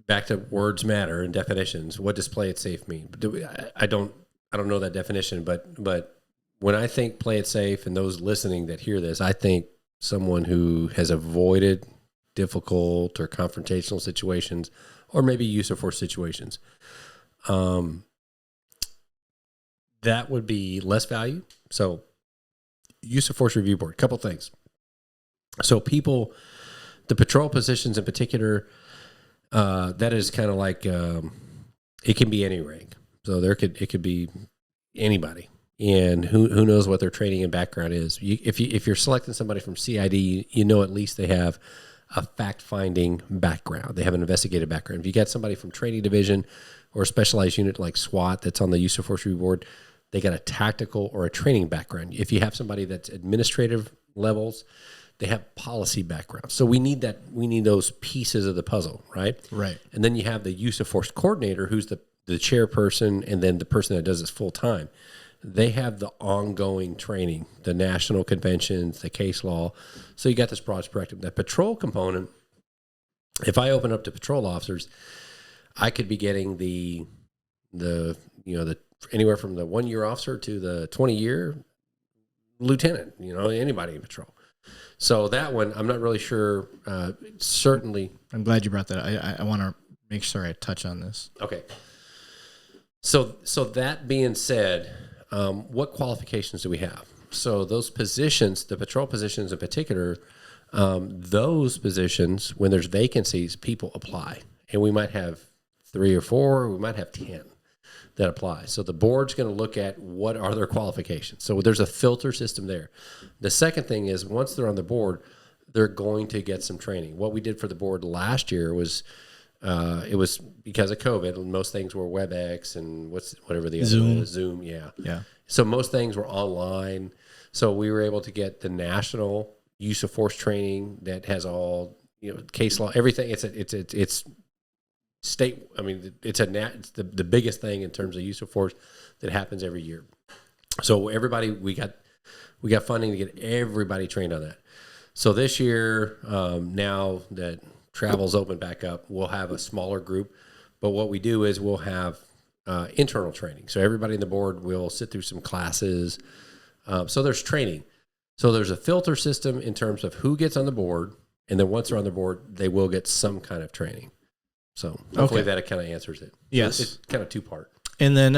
B: back to words matter and definitions, what does play it safe mean? I don't know that definition, but when I think play it safe, and those listening that hear this, I think someone who has avoided difficult or confrontational situations, or maybe use of force situations, that would be less value. So use of force review board, couple things. So people, the patrol positions in particular, that is kind of like, it can be any rank. So it could be anybody. And who knows what their training and background is. If you're selecting somebody from CID, at least they have a fact-finding background. They have an investigative background. If you got somebody from training division or a specialized unit like SWAT that's on the use of force review board, they got a tactical or a training background. If you have somebody that's administrative levels, they have policy background. So we need those pieces of the puzzle, right?
C: Right.
B: And then you have the use of force coordinator, who's the the chairperson and then the person that does this full time, they have the ongoing training, the national conventions, the case law. So you got this broad spectrum. The patrol component, if I open up to patrol officers, I could be getting the anywhere from the 1 year officer to the 20-year lieutenant, anybody in patrol. So that one, I'm not really sure. Certainly.
C: I'm glad you brought that. I want to make sure I touch on this.
B: Okay. So that being said, what qualifications do we have? So those positions, the patrol positions in particular, those positions, when there's vacancies, people apply. And we might have 3 or 4, we might have 10 that apply. So the board's going to look at what are their qualifications. So there's a filter system there. The second thing is once they're on the board, they're going to get some training. What we did for the board last year was it was because of COVID, and most things were WebEx and whatever the other one is, Zoom, yeah. So most things were online. So we were able to get the national use of force training that has all case law, everything. It's state. I mean, it's the biggest thing in terms of use of force that happens every year. So everybody, we got funding to get everybody trained on that. So this year, now that travel's open back up, we'll have a smaller group. But what we do is we'll have internal training. So everybody in the board will sit through some classes. So there's training. So there's a filter system in terms of who gets on the board, and then once they're on the board, they will get some kind of training. So hopefully that kind of answers it.
C: Yes.
B: It's kind of 2-part.
C: And then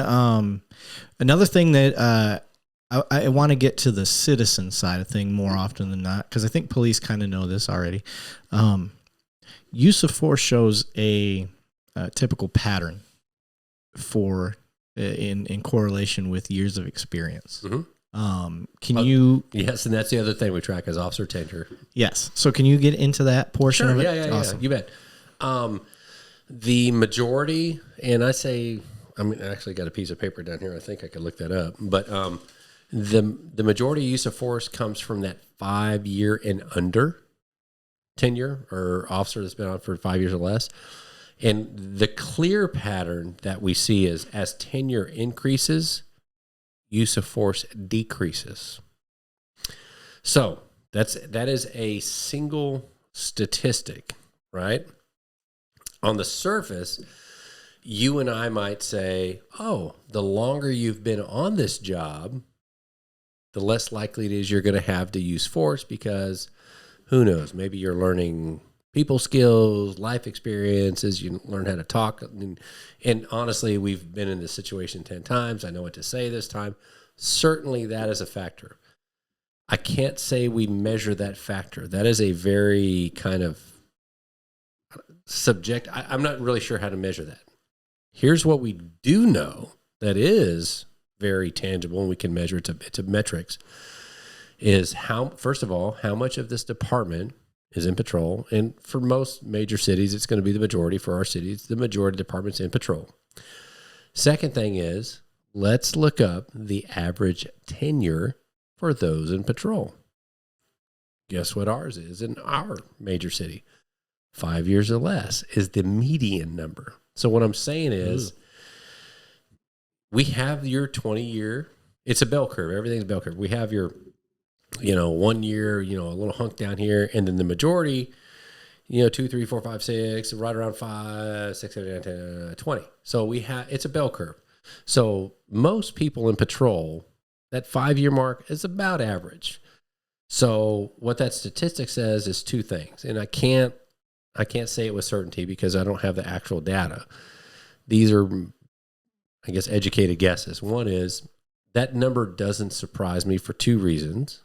C: another thing that I want to get to the citizen side of thing more often than not, because I think police kind of know this already. Use of force shows a typical pattern for in correlation with years of experience. Mm-hmm. Can you?
B: Yes, and that's the other thing we track is officer tenure.
C: Yes. So can you get into that portion of it?
B: Yeah, awesome. You bet. The majority, and I actually got a piece of paper down here. I think I could look that up. But the majority use of force comes from that 5-year and under tenure or officer that's been on for 5 years or less. And the clear pattern that we see is as tenure increases, use of force decreases. So that is a single statistic, right? On the surface, you and I might say, oh, the longer you've been on this job, the less likely it is you're going to have to use force because who knows, maybe you're learning people skills, life experiences, you learn how to talk. And honestly, we've been in this situation 10 times. I know what to say this time. Certainly that is a factor. I can't say we measure that factor. That is a very kind of subject. I'm not really sure how to measure that. Here's what we do know that is very tangible and we can measure it's a metrics is first of all, how much of this department is in patrol. And for most major cities, it's going to be the majority. For our cities, the majority of departments in patrol. Second thing is, let's look up the average tenure for those in patrol. Guess what ours is in our major city? 5 years or less is the median number. So what I'm saying is we have your 20-year, it's a bell curve. Everything's a bell curve. We have your, 1 year, a little hunk down here. And then the majority, 2, 3, 4, 5, 6, right around 5, 6, 7, 8, 9, 10, 20. So it's a bell curve. So most people in patrol, that 5-year mark is about average. So what that statistic says is 2 things. And I can't say it with certainty because I don't have the actual data. These are, I guess, educated guesses. One is that number doesn't surprise me for 2 reasons,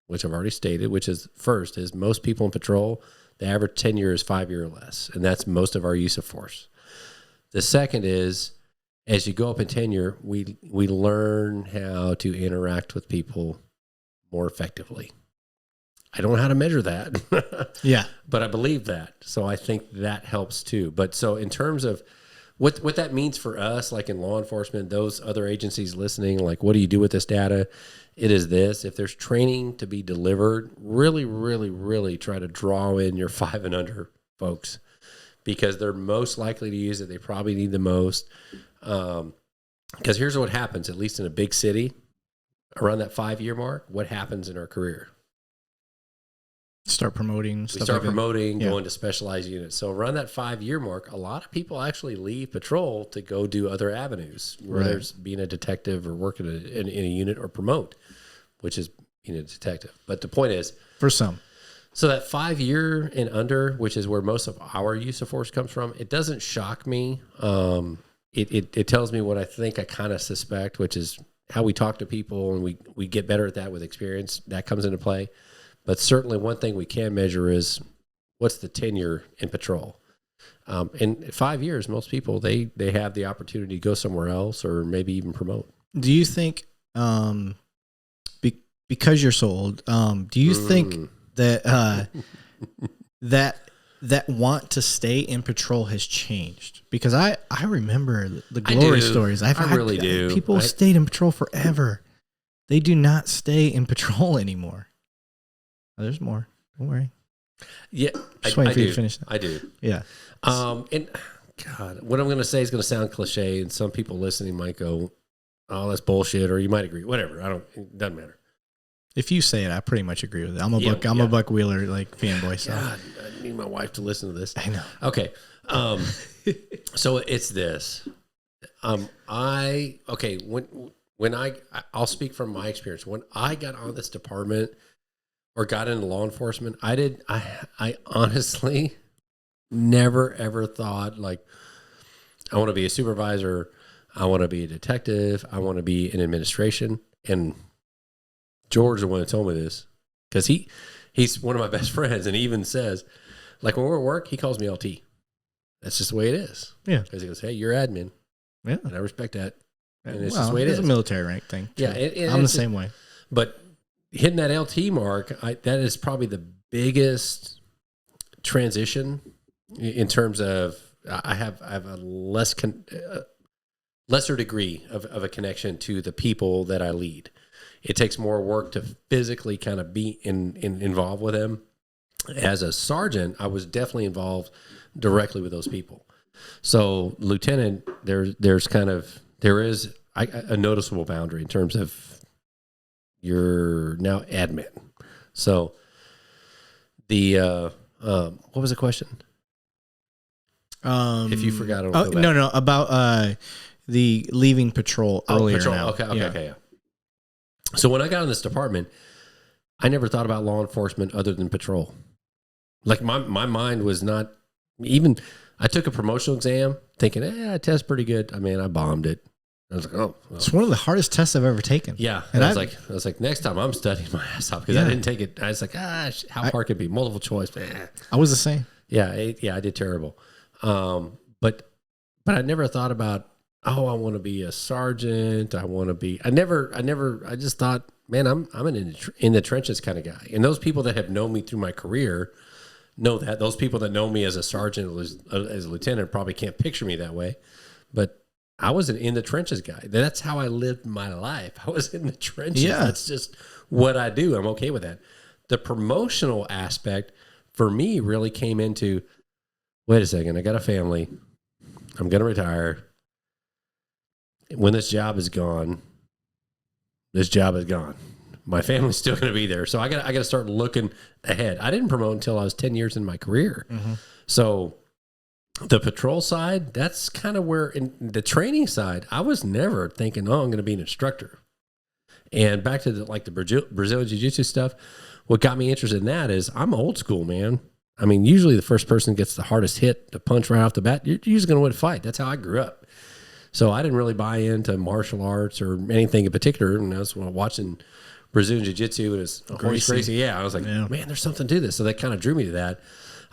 B: which I've already stated, which is first is most people in patrol, the average tenure is 5 years or less, and that's most of our use of force. The second is as you go up in tenure, we learn how to interact with people more effectively. I don't know how to measure that.
C: Yeah.
B: But I believe that. So I think that helps too. But so in terms of what that means for us, like in law enforcement, those other agencies listening, like what do you do with this data? It is this. If there's training to be delivered, really, really, really try to draw in your 5 and under folks because they're most likely to use it. They probably need the most. Because here's what happens, at least in a big city, around that 5-year mark, what happens in our career?
C: Start promoting.
B: We start promoting, going to specialized units. So around that 5-year mark, a lot of people actually leave patrol to go do other avenues, whether it's being a detective or working in a unit or promote, which is being a detective. But the point is,
C: for some.
B: So that 5-year and under, which is where most of our use of force comes from, it doesn't shock me. It tells me what I think I kind of suspect, which is how we talk to people, and we get better at that with experience. That comes into play. But certainly one thing we can measure is what's the tenure in patrol. In 5 years, most people, they have the opportunity to go somewhere else or maybe even promote.
C: Do you think, because you're so old, do you think that that want to stay in patrol has changed? Because I remember the glory stories. I really do. People stayed in patrol forever. They do not stay in patrol anymore. Oh, there's more. Don't worry.
B: Yeah,
C: just waiting for you to finish that.
B: I do.
C: Yeah.
B: And God, what I'm going to say is going to sound cliche, and some people listening might go, "Oh, that's bullshit," or you might agree. Whatever. It doesn't matter. If
C: you say it, I pretty much agree with it. I'm a Buck Wheeler fanboy. So
B: God, I need my wife to listen to this.
C: I know.
B: Okay. So it's this. I'll speak from my experience. When I got on this department or got into law enforcement, I honestly never ever thought like I want to be a supervisor, I want to be a detective, I want to be in administration. And George, the one that told me this, because he's one of my best friends, and he even says, like when we're at work, he calls me LT. That's just the way it is.
C: Yeah.
B: Because he goes, "Hey, you're admin."
C: Yeah.
B: And I respect that. And it's just the way it is.
C: It's a military rank thing.
B: Yeah.
C: I'm the same way.
B: But hitting that LT mark, that is probably the biggest transition in terms of I have a lesser degree of a connection to the people that I lead. It takes more work to physically kind of be involved with them. As a sergeant, I was definitely involved directly with those people. So lieutenant, there is a noticeable boundary in terms of you're now admin. So the what was the question? If you forgot,
C: no, about the leaving patrol earlier.
B: Patrol.
C: Now.
B: Okay, yeah. So when I got in this department, I never thought about law enforcement other than patrol. Like my mind was not even. I took a promotional exam thinking, I test pretty good. I mean, I bombed it. I was like, oh, well.
C: It's one of the hardest tests I've ever taken.
B: Yeah, and I was like, next time I'm studying my ass off because I didn't take it. I was like, how hard could it be? Multiple choice.
C: I was the same.
B: Yeah, I did terrible. But I never thought about, I want to be a sergeant. I just thought, man, I'm an in the trenches kind of guy. And those people that have known me through my career know that. Those people that know me as a sergeant, as a lieutenant, probably can't picture me that way. But I was an in the trenches guy. That's how I lived my life. I was in the trenches.
C: Yeah.
B: That's just what I do. I'm okay with that. The promotional aspect for me really came into, wait a second, I got a family. I'm going to retire. When this job is gone, my family's still going to be there. So I got to start looking ahead. I didn't promote until I was 10 years in my career. Mm-hmm. So the patrol side, that's kind of where, in the training side, I was never thinking, I'm going to be an instructor. And back to the Brazilian Jiu-Jitsu stuff, what got me interested in that is I'm old school, man. I mean, usually the first person gets the hardest hit, the punch right off the bat, you're usually going to win a fight. That's how I grew up. So I didn't really buy into martial arts or anything in particular. And I was watching Brazilian Jiu-Jitsu and it's crazy. Yeah, I was like, man, there's something to this. So that kind of drew me to that.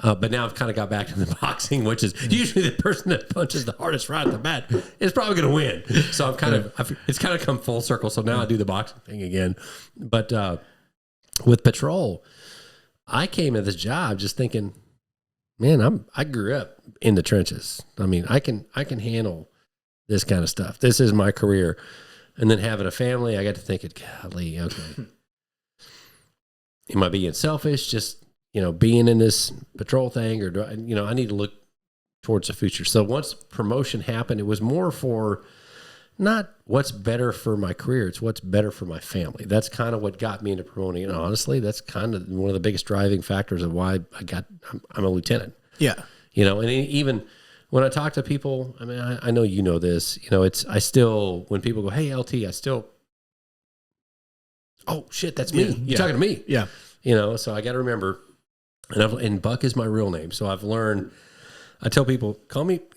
B: But now I've kind of got back to the boxing, which is usually the person that punches the hardest right at the bat is probably going to win. So it's kind of come full circle. So now I do the boxing thing again. But with patrol, I came at this job just thinking, man, I grew up in the trenches. I mean, I can handle this kind of stuff. This is my career. And then having a family, I got to thinking, golly, okay. Am I being selfish? Just, being in this patrol thing, or do I need to look towards the future. So once promotion happened, it was more for not what's better for my career, it's what's better for my family. That's kind of what got me into promoting. And honestly, that's kind of one of the biggest driving factors of why I'm a lieutenant.
C: Yeah.
B: You know, and even when I talk to people, I mean, I know you know this, you know, I still, when people go, hey, LT, oh shit, that's me. You're talking to me.
C: Yeah.
B: You know, so I got to remember, and Buck is my real name. So I've learned, I tell people,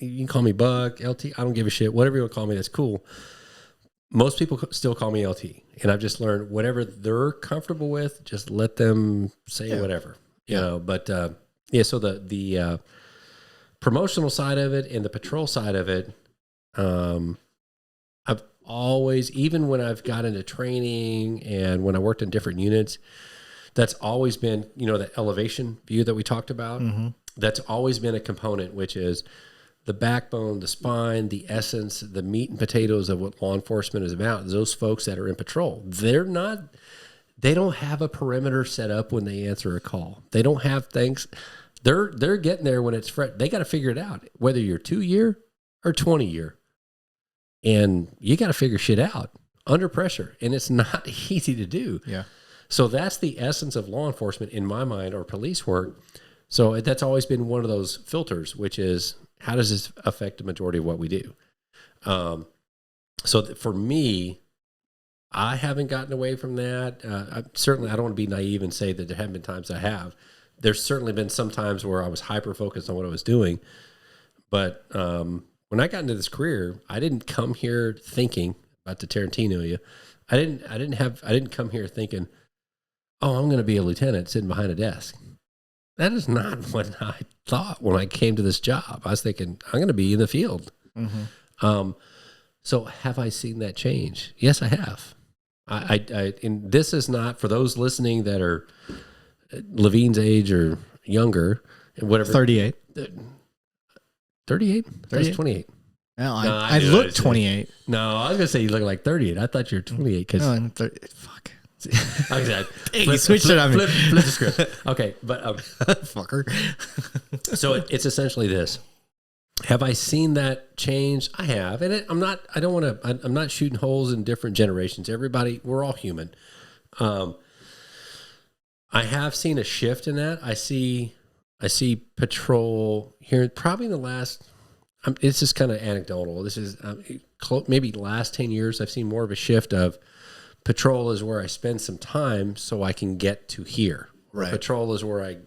B: you can call me Buck, LT, I don't give a shit. Whatever you want to call me, that's cool. Most people still call me LT. And I've just learned whatever they're comfortable with, just let them say whatever, you know. But so the promotional side of it and the patrol side of it, I've always, even when I've got into training and when I worked in different units, that's always been, you know, the elevation view that we talked about. Mm-hmm. That's always been a component, which is the backbone, the spine, the essence, the meat and potatoes of what law enforcement is about. Those folks that are in patrol, they don't have a perimeter set up when they answer a call. They don't have things. They're getting there when it's fresh. They got to figure it out, whether you're 2-year or 20-year. And you got to figure shit out under pressure. And it's not easy to do.
C: Yeah.
B: So that's the essence of law enforcement in my mind, or police work. So that's always been one of those filters, which is, how does this affect the majority of what we do? For me, I haven't gotten away from that. I don't want to be naive and say that there haven't been times I have. There's certainly been some times where I was hyper-focused on what I was doing. But when I got into this career, I didn't come here thinking about the Tarantino you. I didn't come here thinking, oh, I'm going to be a lieutenant sitting behind a desk. That is not what I thought when I came to this job. I was thinking, I'm going to be in the field. Mm-hmm. So have I seen that change? Yes, I have. And this is not for those listening that are Levine's age or younger, whatever.
C: 38.
B: 38? That's 28.
C: No, I look 28.
B: No, I was going to say you look like 38. I thought you were 28.
C: No, I'm 30. Fuck.
B: Exactly.
C: You switched it on me.
B: Flip the script. Okay, but
C: fucker.
B: So it's essentially this. Have I seen that change? I have, and I'm not shooting holes in different generations. We're all human. I have seen a shift in that. I see patrol here probably in the last. It's just kind of anecdotal. This is maybe the last 10 years. I've seen more of a shift of. Patrol is where I spend some time so I can get to here. Right. Patrol is where I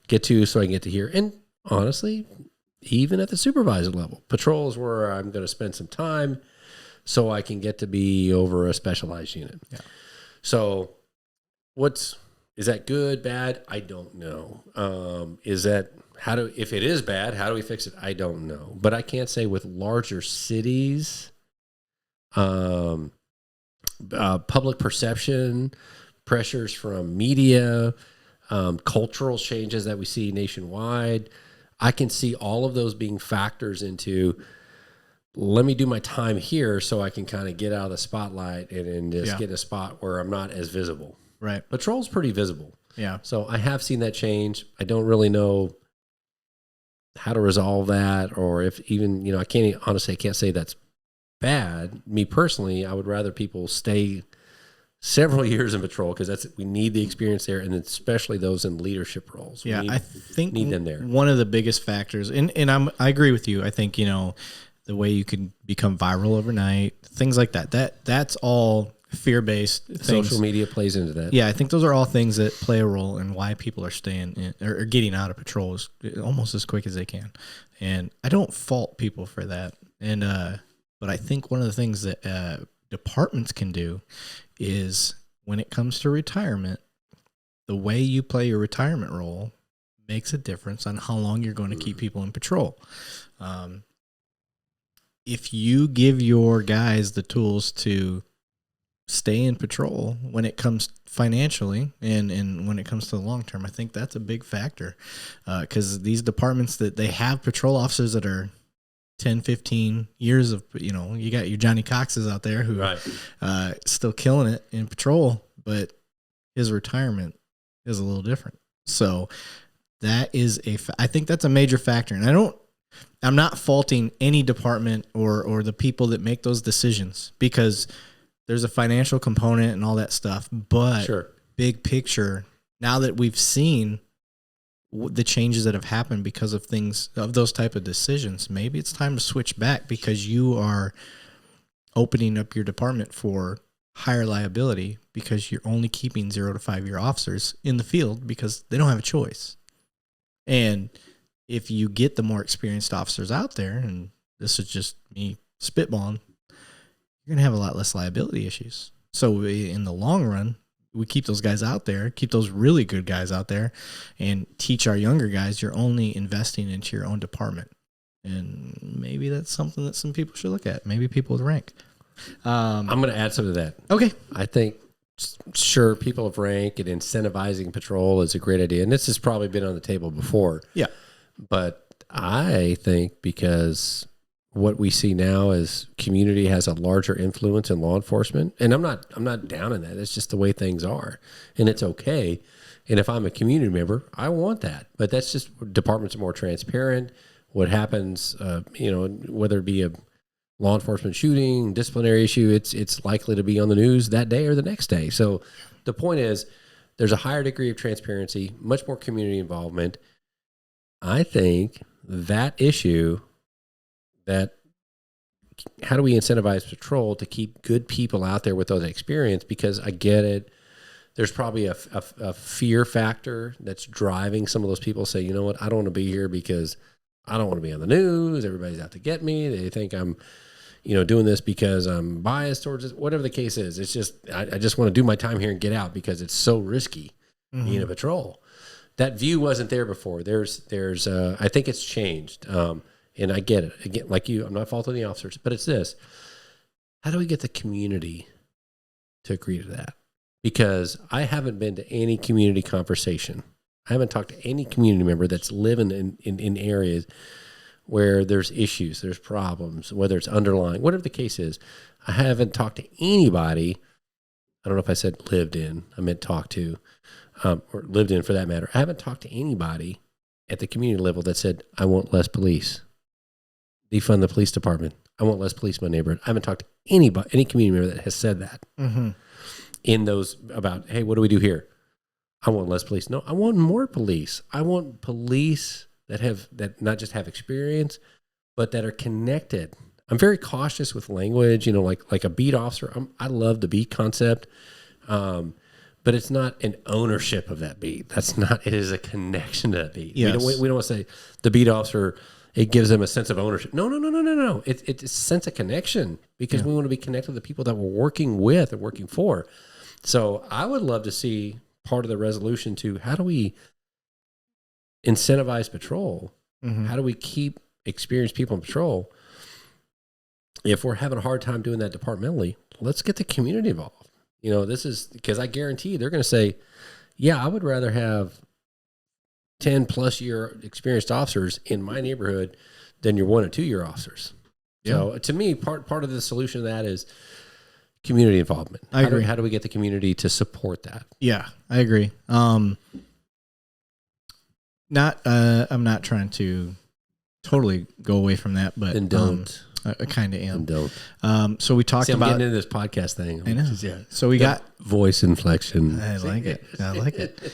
B: get to so I can get to here. And honestly, even at the supervisor level, patrol is where I'm going to spend some time so I can get to be over a specialized unit. Yeah. So is that good, bad? I don't know. If it is bad, how do we fix it? I don't know. But I can't say with larger cities, public perception, pressures from media, cultural changes that we see nationwide. I can see all of those being factors into, let me do my time here so I can kind of get out of the spotlight and just get in a spot where I'm not as visible.
C: Right.
B: Patrol's pretty visible.
C: Yeah.
B: So I have seen that change. I don't really know how to resolve that, or if even, I can't say that's bad. Me personally, I would rather people stay several years in patrol because we need the experience there, and especially those in leadership roles.
C: I think
B: need them there.
C: One of the biggest factors, and I agree with you. I think the way you can become viral overnight, things like that's all fear-based things.
B: Social media plays into that.
C: Yeah, I think those are all things that play a role in why people are staying in, or getting out of patrol almost as quick as they can. And I don't fault people for that. And but I think one of the things that departments can do is, when it comes to retirement, the way you play your retirement role makes a difference on how long you're going to keep people in patrol. If you give your guys the tools to stay in patrol when it comes financially and when it comes to the long term, I think that's a big factor, because these departments that they have patrol officers that are 10, 15 years of, you got your Johnny Coxes out there who still killing it in patrol, but his retirement is a little different. So that is I think that's a major factor. And I'm not faulting any department or the people that make those decisions, because there's a financial component and all that stuff. But big picture, now that we've seen the changes that have happened because of those type of decisions, maybe it's time to switch back, because you are opening up your department for higher liability, because you're only keeping 0 to 5 year officers in the field because they don't have a choice. And if you get the more experienced officers out there, and this is just me spitballing, you're going to have a lot less liability issues. So in the long run, we keep those guys out there, keep those really good guys out there, and teach our younger guys. You're only investing into your own department. And maybe that's something that some people should look at. Maybe people with rank.
B: I'm going to add some to that.
C: Okay.
B: I think, sure, people of rank and incentivizing patrol is a great idea. And this has probably been on the table before.
C: Yeah.
B: But I think because what we see now is community has a larger influence in law enforcement. And I'm not down in that. It's just the way things are. And it's okay. And if I'm a community member, I want that. But that's just, departments are more transparent. What happens, whether it be a law enforcement shooting, disciplinary issue, it's likely to be on the news that day or the next day. So the point is, there's a higher degree of transparency, much more community involvement. I think that issue, that how do we incentivize patrol to keep good people out there with those experience? Because I get it. There's probably a fear factor that's driving some of those people to say, you know what, I don't want to be here because I don't want to be on the news. Everybody's out to get me. They think I'm, doing this because I'm biased towards it. Whatever the case is, it's just, I just want to do my time here and get out because it's so risky being a patrol. That view wasn't there before. There's I think it's changed. And I get it. Again, like you, I'm not faulting the officers, but it's this. How do we get the community to agree to that? Because I haven't been to any community conversation. I haven't talked to any community member that's living in areas where there's issues, there's problems, whether it's underlying, whatever the case is. I haven't talked to anybody. I don't know if I said lived in. I meant talk to, or lived in for that matter. I haven't talked to anybody at the community level that said, I want less police. Defund the police department. I want less police in my neighborhood. I haven't talked to any community member that has said that in those about, hey, what do we do here? I want less police. No, I want more police. I want police that not just have experience, but that are connected. I'm very cautious with language, like a beat officer. I love the beat concept. But it's not an ownership of that beat. It is a connection to that beat.
C: Yes.
B: We don't want to say the beat officer, it gives them a sense of ownership. No. It's a sense of connection, because we want to be connected to the people that we're working with and working for. So I would love to see part of the resolution to, how do we incentivize patrol? How do we keep experienced people in patrol? If we're having a hard time doing that departmentally, let's get the community involved. This is because I guarantee they're going to say, yeah, I would rather have 10 plus year experienced officers in my neighborhood than your 1 or 2 year officers. Yeah. So to me, part of the solution to that is community involvement.
C: I agree.
B: How do we get the community to support that?
C: Yeah, I agree. I'm not trying to totally go away from that, but
B: and don't.
C: I kind of am.
B: And don't.
C: So we talked about,
B: I'm getting into this podcast thing.
C: I know. So we got
B: voice inflection.
C: I like it.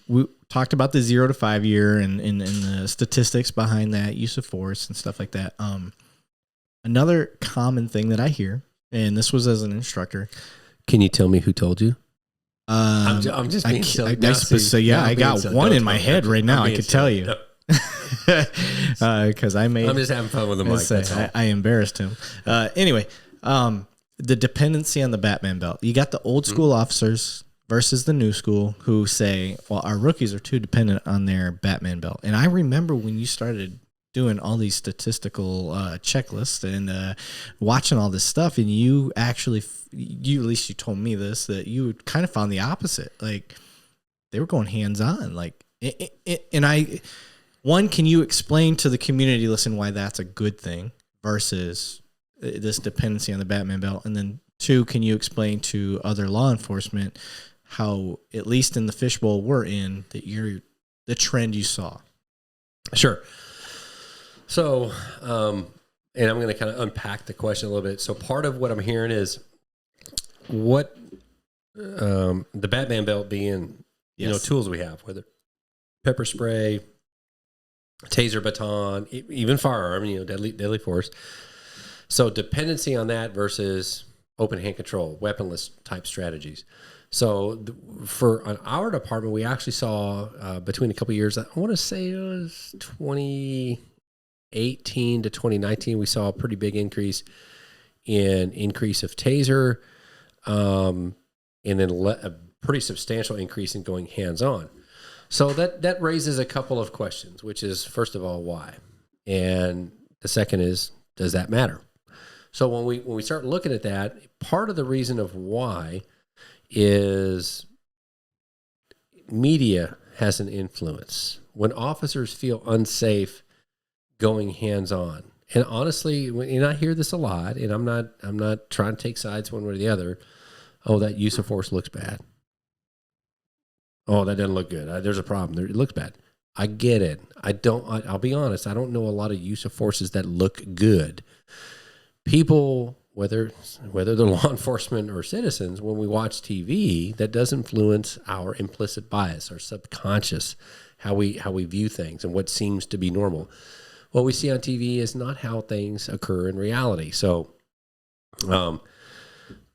C: We talked about the 0 to 5 year and the statistics behind that, use of force and stuff like that. Another common thing that I hear, and this was as an instructor.
B: Can you tell me who told you? I'm just being silly.
C: I got one in my head right now. I could tell you. Because I'm
B: just having fun with the mic.
C: I embarrassed him. Anyway, the dependency on the Batman belt. You got the old school officers versus the new school who say, well, our rookies are too dependent on their Batman belt. And I remember when you started doing all these statistical checklists and watching all this stuff, and you actually, at least you told me this, that you kind of found the opposite. Like, they were going hands-on. Like, one, can you explain to the community, listen, why that's a good thing versus this dependency on the Batman belt? And then 2, can you explain to other law enforcement how, at least in the fishbowl we're in, that the trend you saw?
B: Sure. So, and I'm going to kind of unpack the question a little bit. So part of what I'm hearing is what the Batman belt being, tools we have, whether pepper spray, taser baton, even firearm, deadly force. So dependency on that versus open hand control, weaponless type strategies. So for our department, we actually saw between a couple of years, I want to say it was 2018 to 2019, we saw a pretty big increase of taser, and then a pretty substantial increase in going hands-on. So that raises a couple of questions, which is, first of all, why? And the second is, does that matter? So when we start looking at that, part of the reason of why is media has an influence. When officers feel unsafe going hands-on, and honestly, and I hear this a lot, and I'm not trying to take sides one way or the other. Oh, that use of force looks bad. Oh, that doesn't look good. There's a problem there. It looks bad. I get it. I'll be honest. I don't know a lot of use of forces that look good. People, whether they're law enforcement or citizens, when we watch TV, that does influence our implicit bias, our subconscious, how we view things and what seems to be normal. What we see on TV is not how things occur in reality. So,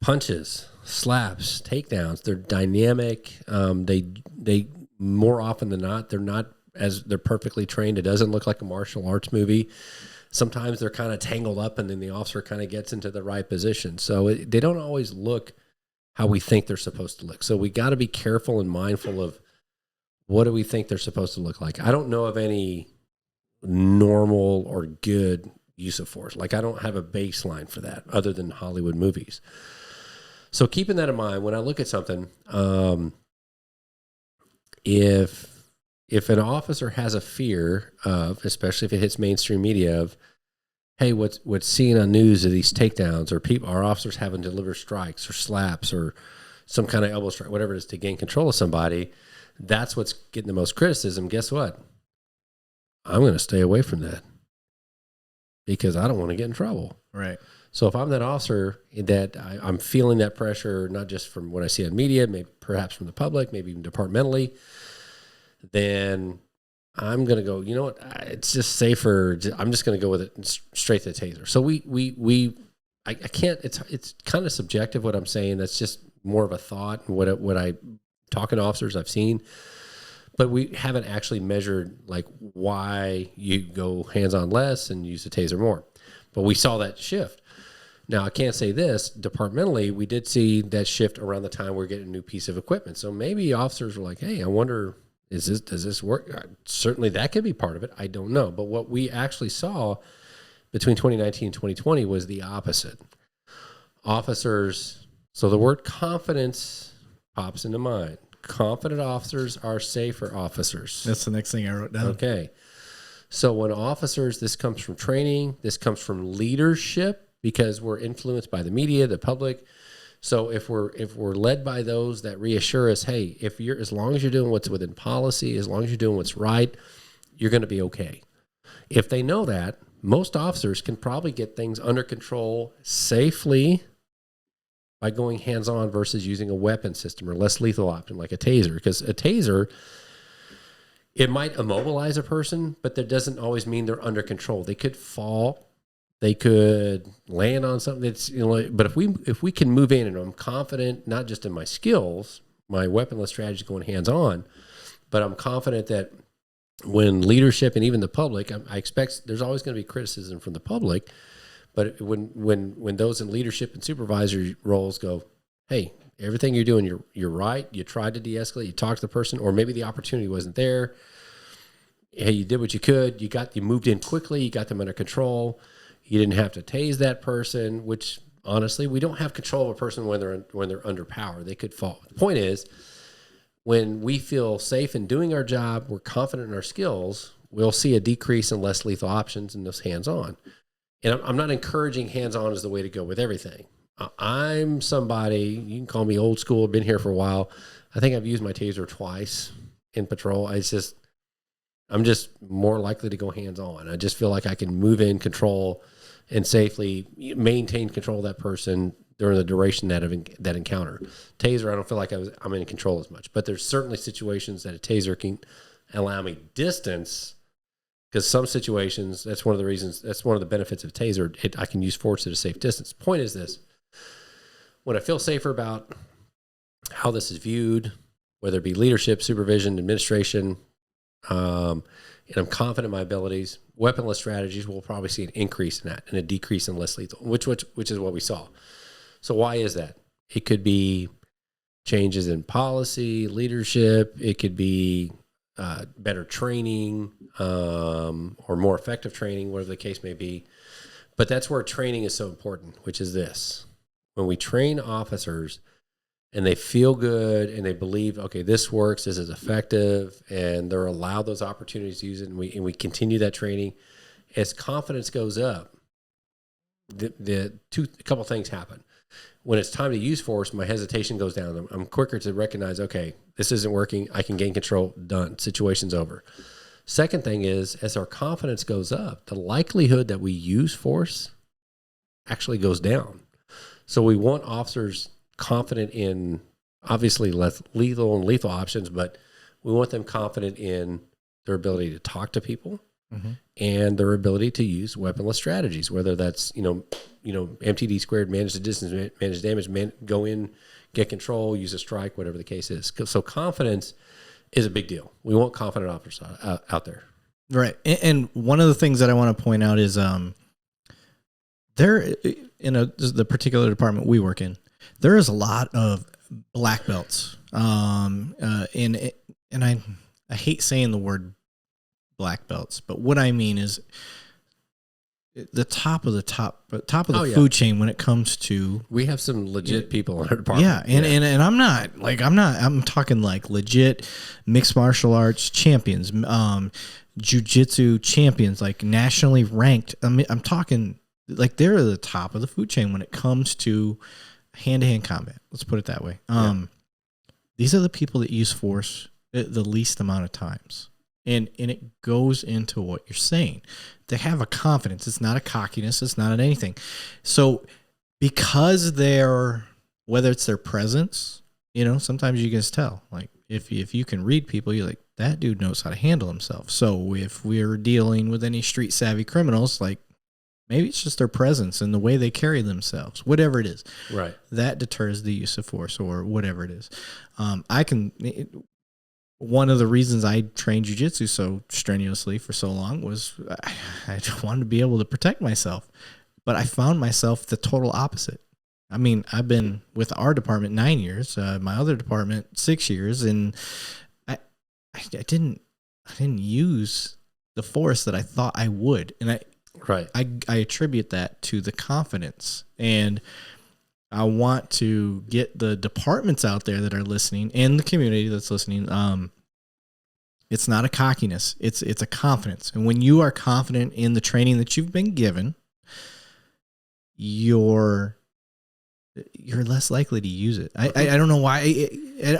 B: punches, slaps, takedowns, they're dynamic. They more often than not, they're perfectly trained. It doesn't look like a martial arts movie. Sometimes they're kind of tangled up and then the officer kind of gets into the right position. So they don't always look how we think they're supposed to look. So we got to be careful and mindful of what do we think they're supposed to look like. I don't know of any normal or good use of force. Like I don't have a baseline for that other than Hollywood movies. So keeping that in mind, when I look at something, if an officer has a fear of, especially if it hits mainstream media, of, hey, what's seen on news of these takedowns, or our officers having to deliver strikes or slaps or some kind of elbow strike, whatever it is, to gain control of somebody, that's what's getting the most criticism. Guess what? I'm going to stay away from that because I don't want to get in trouble.
C: Right.
B: So if I'm that officer that I'm feeling that pressure, not just from what I see on media, maybe perhaps from the public, maybe even departmentally, then I'm going to go, you know what, it's just safer. I'm just going to go with it straight to the taser. So I can't, it's kind of subjective what I'm saying. That's just more of a thought. What I talking to officers I've seen, but we haven't actually measured like why you go hands-on less and use the taser more. But we saw that shift. Now, I can't say this. Departmentally, we did see that shift around the time we're getting a new piece of equipment. So maybe officers were like, hey, I wonder, does this work? Certainly that could be part of it. I don't know. But what we actually saw between 2019 and 2020 was the opposite. Officers, so the word confidence pops into mind. Confident officers are safer officers.
C: That's the next thing I wrote down.
B: Okay. So when officers, this comes from training, this comes from leadership, because we're influenced by the media, the public. So if we're led by those that reassure us, hey, as long as you're doing what's within policy, as long as you're doing what's right, you're going to be okay. If they know that, most officers can probably get things under control safely by going hands-on versus using a weapon system or less lethal option like a taser. Because a taser, it might immobilize a person, but that doesn't always mean they're under control. They could fall. They could land on something that's, but if we can move in, and I'm confident, not just in my skills, my weaponless strategy going hands-on, but I'm confident that when leadership and even the public, I expect there's always going to be criticism from the public, but when those in leadership and supervisory roles go, hey, everything you're doing, you're right. You tried to de-escalate. You talked to the person, or maybe the opportunity wasn't there. Hey, you did what you could. You moved in quickly. You got them under control. You didn't have to tase that person, which honestly, we don't have control of a person when they're under power. They could fall. The point is, when we feel safe in doing our job, we're confident in our skills, we'll see a decrease in less lethal options in those hands-on. And I'm not encouraging hands-on as the way to go with everything. I'm somebody, you can call me old school, been here for a while. I think I've used my taser twice in patrol. I'm just more likely to go hands-on. I just feel like I can move in, control, and safely maintain control of that person during the duration that encounter. Taser, I don't feel like I'm in control as much. But there's certainly situations that a taser can allow me distance, because some situations, that's one of the benefits of taser. I can use force at a safe distance. Point is this: when I feel safer about how this is viewed, whether it be leadership, supervision, administration, and I'm confident in my abilities, weaponless strategies will probably see an increase in that and a decrease in less lethal, which is what we saw. So why is that? It could be changes in policy, leadership. It could be better training or more effective training, whatever the case may be. But that's where training is so important, which is this. When we train officers and they feel good and they believe, okay, this works, this is effective, and they're allowed those opportunities to use it, and we continue that training, as confidence goes up, a couple things happen. When it's time to use force, my hesitation goes down. I'm quicker to recognize, okay, this isn't working. I can gain control. Done. Situation's over. Second thing is, as our confidence goes up, the likelihood that we use force actually goes down. So we want officers confident in obviously less lethal and lethal options, but we want them confident in their ability to talk to people and their ability to use weaponless strategies, whether that's, MTD squared, manage the distance, manage damage, go in, get control, use a strike, whatever the case is. So confidence is a big deal. We want confident officers out there.
C: Right. And one of the things that I want to point out is there, in the particular department we work in, there is a lot of black belts. And I hate saying the word black belts, but what I mean is the top of the food chain when it comes to.
B: We have some legit people in our department.
C: Yeah, and I'm talking like legit mixed martial arts champions, jiu-jitsu champions, like nationally ranked. I mean, I'm talking like they're the top of the food chain when it comes to hand-to-hand combat. Let's put it that way. These are the people that use force the least amount of times. And it goes into what you're saying. They have a confidence. It's not a cockiness. It's not an anything. So because whether it's their presence, sometimes you can just tell. Like if you can read people, you're like, that dude knows how to handle himself. So if we're dealing with any street savvy criminals, like maybe it's just their presence and the way they carry themselves, whatever it is.
B: Right. That
C: deters the use of force or whatever it is. One of the reasons I trained jiu-jitsu so strenuously for so long was I wanted to be able to protect myself. But I found myself the total opposite. I mean, I've been with our department 9 years, my other department 6 years, and I didn't use the force that I thought I would. And I attribute that to the confidence. And I want to get the departments out there that are listening and the community that's listening. It's not a cockiness. It's a confidence. And when you are confident in the training that you've been given, you're less likely to use it. I don't know why.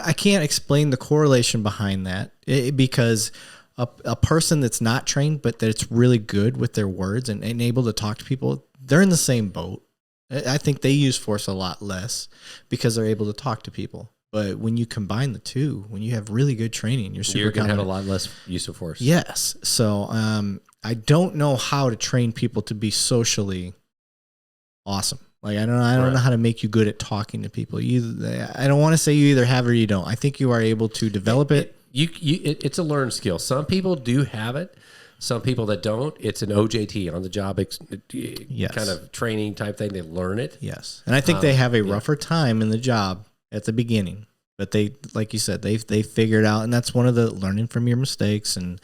C: I can't explain the correlation behind that because a person that's not trained but that's really good with their words and able to talk to people, they're in the same boat. I think they use force a lot less because they're able to talk to people. But when you combine the two, when you have really good training, you're
B: going to have a lot less use of force.
C: Yes. So I don't know how to train people to be socially awesome. Like I don't know how to make you good at talking to people. I don't want to say you either have or you don't. I think you are able to develop it.
B: It's a learned skill. Some people do have it. Some people that don't, it's an OJT, on the job kind of training type thing. They learn it.
C: Yes. And I think they have a rougher time in the job at the beginning, but they, like you said, they figure it out. And that's one of the learning from your mistakes. And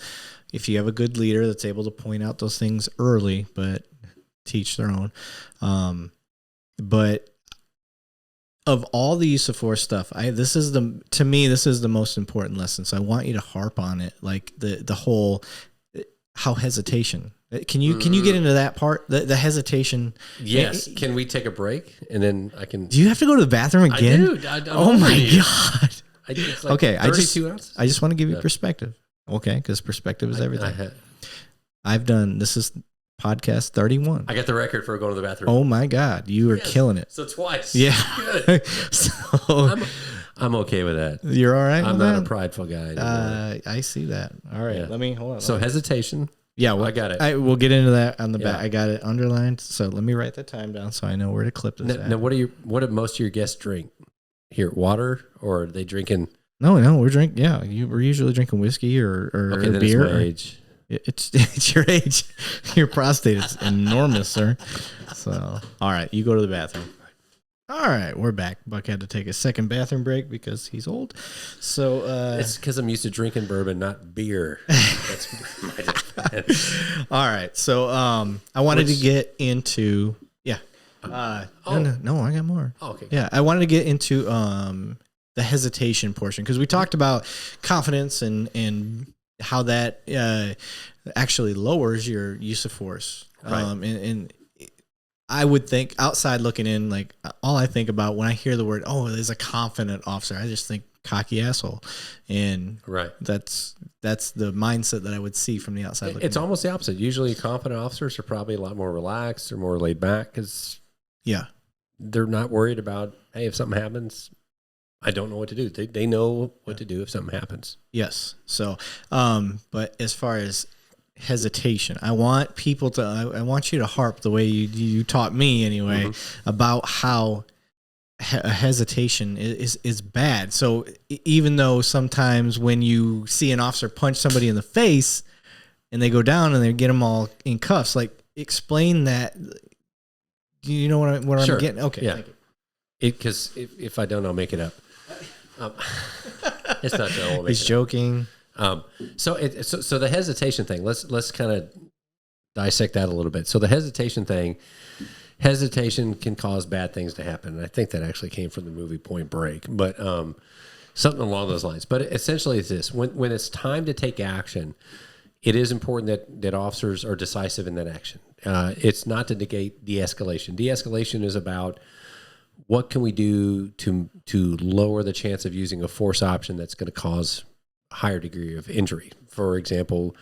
C: if you have a good leader that's able to point out those things early, but teach their own. But of all the use of force stuff, this is the most important lesson. So I want you to harp on it. Like the whole, how hesitation. Can you get into that part? The hesitation.
B: Yes. Can we take a break and then I can?
C: Do you have to go to the bathroom again?
B: I do.
C: Oh my God.
B: It's like
C: okay.
B: 32 ounces.
C: I just want to give you perspective. Okay, because perspective is everything. This is podcast 31.
B: I got the record for going to the bathroom.
C: Oh my God, you are killing it.
B: So twice.
C: Yeah.
B: Good.
C: So
B: I'm okay with that.
C: you're all right.
B: I'm not a prideful guy anymore.
C: I see that. All right, let me hold on.
B: So hesitation.
C: Yeah, well,
B: I got it.
C: We'll get into that on the back. I got it underlined. So let me write the time down so I know where to clip this.
B: Now, what do most of your guests drink? Here, water, or are they drinking?
C: No, we're drinking. Yeah, we're usually drinking whiskey or
B: then
C: beer.
B: It's my age.
C: It's your age. Your prostate is enormous, sir. So, all right, you go to the bathroom. All right, we're back. Buck had to take a second bathroom break because he's old. So
B: it's because I'm used to drinking bourbon, not beer. That's my defense.
C: All right, so I wanted to get into No, I got more.
B: Oh, okay.
C: Yeah, I wanted to get into the hesitation portion because we talked about confidence and how that actually lowers your use of force.
B: Right.
C: And I would think outside looking in, like all I think about when I hear the word, oh, there's a confident officer, I just think cocky asshole. And that's the mindset that I would see from the outside.
B: It's almost the opposite. Usually confident officers are probably a lot more relaxed or more laid back because they're not worried about, hey, if something happens, I don't know what to do. They know what to do if something happens.
C: Yes. So, but as far as hesitation, I want people to, I want you to harp the way you taught me anyway, about how hesitation is bad. So even though sometimes when you see an officer punch somebody in the face and they go down and they get them all in cuffs, like explain that. Do you know what I'm getting? Okay.
B: Yeah. Because if I don't, I'll make it up. It's not that.
C: He's joking.
B: So the hesitation thing. Let's kind of dissect that a little bit. So the hesitation can cause bad things to happen. And I think that actually came from the movie Point Break, but something along those lines. But essentially, it's this: when it's time to take action, it is important that officers are decisive in that action. It's not to negate de-escalation. De-escalation is about what can we do to lower the chance of using a force option that's going to cause a higher degree of injury. For example,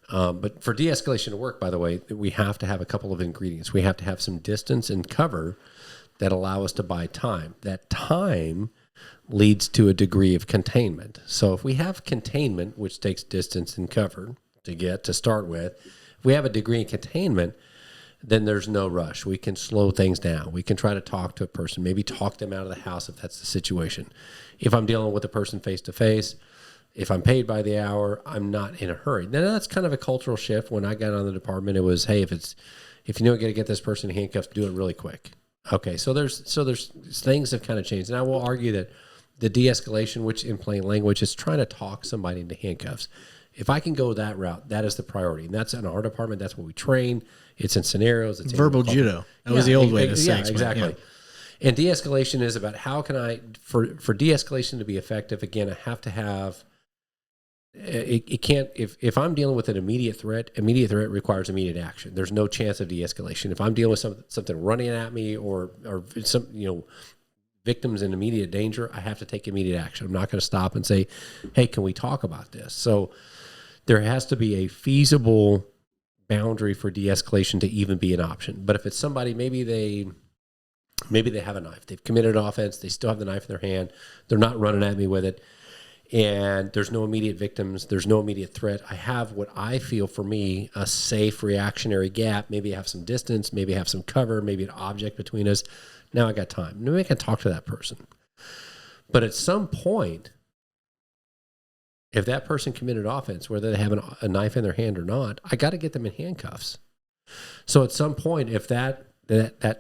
B: but for de-escalation to work, by the way, we have to have a couple of ingredients. We have to have some distance and cover that allow us to buy time. That time leads to a degree of containment. So if we have containment, which takes distance and cover to start with, if we have a degree of containment, then there's no rush. We can slow things down. We can try to talk to a person, maybe talk them out of the house if that's the situation. If I'm dealing with a person face to face, if I'm paid by the hour, I'm not in a hurry. Now that's kind of a cultural shift. When I got on the department, it was, hey, if you know, got to get this person in handcuffs, do it really quick. Okay, so there's things have kind of changed, and I will argue that the de-escalation, which in plain language is trying to talk somebody into handcuffs. If I can go that route, that is the priority. And that's in our department. That's what we train. It's in scenarios. It's
C: verbal judo. That was the old way to say it.
B: Exactly. Yeah. And de-escalation is about how can I, for de-escalation to be effective, again, I have to have, it can't, if I'm dealing with an immediate threat requires immediate action. There's no chance of de-escalation. If I'm dealing with something running at me or some, victims in immediate danger, I have to take immediate action. I'm not going to stop and say, hey, can we talk about this? So there has to be a feasible boundary for de-escalation to even be an option. But if it's somebody, maybe they have a knife. They've committed an offense. They still have the knife in their hand. They're not running at me with it. And there's no immediate victims. There's no immediate threat. I have what I feel for me, a safe reactionary gap. Maybe I have some distance. Maybe I have some cover. Maybe an object between us. Now I got time. Maybe I can talk to that person. But at some point, if that person committed offense, whether they have a knife in their hand or not, I got to get them in handcuffs. So at some point, if that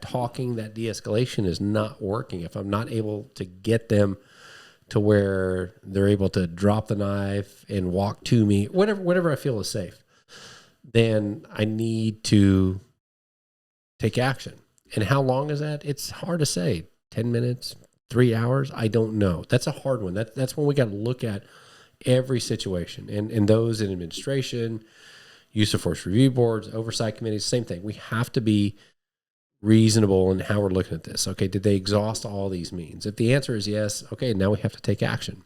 B: talking, that de-escalation is not working, if I'm not able to get them to where they're able to drop the knife and walk to me, whatever I feel is safe, then I need to take action. And how long is that? It's hard to say. 10 minutes, 3 hours, I don't know. That's a hard one. That's when we got to look at every situation. And those in administration, use of force review boards, oversight committees, same thing. We have to be reasonable in how we're looking at this. Okay, did they exhaust all these means? If the answer is yes, okay, now we have to take action.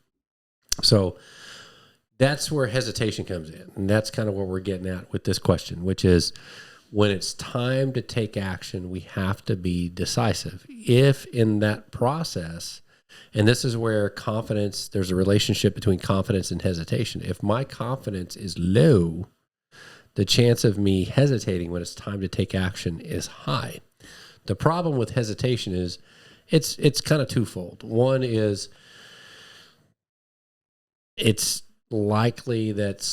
B: So that's where hesitation comes in. And that's kind of what we're getting at with this question, which is when it's time to take action, we have to be decisive. If in that process, and this is where confidence, there's a relationship between confidence and hesitation. If my confidence is low, the chance of me hesitating when it's time to take action is high. The problem with hesitation is it's kind of twofold. One is it's likely that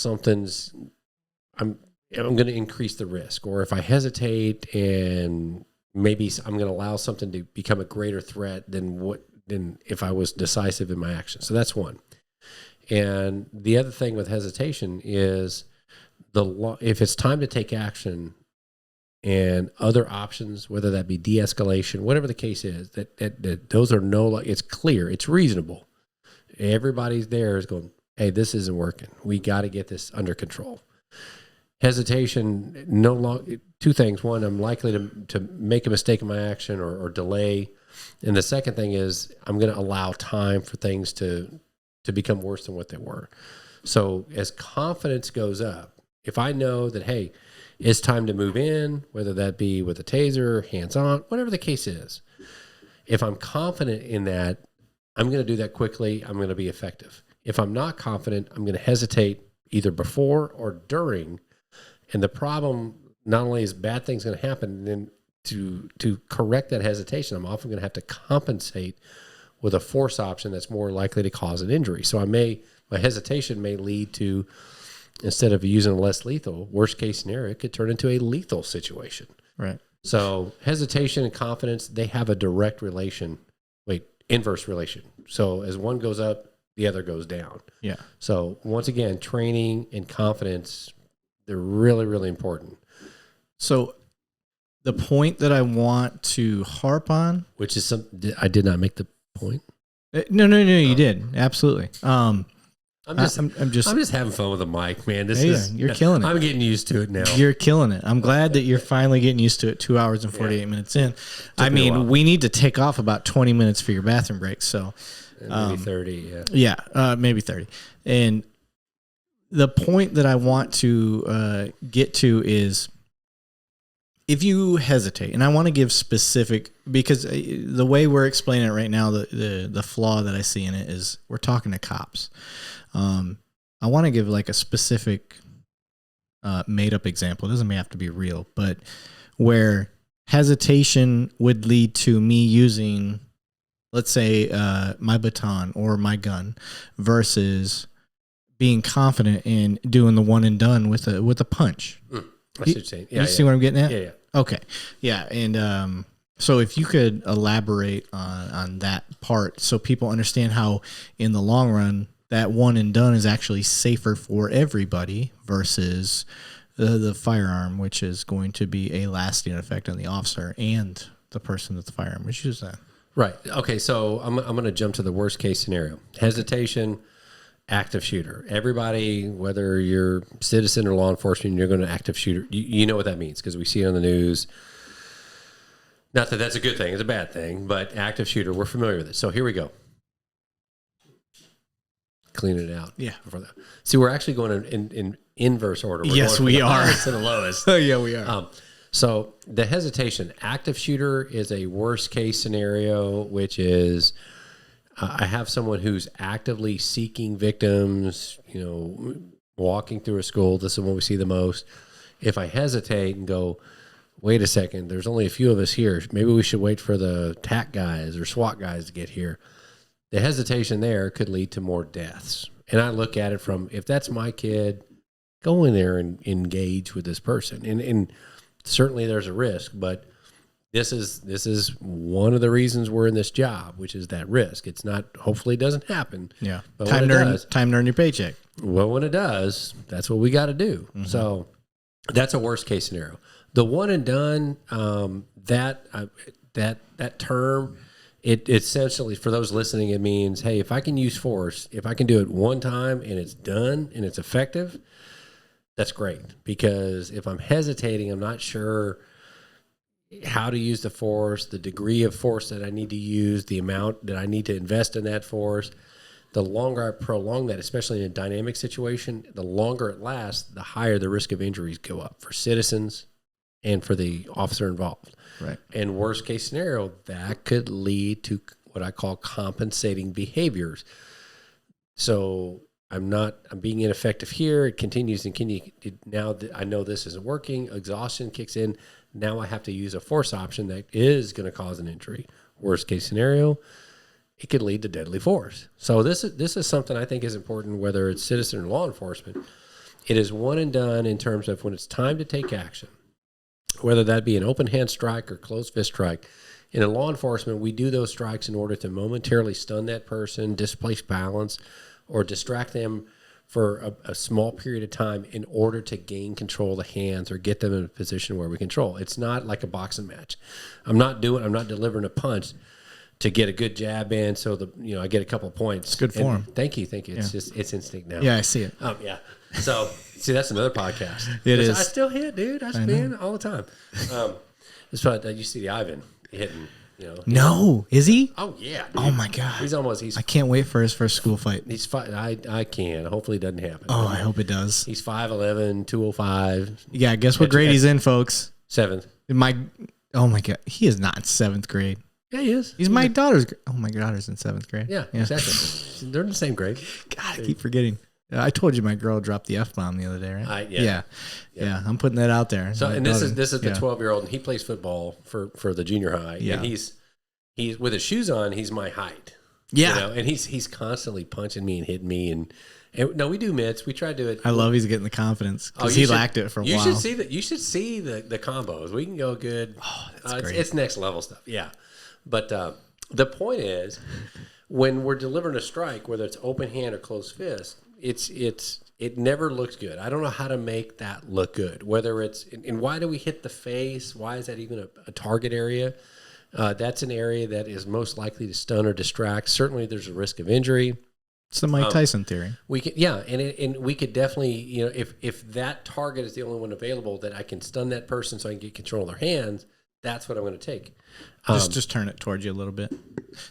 B: I'm going to increase the risk, or if I hesitate and maybe I'm going to allow something to become a greater threat than if I was decisive in my action. So that's one. And the other thing with hesitation is if it's time to take action and other options, whether that be de-escalation, whatever the case is, that those are it's clear, it's reasonable. Everybody's there is going, hey, this isn't working. We got to get this under control. Hesitation, two things. One, I'm likely to make a mistake in my action or delay. And the second thing is I'm going to allow time for things to become worse than what they were. So as confidence goes up, if I know that, hey, it's time to move in, whether that be with a taser, hands-on, whatever the case is, if I'm confident in that, I'm going to do that quickly. I'm going to be effective. If I'm not confident, I'm going to hesitate either before or during. And the problem, not only is bad things going to happen, then to correct that hesitation, I'm often going to have to compensate with a force option that's more likely to cause an injury. So my hesitation may lead to, instead of using a less lethal, worst case scenario, it could turn into a lethal situation.
C: Right.
B: So hesitation and confidence, they have a direct inverse relation. So as one goes up, the other goes down.
C: Yeah.
B: So once again, training and confidence, they're really, really important.
C: So the point that I want to harp on,
B: which is I did not make the point.
C: No, you did. Absolutely. I'm
B: just having fun with the mic, man.
C: You're killing it.
B: I'm getting used to it now.
C: You're killing it. I'm glad that you're finally getting used to it. 2 hours and 48 minutes in. I mean, we need to take off about 20 minutes for your bathroom break. So
B: maybe 30. Yeah.
C: Maybe 30. And the point that I want to get to is, if you hesitate, and I want to give specific, because the way we're explaining it right now, the flaw that I see in it is we're talking to cops. I want to give like a specific made up example. It doesn't have to be real, but where hesitation would lead to me using, let's say, my baton or my gun versus being confident in doing the one and done with a punch.
B: I see what you're saying.
C: You see what I'm getting at?
B: Yeah.
C: Okay. Yeah. And so if you could elaborate on that part so people understand how in the long run that one and done is actually safer for everybody versus the firearm, which is going to be a lasting effect on the officer and the person that the firearm was used on.
B: Right. Okay. So I'm going to jump to the worst case scenario. Hesitation, active shooter. Everybody, whether you're citizen or law enforcement, you're going to active shooter. You know what that means because we see it on the news. Not that that's a good thing. It's a bad thing, but active shooter, we're familiar with it. So here we go. Clean it out.
C: Yeah.
B: Before that. See, we're actually going in inverse order. We're
C: yes,
B: going
C: we are.
B: The to the lowest.
C: Yeah, we are.
B: So the hesitation, active shooter is a worst case scenario, which is I have someone who's actively seeking victims, walking through a school. This is what we see the most. If I hesitate and go, wait a second, there's only a few of us here. Maybe we should wait for the TAC guys or SWAT guys to get here. The hesitation there could lead to more deaths. And I look at it from, if that's my kid, go in there and engage with this person. And certainly there's a risk, but this is one of the reasons we're in this job, which is that risk. It's not, hopefully it doesn't happen.
C: Yeah.
B: But
C: time to earn your paycheck.
B: Well, when it does, that's what we got to do. Mm-hmm. So that's a worst case scenario. The one and done, that term, it essentially, for those listening, it means, hey, if I can use force, if I can do it one time and it's done and it's effective, that's great. Because if I'm hesitating, I'm not sure how to use the force, the degree of force that I need to use, the amount that I need to invest in that force, the longer I prolong that, especially in a dynamic situation, the longer it lasts, the higher the risk of injuries go up for citizens and for the officer involved.
C: Right.
B: And worst case scenario, that could lead to what I call compensating behaviors. So I'm being ineffective here. It continues and now that I know this isn't working, exhaustion kicks in. Now I have to use a force option that is going to cause an injury. Worst case scenario, it could lead to deadly force. So this is something I think is important, whether it's citizen or law enforcement. It is one and done in terms of when it's time to take action, whether that be an open hand strike or closed fist strike. In law enforcement, we do those strikes in order to momentarily stun that person, displace balance, or distract them for a small period of time in order to gain control of the hands or get them in a position where we control. It's not like a boxing match. I'm not delivering a punch to get a good jab in so I get a couple of points.
C: It's good form.
B: Thank you. It's instinct now.
C: Yeah, I see it.
B: Yeah. So see, that's another podcast.
C: It is.
B: I still hit, dude. I spin all the time. It's probably you see the Ivan hitting.
C: No, is he?
B: Oh yeah. Dude.
C: Oh my God.
B: He's
C: I can't wait for his first school fight.
B: He's I can. Hopefully it doesn't happen.
C: Oh, I hope it does.
B: He's 5'11", 205.
C: Yeah, guess what grade he's in, folks?
B: 7th.
C: Oh my God, he is not in 7th grade.
B: Yeah, he is.
C: He's my daughter's. Oh, my daughter's in 7th grade.
B: Yeah, exactly. They're in the same grade.
C: God, I keep forgetting. I told you my girl dropped the F-bomb the other day, right? Yeah. I'm putting that out there.
B: So, and this is the 12-year-old, and he plays football for the junior high. Yeah. And he's with his shoes on. He's my height.
C: Yeah.
B: And he's constantly punching me and hitting me and no, we do mitts. We try to do it.
C: I love he's getting the confidence because he lacked it for a while.
B: You should see the combos. We can go good.
C: Oh, that's great.
B: It's next level stuff. Yeah. But the point is, when we're delivering a strike, whether it's open hand or closed fist, it never looks good. I don't know how to make that look good. Whether it's and why do we hit the face? Why is that even a target area? That's an area that is most likely to stun or distract. Certainly, there's a risk of injury.
C: It's the Mike Tyson theory.
B: We could, and we could definitely, if that target is the only one available that I can stun that person so I can get control of their hands, that's what I'm going to take.
C: Just turn it towards you a little bit.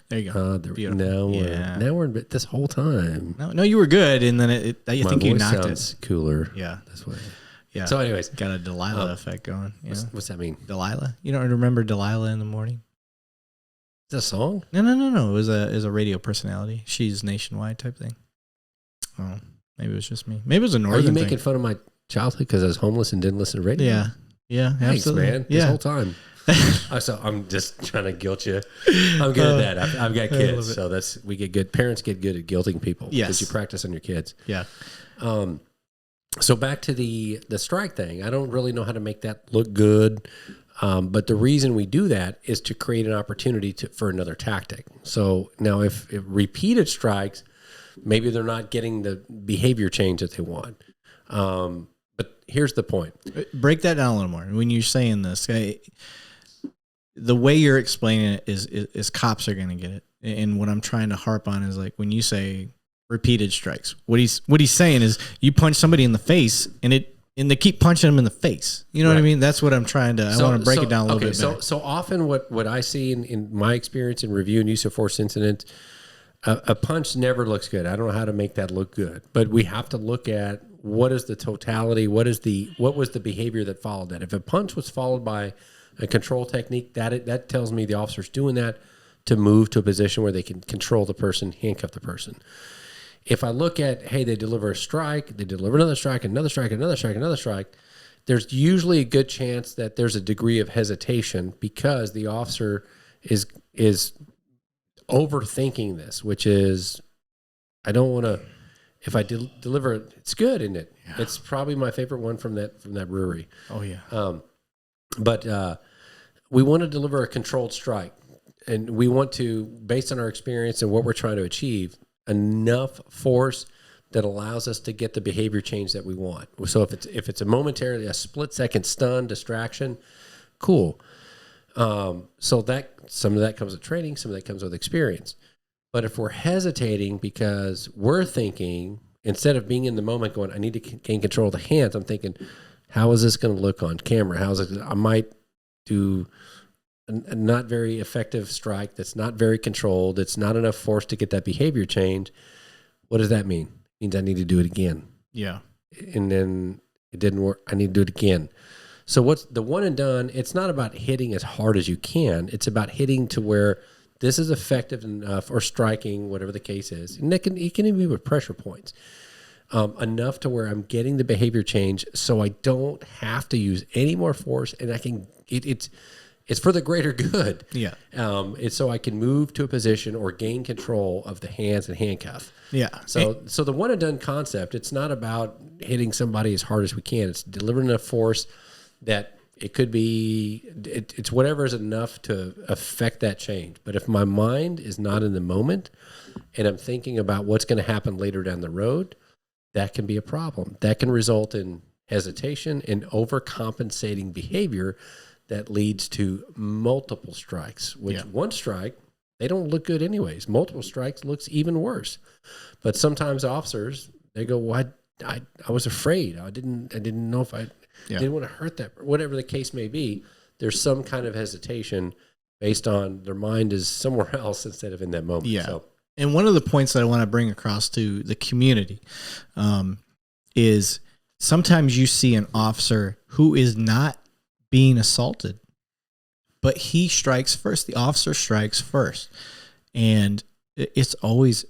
C: There you go.
B: Now we're in this whole time.
C: No, you were good, and then I think you knocked
B: it cooler.
C: Yeah,
B: that's what.
C: Yeah.
B: So, anyways,
C: got a Delilah effect going.
B: What's that mean?
C: Delilah. You don't remember Delilah in the Morning?
B: Is that a song?
C: No. It was a radio personality. She's nationwide type thing. Oh, maybe it was just me. Maybe it was a northern thing.
B: Are you making fun of my childhood because I was homeless and didn't listen to radio?
C: Yeah,
B: Thanks,
C: absolutely.
B: man.
C: Yeah.
B: This whole time. So I'm just trying to guilt you. I'm good at that. I've got kids, so we get good. Parents get good at guilting people because you practice on your kids.
C: Yeah.
B: So back to the strike thing. I don't really know how to make that look good. But the reason we do that is to create an opportunity for another tactic. So now if repeated strikes, maybe they're not getting the behavior change that they want. But here's the point.
C: Break that down a little more. When you're saying this, the way you're explaining it is cops are going to get it. And what I'm trying to harp on is like when you say repeated strikes, what he's saying is you punch somebody in the face and they keep punching them in the face. You know what I mean? That's what I'm trying to. I want to break it down a little bit better.
B: So often, what I see in my experience in review and use of force incidents, a punch never looks good. I don't know how to make that look good, but we have to look at what is the totality. What was the behavior that followed that? If a punch was followed by a control technique, that tells me the officer's doing that to move to a position where they can control the person, handcuff the person. If I look at, hey, they deliver a strike, they deliver another strike, another strike, another strike, another strike, there's usually a good chance that there's a degree of hesitation because the officer is overthinking this, which is, I don't want to, if I deliver it, it's good, isn't it? Yeah. It's probably my favorite one from that brewery.
C: Oh, yeah.
B: But we want to deliver a controlled strike, and we want to, based on our experience and what we're trying to achieve, enough force that allows us to get the behavior change that we want. So if it's a split second stun distraction, cool. So that some of that comes with training, some of that comes with experience. But if we're hesitating because we're thinking, instead of being in the moment going, I need to gain control of the hands, I'm thinking, how is this going to look on camera? I might do a not very effective strike that's not very controlled. It's not enough force to get that behavior change. What does that mean? It means I need to do it again.
C: Yeah.
B: And then it didn't work. I need to do it again. So what's the one and done? It's not about hitting as hard as you can. It's about hitting to where this is effective enough, or striking, whatever the case is. And it can even be with pressure points. Enough to where I'm getting the behavior change, so I don't have to use any more force, and I can. It's for the greater good.
C: Yeah.
B: It's so I can move to a position or gain control of the hands and handcuff.
C: Yeah.
B: So the one and done concept. It's not about hitting somebody as hard as we can. It's delivering enough force that it could be. It's whatever is enough to affect that change. But if my mind is not in the moment, and I'm thinking about what's going to happen later down the road, that can be a problem. That can result in hesitation and overcompensating behavior that leads to multiple strikes, which one strike, they don't look good anyways. Multiple strikes looks even worse. But sometimes officers, they go, well, I was afraid. I didn't know if I didn't want to hurt that, whatever the case may be. There's some kind of hesitation based on their mind is somewhere else instead of in that moment.
C: Yeah.
B: So,
C: and one of the points that I want to bring across to the community is sometimes you see an officer who is not being assaulted, but he strikes first. The officer strikes first, and it's always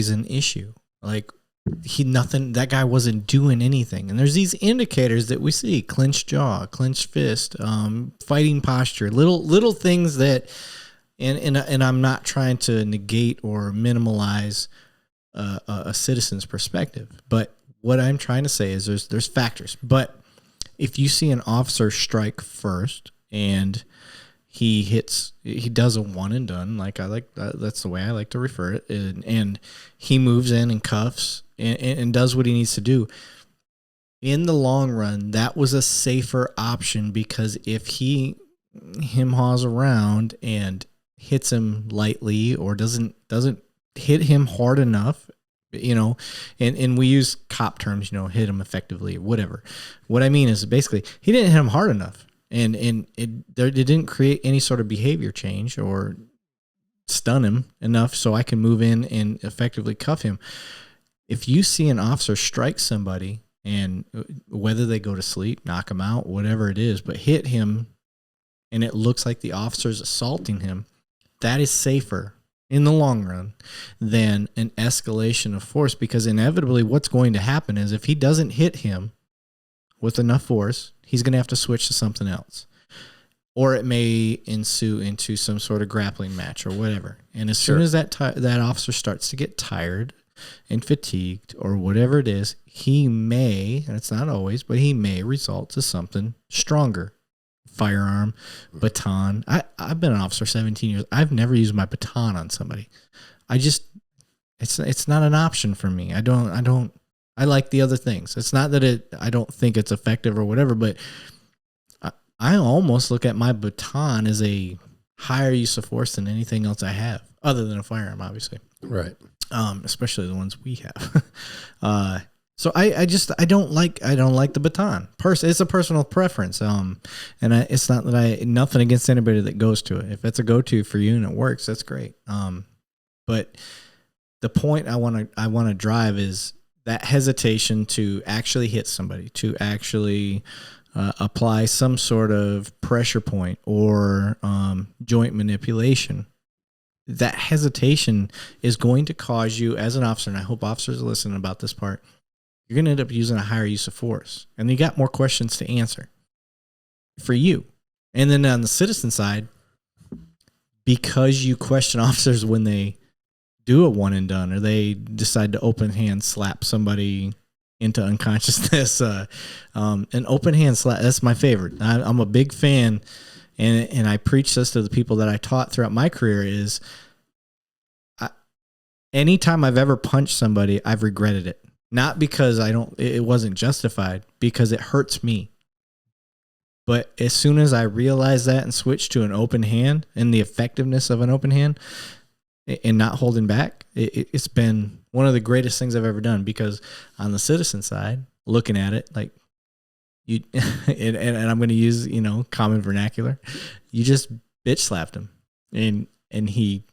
C: an issue. Like that guy wasn't doing anything. And there's these indicators that we see: clenched jaw, clenched fist, fighting posture, little things that. And I'm not trying to negate or minimalize a citizen's perspective, but what I'm trying to say is there's factors. But if you see an officer strike first and he does a one and done, that's the way I like to refer it, and he moves in and cuffs and does what he needs to do. In the long run, that was a safer option, because if he haws around and hits him lightly or doesn't hit him hard enough, and we use cop terms, hit him effectively, whatever. What I mean is basically he didn't hit him hard enough, and it didn't create any sort of behavior change or stun him enough so I can move in and effectively cuff him. If you see an officer strike somebody, and whether they go to sleep, knock him out, whatever it is, but hit him, and it looks like the officer's assaulting him, that is safer in the long run than an escalation of force, because inevitably what's going to happen is if he doesn't hit him with enough force, he's going to have to switch to something else. Or it may ensue into some sort of grappling match or whatever. And as soon as that officer starts to get tired and fatigued or whatever it is, he may, and it's not always, but he may result to something stronger. Firearm, baton. I've been an officer 17 years. I've never used my baton on somebody. It's not an option for me. I like the other things. It's not that I don't think it's effective or whatever, but I almost look at my baton as a higher use of force than anything else I have, other than a firearm, obviously.
B: Right.
C: Especially the ones we have. So I don't like the baton. It's a personal preference. And it's not that nothing against anybody that goes to it. If it's a go-to for you and it works, that's great. But the point I want to drive is that hesitation to actually hit somebody, to actually apply some sort of pressure point or joint manipulation. That hesitation is going to cause you as an officer, and I hope officers are listening about this part, you're going to end up using a higher use of force. And you got more questions to answer for you. And then on the citizen side, because you question officers when they do a one and done, or they decide to open hand slap somebody into unconsciousness, an open hand slap, that's my favorite. I'm a big fan, and I preach this to the people that I taught throughout my career is anytime I've ever punched somebody, I've regretted it. Not because it wasn't justified, because it hurts me. But as soon as I realized that and switched to an open hand and the effectiveness of an open hand and not holding back, it's been one of the greatest things I've ever done, because on the citizen side, looking at it like you, and I'm going to use, common vernacular, you just bitch slapped him and he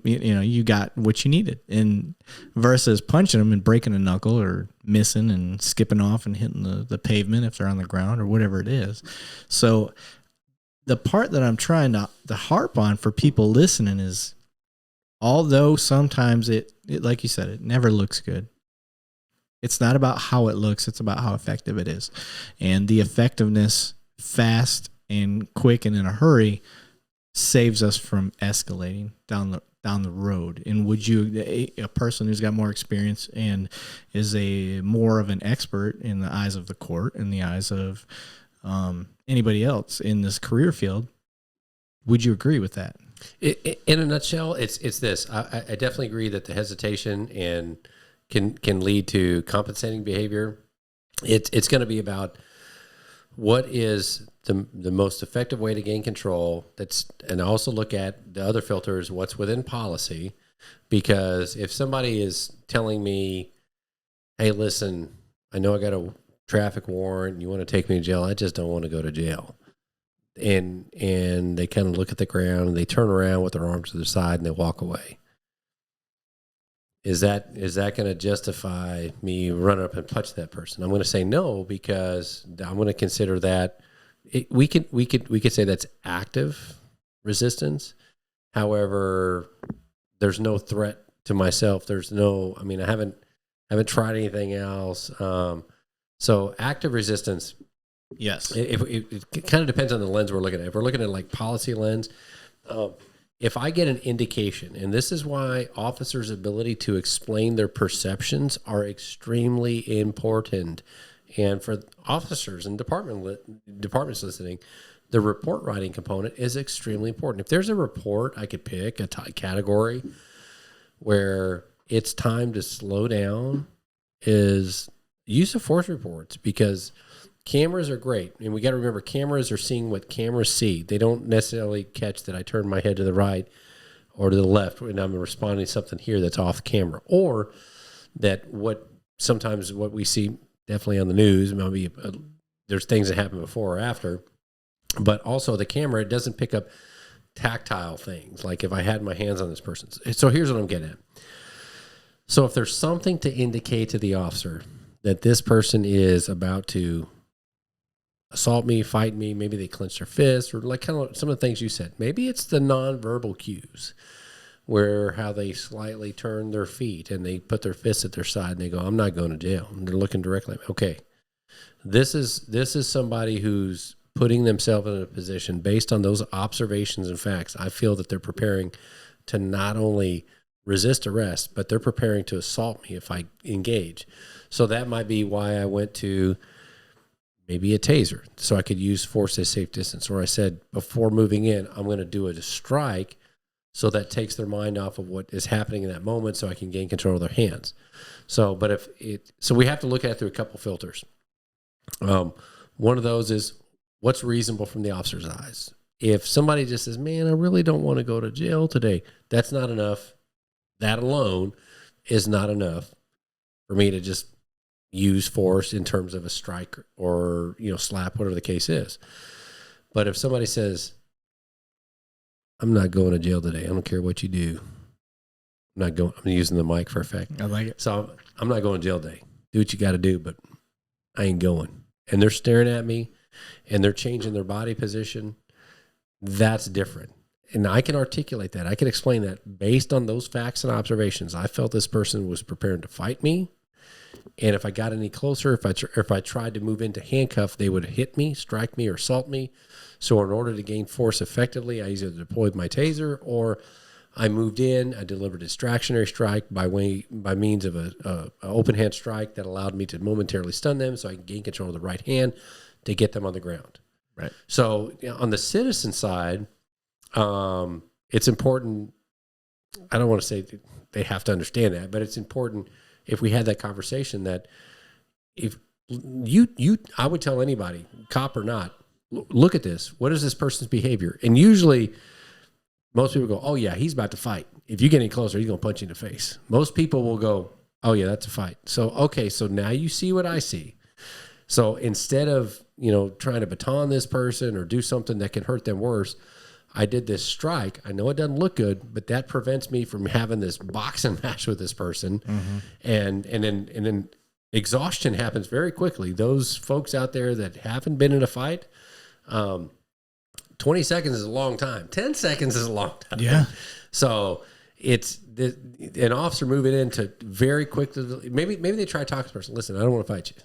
C: you got what you needed, and versus punching them and breaking a knuckle or missing and skipping off and hitting the pavement if they're on the ground or whatever it is. So the part that I'm trying to harp on for people listening is, although sometimes it like you said, it never looks good. It's not about how it looks, it's about how effective it is. And the effectiveness, fast and quick and in a hurry, saves us from escalating down the road. And would you, a person who's got more experience and is more of an expert in the eyes of the court, in the eyes of anybody else in this career field, would you agree with that?
B: In a nutshell, it's this. I definitely agree that the hesitation and can lead to compensating behavior. It's going to be about what is the most effective way to gain control. And also look at the other filters, what's within policy. Because if somebody is telling me, hey, listen, I know I got a traffic warrant, you want to take me to jail, I just don't want to go to jail. And they kind of look at the ground and they turn around with their arms to their side and they walk away. Is that going to justify me running up and punching that person? I'm going to say no, because I'm going to consider that we could say that's active resistance. However, there's no threat to myself. I haven't tried anything else. So active resistance.
C: Yes.
B: It kind of depends on the lens we're looking at. If we're looking at like policy lens, if I get an indication, and this is why officers' ability to explain their perceptions are extremely important. And for officers and departments listening, the report writing component is extremely important. If there's a report, I could pick a category where it's time to slow down, is use of force reports, because cameras are great. And we got to remember, cameras are seeing what cameras see. They don't necessarily catch that I turn my head to the right or to the left and I'm responding to something here that's off camera, or that sometimes what we see definitely on the news, maybe there's things that happen before or after, but also the camera, it doesn't pick up tactile things. Like if I had my hands on this person. So here's what I'm getting at. So if there's something to indicate to the officer that this person is about to assault me, fight me, maybe they clench their fists, or like kind of some of the things you said. Maybe it's the nonverbal cues, where how they slightly turn their feet and they put their fists at their side and they go, I'm not going to jail. And they're looking directly at me. Okay, this is somebody who's putting themselves in a position based on those observations and facts. I feel that they're preparing to not only resist arrest, but they're preparing to assault me if I engage. So that might be why I went to maybe a taser, so I could use force at a safe distance. Or I said, before moving in, I'm going to do a strike, so that takes their mind off of what is happening in that moment, so I can gain control of their hands. So we have to look at it through a couple filters. One of those is what's reasonable from the officer's eyes. If somebody just says, man, I really don't want to go to jail today, that's not enough. That alone is not enough for me to just use force in terms of a strike or, slap, whatever the case is. But if somebody says, I'm not going to jail today, I don't care what you do. I'm using the mic for effect.
C: I like it.
B: So I'm not going to jail today. Do what you got to do, but I ain't going. And they're staring at me and they're changing their body position. That's different. And I can articulate that. I can explain that based on those facts and observations. I felt this person was prepared to fight me. And if I got any closer, if I tried to move into handcuff, they would hit me, strike me, or assault me. So in order to gain force effectively, I either deployed my taser or I moved in. I delivered a distractionary strike by means of a open hand strike that allowed me to momentarily stun them, so I can gain control of the right hand to get them on the ground.
C: Right.
B: So on the citizen side, it's important. I don't want to say they have to understand that, but it's important. If we had that conversation, that if I would tell anybody, cop or not, look at this. What is this person's behavior? And usually most people go, oh yeah, he's about to fight. If you get any closer, he's going to punch you in the face. Most people will go, oh yeah, that's a fight. So, okay, so now you see what I see. So instead of, trying to baton this person or do something that can hurt them worse, I did this strike. I know it doesn't look good, but that prevents me from having this boxing match with this person.
C: Mm-hmm.
B: And then exhaustion happens very quickly. Those folks out there that haven't been in a fight, 20 seconds is a long time. 10 seconds is a long time.
C: Yeah.
B: So it's an officer moving in to very quickly. Maybe they try to talk to the person. Listen, I don't want to fight you.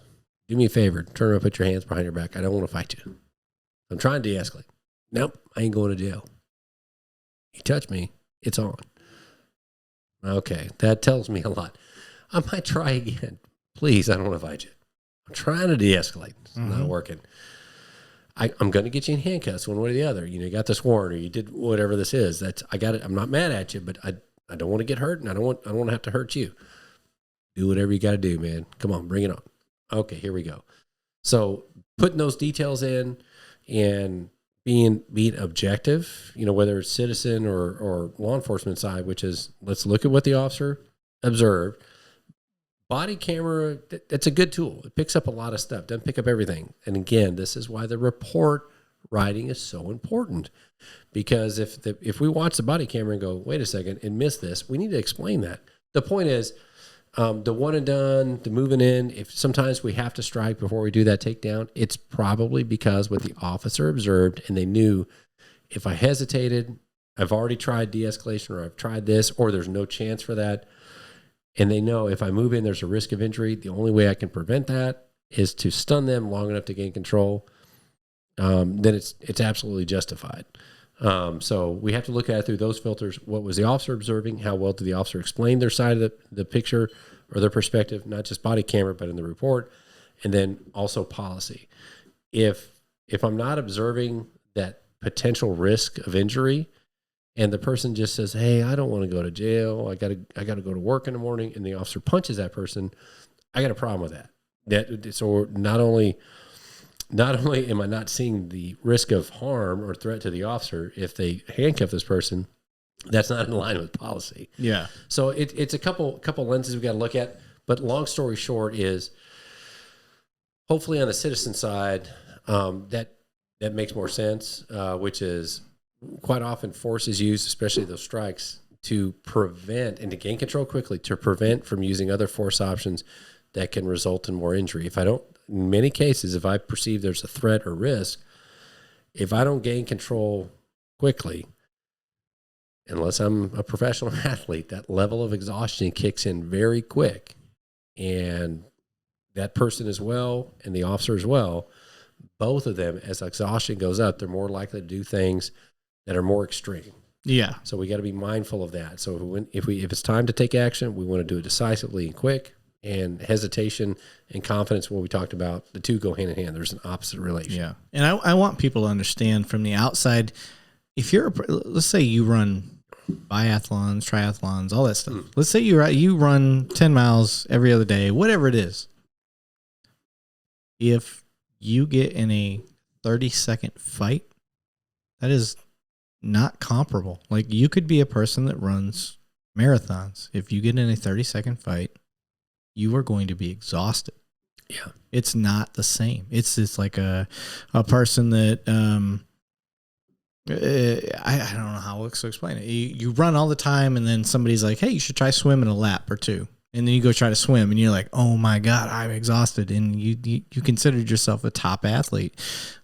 B: Do me a favor. Turn around, put your hands behind your back. I don't want to fight you. I'm trying to de-escalate. Nope, I ain't going to jail. You touch me, it's on. Okay, that tells me a lot. I might try again. Please, I don't want to fight you. I'm trying to de-escalate. It's not working. I'm going to get you in handcuffs one way or the other. You got this warrant, or you did whatever this is. I got it. I'm not mad at you, but I don't want to get hurt, and I don't want to have to hurt you. Do whatever you got to do, man. Come on, bring it on. Okay, here we go. So putting those details in and being objective, whether it's citizen or law enforcement side, which is let's look at what the officer observed. Body camera, that's a good tool. It picks up a lot of stuff, doesn't pick up everything. And again, this is why the report writing is so important. Because if we watch the body camera and go, wait a second, and miss this, we need to explain that. The point is, the one and done, the moving in, if sometimes we have to strike before we do that takedown, it's probably because what the officer observed, and they knew if I hesitated, I've already tried de-escalation, or I've tried this, or there's no chance for that. And they know if I move in, there's a risk of injury. The only way I can prevent that is to stun them long enough to gain control. Then it's absolutely justified. So we have to look at it through those filters. What was the officer observing? How well did the officer explain their side of the picture or their perspective, not just body camera, but in the report? And then also policy. If I'm not observing that potential risk of injury, and the person just says, hey, I don't want to go to jail. I got to go to work in the morning, and the officer punches that person, I got a problem with that. So not only am I not seeing the risk of harm or threat to the officer if they handcuff this person, that's not in line with policy.
C: Yeah.
B: So it's a couple lenses we got to look at. But long story short is, hopefully on the citizen side, that makes more sense, which is quite often force is used, especially those strikes, to prevent and to gain control quickly, to prevent from using other force options that can result in more injury. In many cases, if I perceive there's a threat or risk, if I don't gain control quickly, unless I'm a professional athlete, that level of exhaustion kicks in very quick. And that person as well, and the officer as well, both of them, as exhaustion goes up, they're more likely to do things that are more extreme.
C: Yeah.
B: So we got to be mindful of that. So if it's time to take action, we want to do it decisively and quick. And hesitation and confidence, what we talked about, the two go hand in hand. There's an opposite relation.
C: Yeah. And I want people to understand from the outside, if let's say you run biathlons, triathlons, all that stuff. Let's say you run 10 miles every other day, whatever it is. If you get in a 30-second fight, that is not comparable. Like, you could be a person that runs marathons. If you get in a 30-second fight, you are going to be exhausted.
B: Yeah.
C: It's not the same. It's just like a person that, I don't know how else to explain it. You run all the time, and then somebody's like, hey, you should try swimming a lap or two. And then you go try to swim, and you're like, oh my God, I'm exhausted. And you considered yourself a top athlete,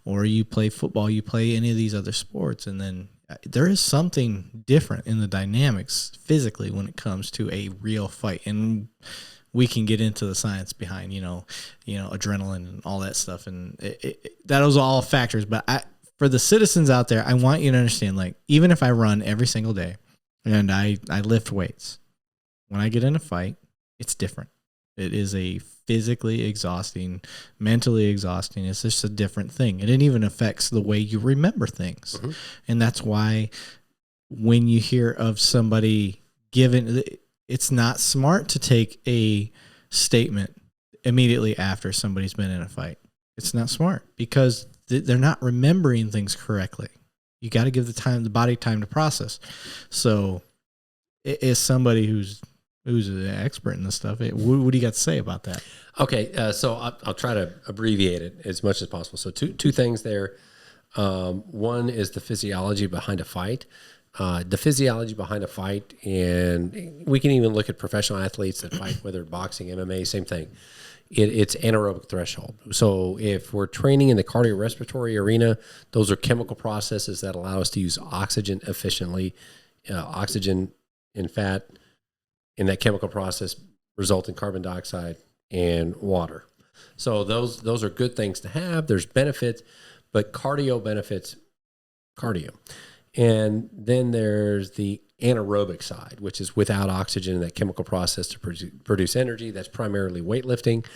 C: or you play football, you play any of these other sports. And then there is something different in the dynamics physically when it comes to a real fight. And we can get into the science behind, adrenaline and all that stuff. And that was all factors. But for the citizens out there, I want you to understand, like, even if I run every single day and I lift weights, when I get in a fight, it's different. It is a physically exhausting, mentally exhausting. It's just a different thing. And it even affects the way you remember things. Mm-hmm. And that's why when you hear of somebody it's not smart to take a statement immediately after somebody's been in a fight. It's not smart because they're not remembering things correctly. You got to give the body time to process. So as somebody who's an expert in this stuff, what do you got to say about that?
B: Okay, so I'll try to abbreviate it as much as possible. So two things there. One is the physiology behind a fight. The physiology behind a fight, and we can even look at professional athletes that fight, whether boxing, MMA, same thing. It's anaerobic threshold. So if we're training in the cardiorespiratory arena, those are chemical processes that allow us to use oxygen efficiently. Oxygen and fat in that chemical process result in carbon dioxide and water. So those are good things to have. There's benefits, but cardio benefits cardio. And then there's the anaerobic side, which is without oxygen and that chemical process to produce energy. That's primarily weightlifting.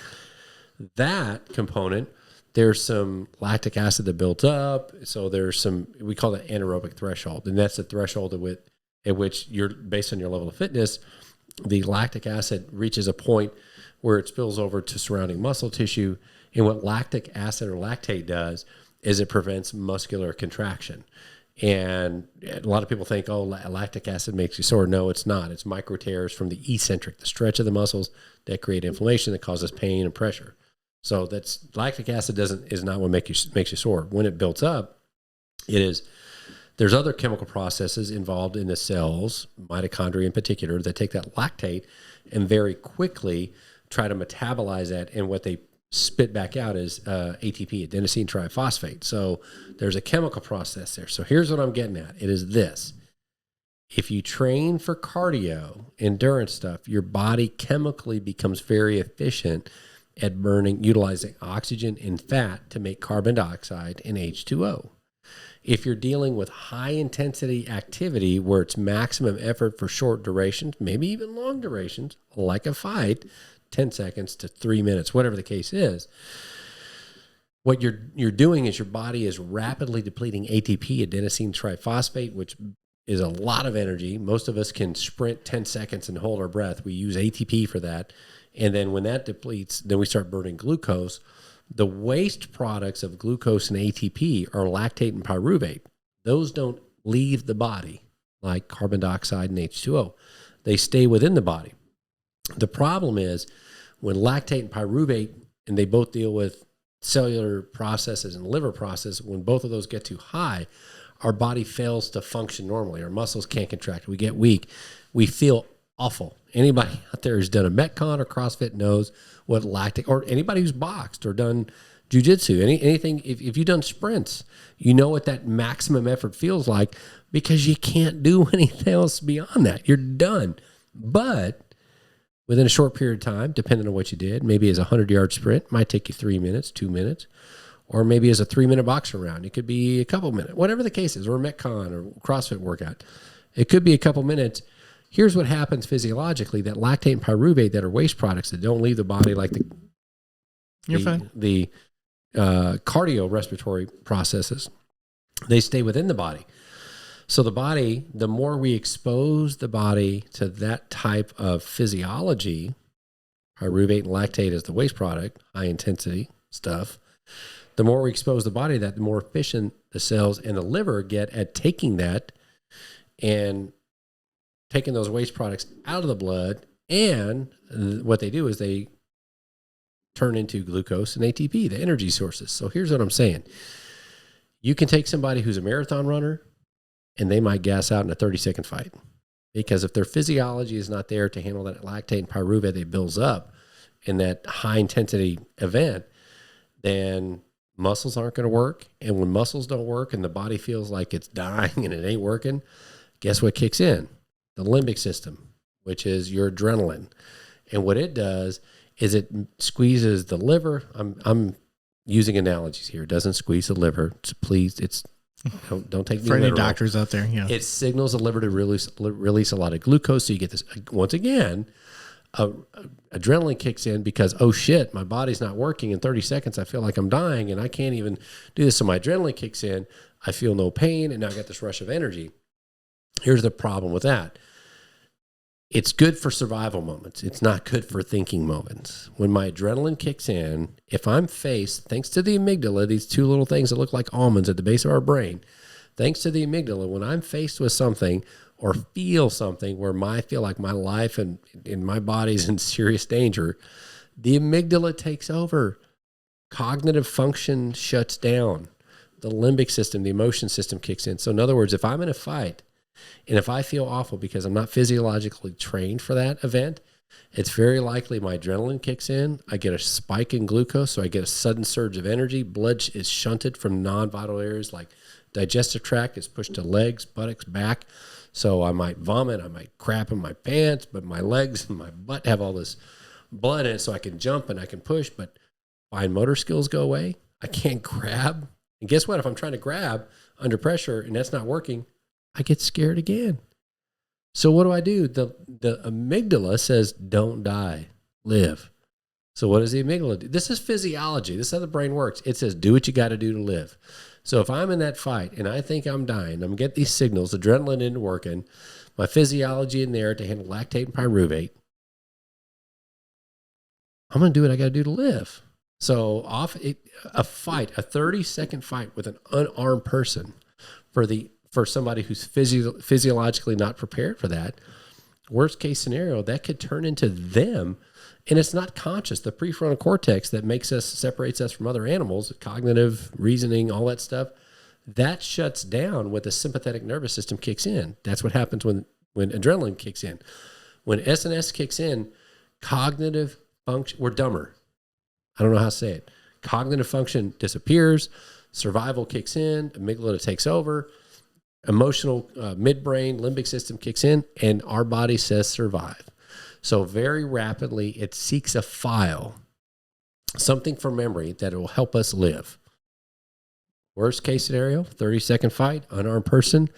B: That component, there's some lactic acid that builds up. So there's some, we call that anaerobic threshold. And that's the threshold at which you're, based on your level of fitness, the lactic acid reaches a point where it spills over to surrounding muscle tissue. And what lactic acid or lactate does is it prevents muscular contraction. And a lot of people think, oh, lactic acid makes you sore. No, it's not. It's micro tears from the eccentric, the stretch of the muscles that create inflammation that causes pain and pressure. So that's lactic acid is not what makes you sore. When it builds up, there's other chemical processes involved in the cells, mitochondria in particular, that take that lactate and very quickly try to metabolize that. And what they spit back out is ATP, adenosine triphosphate. So there's a chemical process there. So here's what I'm getting at. It is this. If you train for cardio, endurance stuff, your body chemically becomes very efficient at utilizing oxygen and fat to make carbon dioxide and H2O. If you're dealing with high intensity activity where it's maximum effort for short durations, maybe even long durations, like a fight, 10 seconds to 3 minutes, whatever the case is, what you're doing is your body is rapidly depleting ATP, adenosine triphosphate, which is a lot of energy. Most of us can sprint 10 seconds and hold our breath. We use ATP for that. And then when that depletes, then we start burning glucose. The waste products of glucose and ATP are lactate and pyruvate. Those don't leave the body like carbon dioxide and H2O. They stay within the body. The problem is when lactate and pyruvate, and they both deal with cellular processes and liver processes, when both of those get too high, our body fails to function normally. Our muscles can't contract. We get weak. We feel awful. Anybody out there who's done a Metcon or CrossFit knows what lactic, or anybody who's boxed or done jiu-jitsu, anything, if you've done sprints, you know what that maximum effort feels like because you can't do anything else beyond that. You're done. But within a short period of time, depending on what you did, maybe as a 100-yard sprint, might take you 3 minutes, 2 minutes, or maybe as a 3-minute boxing round, it could be a couple minutes, whatever the case is, or a Metcon or CrossFit workout. It could be a couple minutes. Here's what happens physiologically, that lactate and pyruvate that are waste products that don't leave the body like the cardiorespiratory processes, they stay within the body. So the body, the more we expose the body to that type of physiology, pyruvate and lactate is the waste product, high intensity stuff, the more we expose the body to that, the more efficient the cells and the liver get at taking that and taking those waste products out of the blood. And what they do is they turn into glucose and ATP, the energy sources. So here's what I'm saying. You can take somebody who's a marathon runner and they might gas out in a 30-second fight, because if their physiology is not there to handle that lactate and pyruvate that builds up in that high intensity event, then muscles aren't going to work. And when muscles don't work and the body feels like it's dying and it ain't working, guess what kicks in? The limbic system, which is your adrenaline. And what it does is it squeezes the liver. I'm using analogies here. It doesn't squeeze the liver. Please, don't take me
C: for any
B: literal.
C: doctors out there. Yeah,
B: it signals the liver to release a lot of glucose. So you get this, once again, adrenaline kicks in because, oh shit, my body's not working. In 30 seconds, I feel like I'm dying and I can't even do this. So my adrenaline kicks in. I feel no pain. And now I got this rush of energy. Here's the problem with that. It's good for survival moments. It's not good for thinking moments. When my adrenaline kicks in, if I'm faced, thanks to the amygdala, these two little things that look like almonds at the base of our brain, thanks to the amygdala, when I'm faced with something or feel something where I feel like my life and my body's in serious danger, the amygdala takes over. Cognitive function shuts down. the limbic system, the emotion system kicks in. So in other words, if I'm in a fight and if I feel awful because I'm not physiologically trained for that event, it's very likely my adrenaline kicks in. I get a spike in glucose, so I get a sudden surge of energy. Blood is shunted from non-vital areas like digestive tract. It's pushed to legs, buttocks, back. So I might vomit. I might crap in my pants, but my legs and my butt have all this blood in it, so I can jump and I can push, but fine motor skills go away. I can't grab. And guess what? If I'm trying to grab under pressure and that's not working, I get scared again. So what do? The amygdala says, don't die, live. So what does the amygdala do? This is physiology. This is how the brain works. It says, do what you got to do to live. So if I'm in that fight and I think I'm dying, I'm getting these signals, adrenaline isn't working, my physiology in there to handle lactate and pyruvate, I'm going to do what I got to do to live. So a fight, a 30-second fight with an unarmed person for somebody who's physiologically not prepared for that, worst case scenario, that could turn into them. And it's not conscious. The prefrontal cortex that separates us from other animals, cognitive reasoning, all that stuff, that shuts down when the sympathetic nervous system kicks in. That's what happens when adrenaline kicks in. When SNS kicks in, cognitive function, we're dumber. I don't know how to say it. Cognitive function disappears, survival kicks in, amygdala takes over, emotional midbrain, limbic system kicks in, and our body says survive. So very rapidly, it seeks a file, something from memory that will help us live. Worst case scenario, 30-second fight, unarmed person.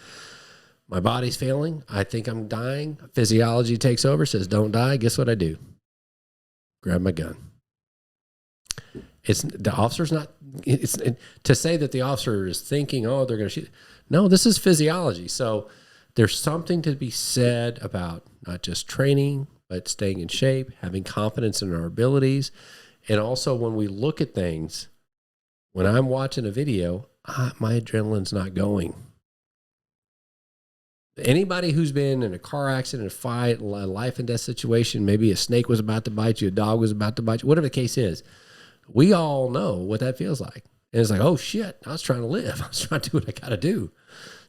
B: My body's failing. I think I'm dying. Physiology takes over, says don't die. Guess what I do? Grab my gun. The officer's not, to say that the officer is thinking, oh, they're going to shoot. No, this is physiology. So there's something to be said about not just training, but staying in shape, having confidence in our abilities. And also when we look at things, when I'm watching a video, my adrenaline's not going. Anybody who's been in a car accident, a fight, a life and death situation, maybe a snake was about to bite you, a dog was about to bite you, whatever the case is, we all know what that feels like. And it's like, oh shit, I was trying to live. I was trying to do what I got to do.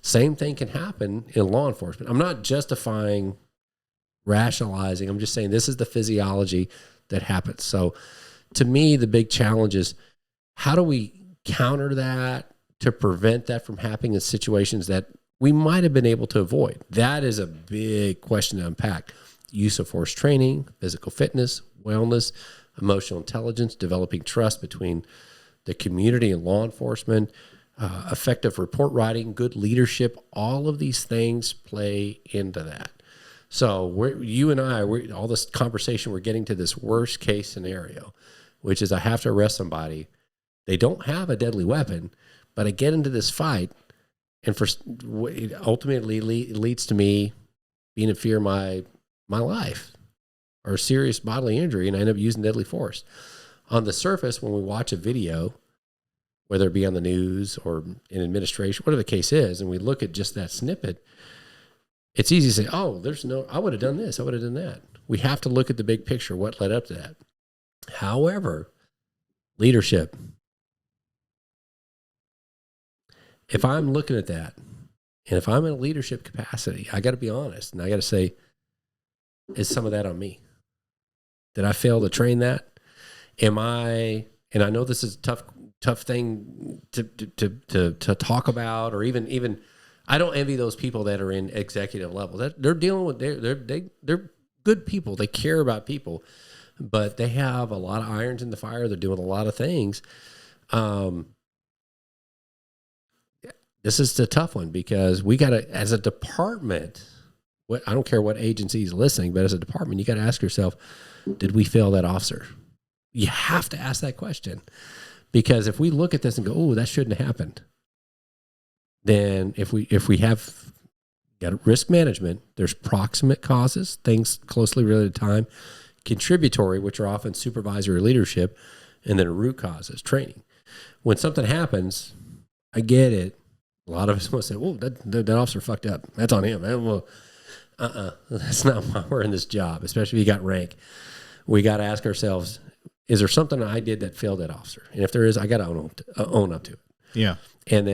B: Same thing can happen in law enforcement. I'm not justifying, rationalizing. I'm just saying this is the physiology that happens. So to me, the big challenge is how do we counter that to prevent that from happening in situations that we might have been able to avoid? That is a big question to unpack. Use of force training, physical fitness, wellness, emotional intelligence, developing trust between the community and law enforcement, effective report writing, good leadership, all of these things play into that. So you and I, all this conversation, we're getting to this worst case scenario, which is I have to arrest somebody. They don't have a deadly weapon, but I get into this fight, and it ultimately leads to me being in fear of my life or serious bodily injury, and I end up using deadly force. On the surface, when we watch a video, whether it be on the news or in administration, whatever the case is, and we look at just that snippet, it's easy to say, oh, I would have done this, I would have done that. We have to look at the big picture, what led up to that. However, leadership. If I'm looking at that, and if I'm in a leadership capacity, I got to be honest, and I got to say, is some of that on me? Did I fail to train that? And I know this is a tough thing to talk about, or even I don't envy those people that are in executive level. They're dealing with they're good people. They care about people, but they have a lot of irons in the fire. They're doing a lot of things. This is a tough one because we got to, as a department, I don't care what agency is listening, but as a department, you got to ask yourself, did we fail that officer? You have to ask that question, because if we look at this and go, oh, that shouldn't have happened, then if we have got risk management, there's proximate causes, things closely related to time, contributory, which are often supervisory leadership, and then root causes, training. When something happens, I get it. A lot of us will say, well, that officer fucked up. That's on him. Well, that's not why we're in this job, especially if you got rank. We got to ask ourselves, is there something I did that failed that officer? And if there is, I got to own up to it.
C: Yeah.
B: And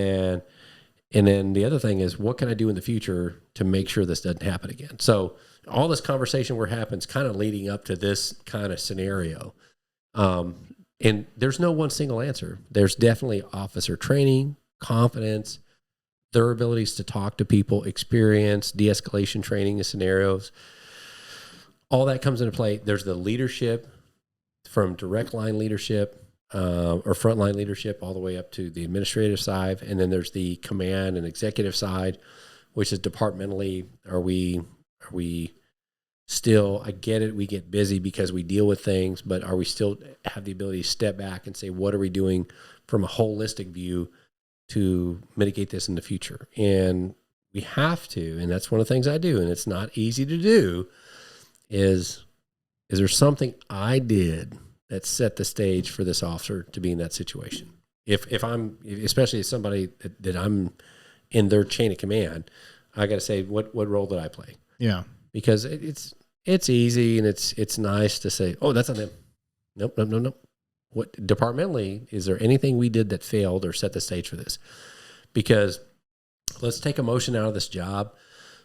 B: then the other thing is, what can I do in the future to make sure this doesn't happen again? So all this conversation where happens kind of leading up to this kind of scenario. And there's no one single answer. There's definitely officer training, confidence, their abilities to talk to people, experience, de-escalation training in scenarios. All that comes into play. There's the leadership from direct line leadership or frontline leadership all the way up to the administrative side. And then there's the command and executive side, which is departmentally. Are we still, I get it, we get busy because we deal with things, but are we still have the ability to step back and say, what are we doing from a holistic view to mitigate this in the future? And we have to, and that's one of the things I do, and it's not easy to do, is there something I did that set the stage for this officer to be in that situation? If I'm, especially as somebody that I'm in their chain of command, I got to say, what role did I play?
C: Yeah.
B: Because it's easy and it's nice to say, oh, that's on them. Nope. What departmentally, is there anything we did that failed or set the stage for this? Because let's take emotion out of this job.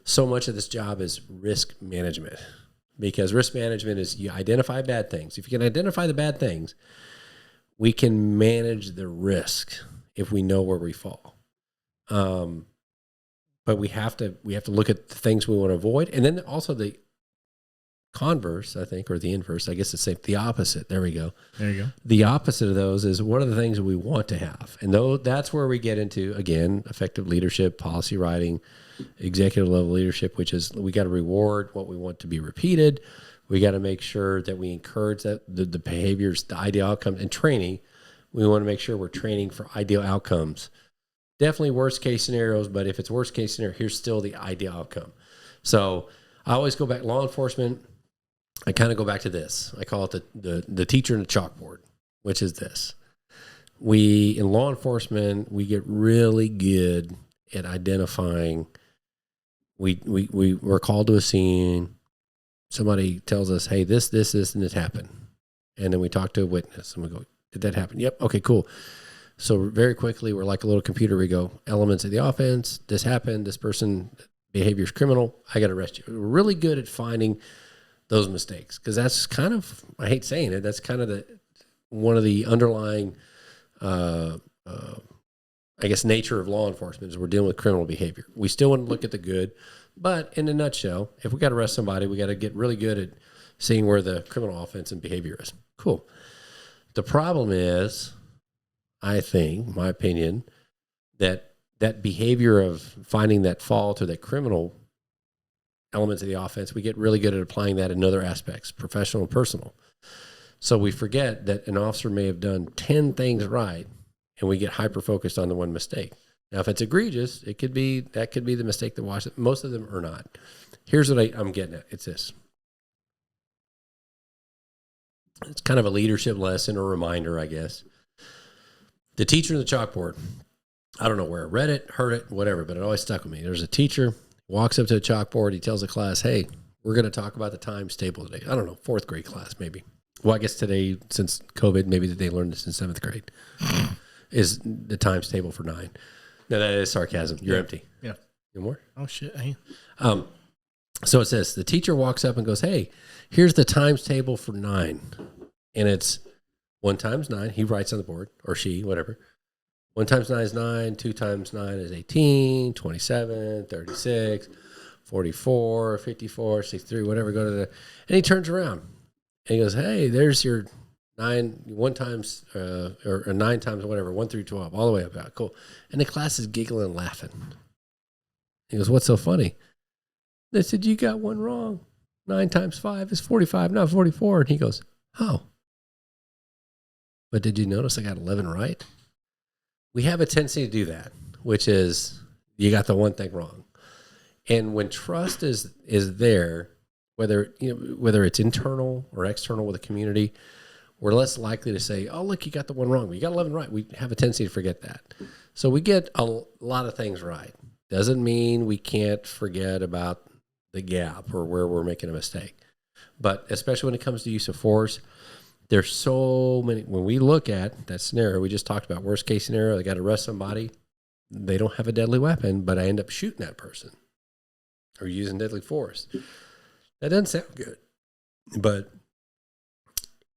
B: So much of this job is risk management, because risk management is you identify bad things. If you can identify the bad things, we can manage the risk if we know where we fall. But we have to look at the things we want to avoid. And then also the converse, I think, or the inverse, I guess it's the opposite. There we go.
C: There you go.
B: The opposite of those is, what are the things that we want to have? And that's where we get into, again, effective leadership, policy writing, executive level leadership, which is we got to reward what we want to be repeated. We got to make sure that we encourage that the behaviors, the ideal outcomes, and training. We want to make sure we're training for ideal outcomes. Definitely worst case scenarios, but if it's worst case scenario, here's still the ideal outcome. So I always go back, law enforcement, I kind of go back to this. I call it the teacher and the chalkboard, which is this. We, in law enforcement, we get really good at identifying. We're called to a scene. Somebody tells us, hey, this, and this happened. And then we talk to a witness and we go, did that happen? Yep. Okay, cool. So very quickly, we're like a little computer. We go, elements of the offense. This happened. This person behavior is criminal. I got to arrest you. We're really good at finding those mistakes, because that's kind of, I hate saying it, that's kind of one of the underlying, I guess, nature of law enforcement is we're dealing with criminal behavior. We still want to look at the good, but in a nutshell, if we got to arrest somebody, we got to get really good at seeing where the criminal offense and behavior is. Cool. The problem is, I think, my opinion, that behavior of finding that fault or that criminal elements of the offense, we get really good at applying that in other aspects, professional and personal. So we forget that an officer may have done 10 things right, and we get hyper-focused on the one mistake. Now, if it's egregious, that could be the mistake that washes it. Most of them are not. Here's what I'm getting at. It's this. It's kind of a leadership lesson or reminder, I guess. The teacher and the chalkboard. I don't know where I read it, heard it, whatever, but it always stuck with me. There's a teacher, walks up to a chalkboard. He tells the class, hey, we're going to talk about the times table today. I don't know, 4th grade class maybe. Well, I guess today, since COVID, maybe they learned this in 7th grade, is the times table for 9. No, that is sarcasm. You're empty.
C: Yeah.
B: You more?
C: Oh, shit.
B: So it says, the teacher walks up and goes, hey, here's the times table for 9. And it's 1 times 9. He writes on the board, or she, whatever. 1 times 9 is 9. 2 times 9 is 18, 27, 36, 44, 54, 63, whatever. Go to the, and he turns around and he goes, hey, there's your 1 times, or 9 times whatever, 1 through 12, all the way up out. Cool. And the class is giggling and laughing. He goes, what's so funny? They said, you got one wrong. 9 times 5 is 45, not 44. And he goes, oh. But did you notice I got 11 right? We have a tendency to do that, which is you got the one thing wrong. And when trust is there, whether it's internal or external with a community, we're less likely to say, oh, look, you got the one wrong. You got 11 right. We have a tendency to forget that. So we get a lot of things right. Doesn't mean we can't forget about the gap or where we're making a mistake. But especially when it comes to use of force, there's so many. When we look at that scenario, we just talked about worst case scenario, they got to arrest somebody. they don't have a deadly weapon, but I end up shooting that person or using deadly force. That doesn't sound good. But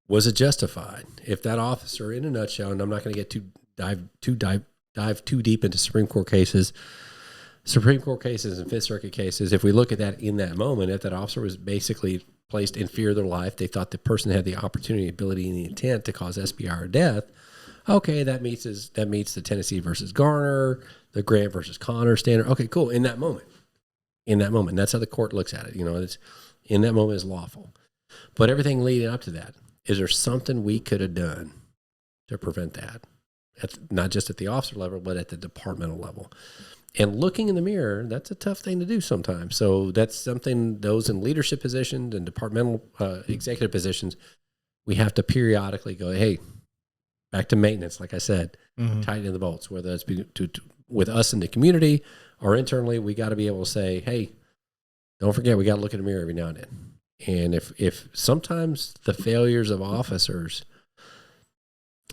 B: was it justified? If that officer, in a nutshell, and I'm not going to get dive too deep into Supreme Court cases and Fifth Circuit cases, if we look at that in that moment, if that officer was basically placed in fear of their life, they thought the person had the opportunity, ability, and the intent to cause SBI or death. Okay, that meets the Tennessee versus Garner, the Grant versus Connor standard. Okay, cool. In that moment, that's how the court looks at it. It's in that moment is lawful. But everything leading up to that, is there something we could have done to prevent that? Not just at the officer level, but at the departmental level. And looking in the mirror, that's a tough thing to do sometimes. So that's something those in leadership positions and departmental executive positions, we have to periodically go, hey, back to maintenance, like I said, tighten the bolts, whether that's with us in the community or internally, we got to be able to say, hey, don't forget, we got to look in the mirror every now and then. And if sometimes the failures of officers,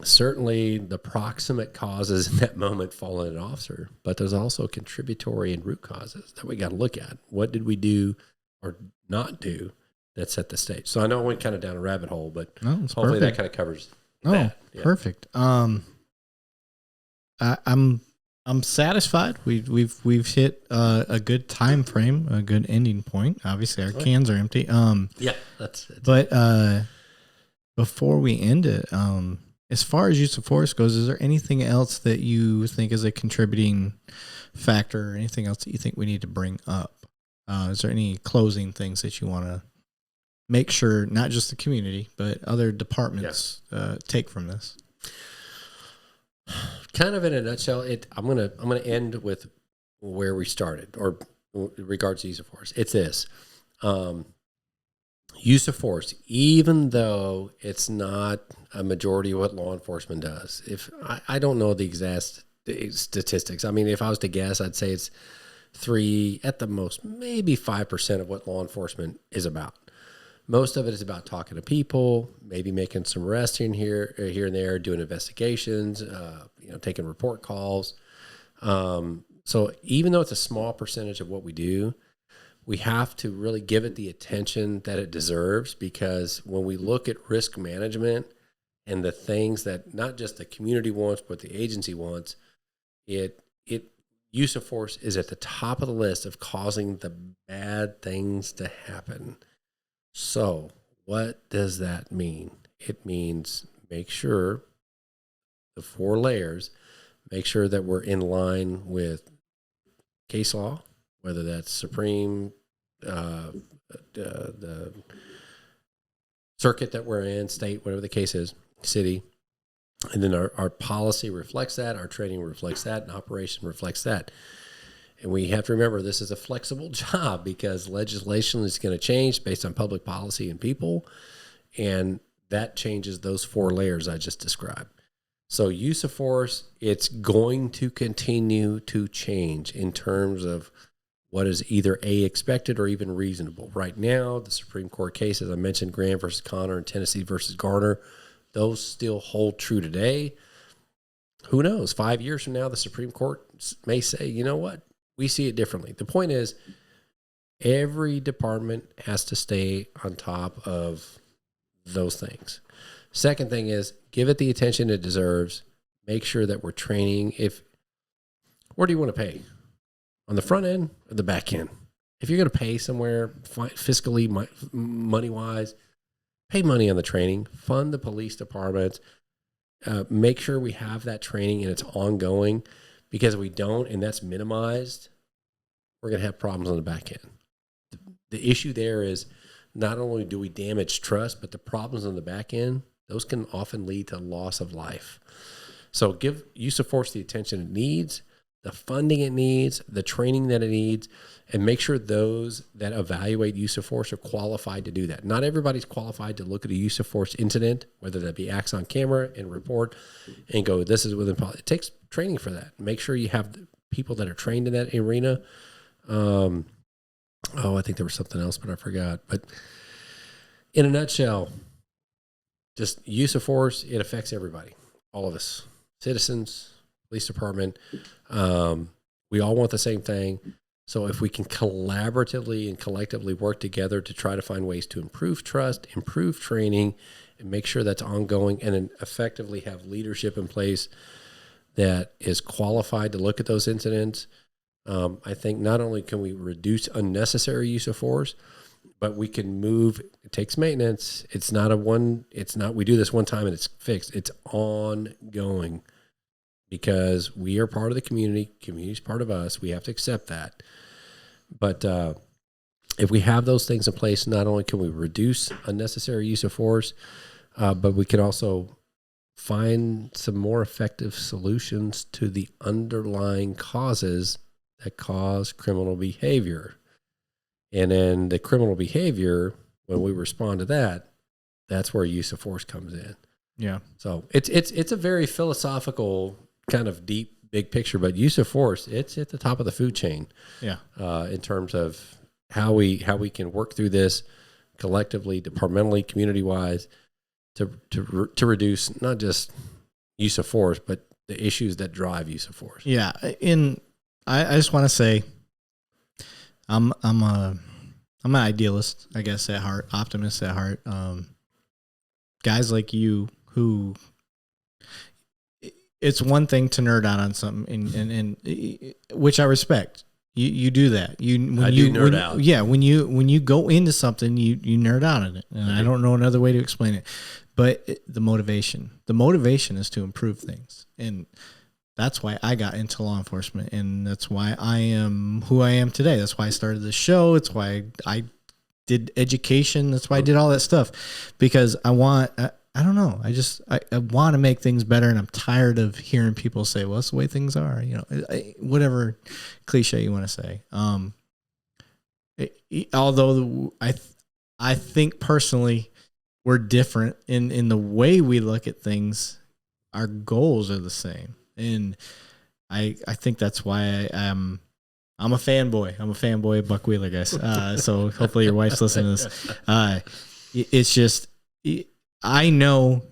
B: certainly the proximate causes in that moment fall on an officer, but there's also contributory and root causes that we got to look at. What did we do or not do that set the stage? So I know I went kind of down a rabbit hole, but hopefully that kind of covers that. Yeah.
C: Perfect. I'm satisfied. We've hit a good time frame, a good ending point. Obviously, our cans are empty.
B: That's
C: but before we end it, as far as use of force goes, is there anything else that you think is a contributing factor, or anything else that you think we need to bring up? Is there any closing things that you want to make sure not just the community but other departments take from this?
B: Kind of in a nutshell, I'm gonna end with where we started, or in regards to use of force. It's this: use of force, even though it's not a majority of what law enforcement does. If I don't know the exact statistics. I mean, if I was to guess, I'd say it's 3 at the most, maybe 5% of what law enforcement is about. Most of it is about talking to people, maybe making some arrests here and there, doing investigations, taking report calls. So even though it's a small percentage of what we do, we have to really give it the attention that it deserves, because when we look at risk management and the things that not just the community wants, but the agency wants, use of force is at the top of the list of causing the bad things to happen. So what does that mean? It means make sure the 4 layers, make sure that we're in line with case law, whether that's Supreme, the circuit that we're in, state, whatever the case is, city. And then our policy reflects that, our training reflects that, and operation reflects that. And we have to remember this is a flexible job, because legislation is going to change based on public policy and people. And that changes those 4 layers I just described. So use of force, it's going to continue to change in terms of what is either expected or even reasonable. Right now, the Supreme Court cases, I mentioned Grant versus Connor and Tennessee versus Garner, those still hold true today. Who knows? 5 years from now, the Supreme Court may say, you know what? We see it differently. The point is, every department has to stay on top of those things. Second thing is, give it the attention it deserves. Make sure that we're training. Where do you want to pay? On the front end or the back end? If you're going to pay somewhere fiscally, money-wise, pay money on the training. Fund the police departments. Make sure we have that training and it's ongoing. Because if we don't, and that's minimized, we're going to have problems on the back end. The issue there is not only do we damage trust, but the problems on the back end, those can often lead to loss of life. So give use of force the attention it needs, the funding it needs, the training that it needs, and make sure those that evaluate use of force are qualified to do that. Not everybody's qualified to look at a use of force incident, whether that be acts on camera and report and go, this is within policy. It takes training for that. Make sure you have people that are trained in that arena. I think there was something else, but I forgot. But in a nutshell, just use of force, it affects everybody, all of us, citizens, police department. We all want the same thing. So if we can collaboratively and collectively work together to try to find ways to improve trust, improve training, and make sure that's ongoing, and then effectively have leadership in place that is qualified to look at those incidents, I think not only can we reduce unnecessary use of force, but we can move. It takes maintenance. It's not we do this one time and it's fixed. It's ongoing because we are part of the community. Community is part of us. We have to accept that. But if we have those things in place, not only can we reduce unnecessary use of force, but we can also find some more effective solutions to the underlying causes that cause criminal behavior. And then the criminal behavior, when we respond to that, that's where use of force comes in.
C: Yeah.
B: So it's a very philosophical kind of deep, big picture, but use of force, it's at the top of the food chain.
C: Yeah.
B: In terms of how we can work through this collectively, departmentally, community wise, to reduce not just use of force, but the issues that drive use of force.
C: Yeah. I just want to say, I'm an idealist, I guess, at heart, optimist at heart. Guys like you who, it's one thing to nerd out on something, and which I respect. You do that. Nerd
B: out.
C: Yeah, when you go into something, you nerd out on it, and I don't know another way to explain it. But the motivation is to improve things, and that's why I got into law enforcement, and that's why I am who I am today. That's why I started this show. It's why I did education. That's why I did all that stuff, because I want. I don't know. I want to make things better, and I'm tired of hearing people say, "Well, that's the way things are." You know, whatever cliche you want to say. Although I think personally we're different in the way we look at things. Our goals are the same, and I think that's why I'm a fanboy. I'm a fanboy of Buck Wheeler, guys. So hopefully your wife's listening to this. It's just. I know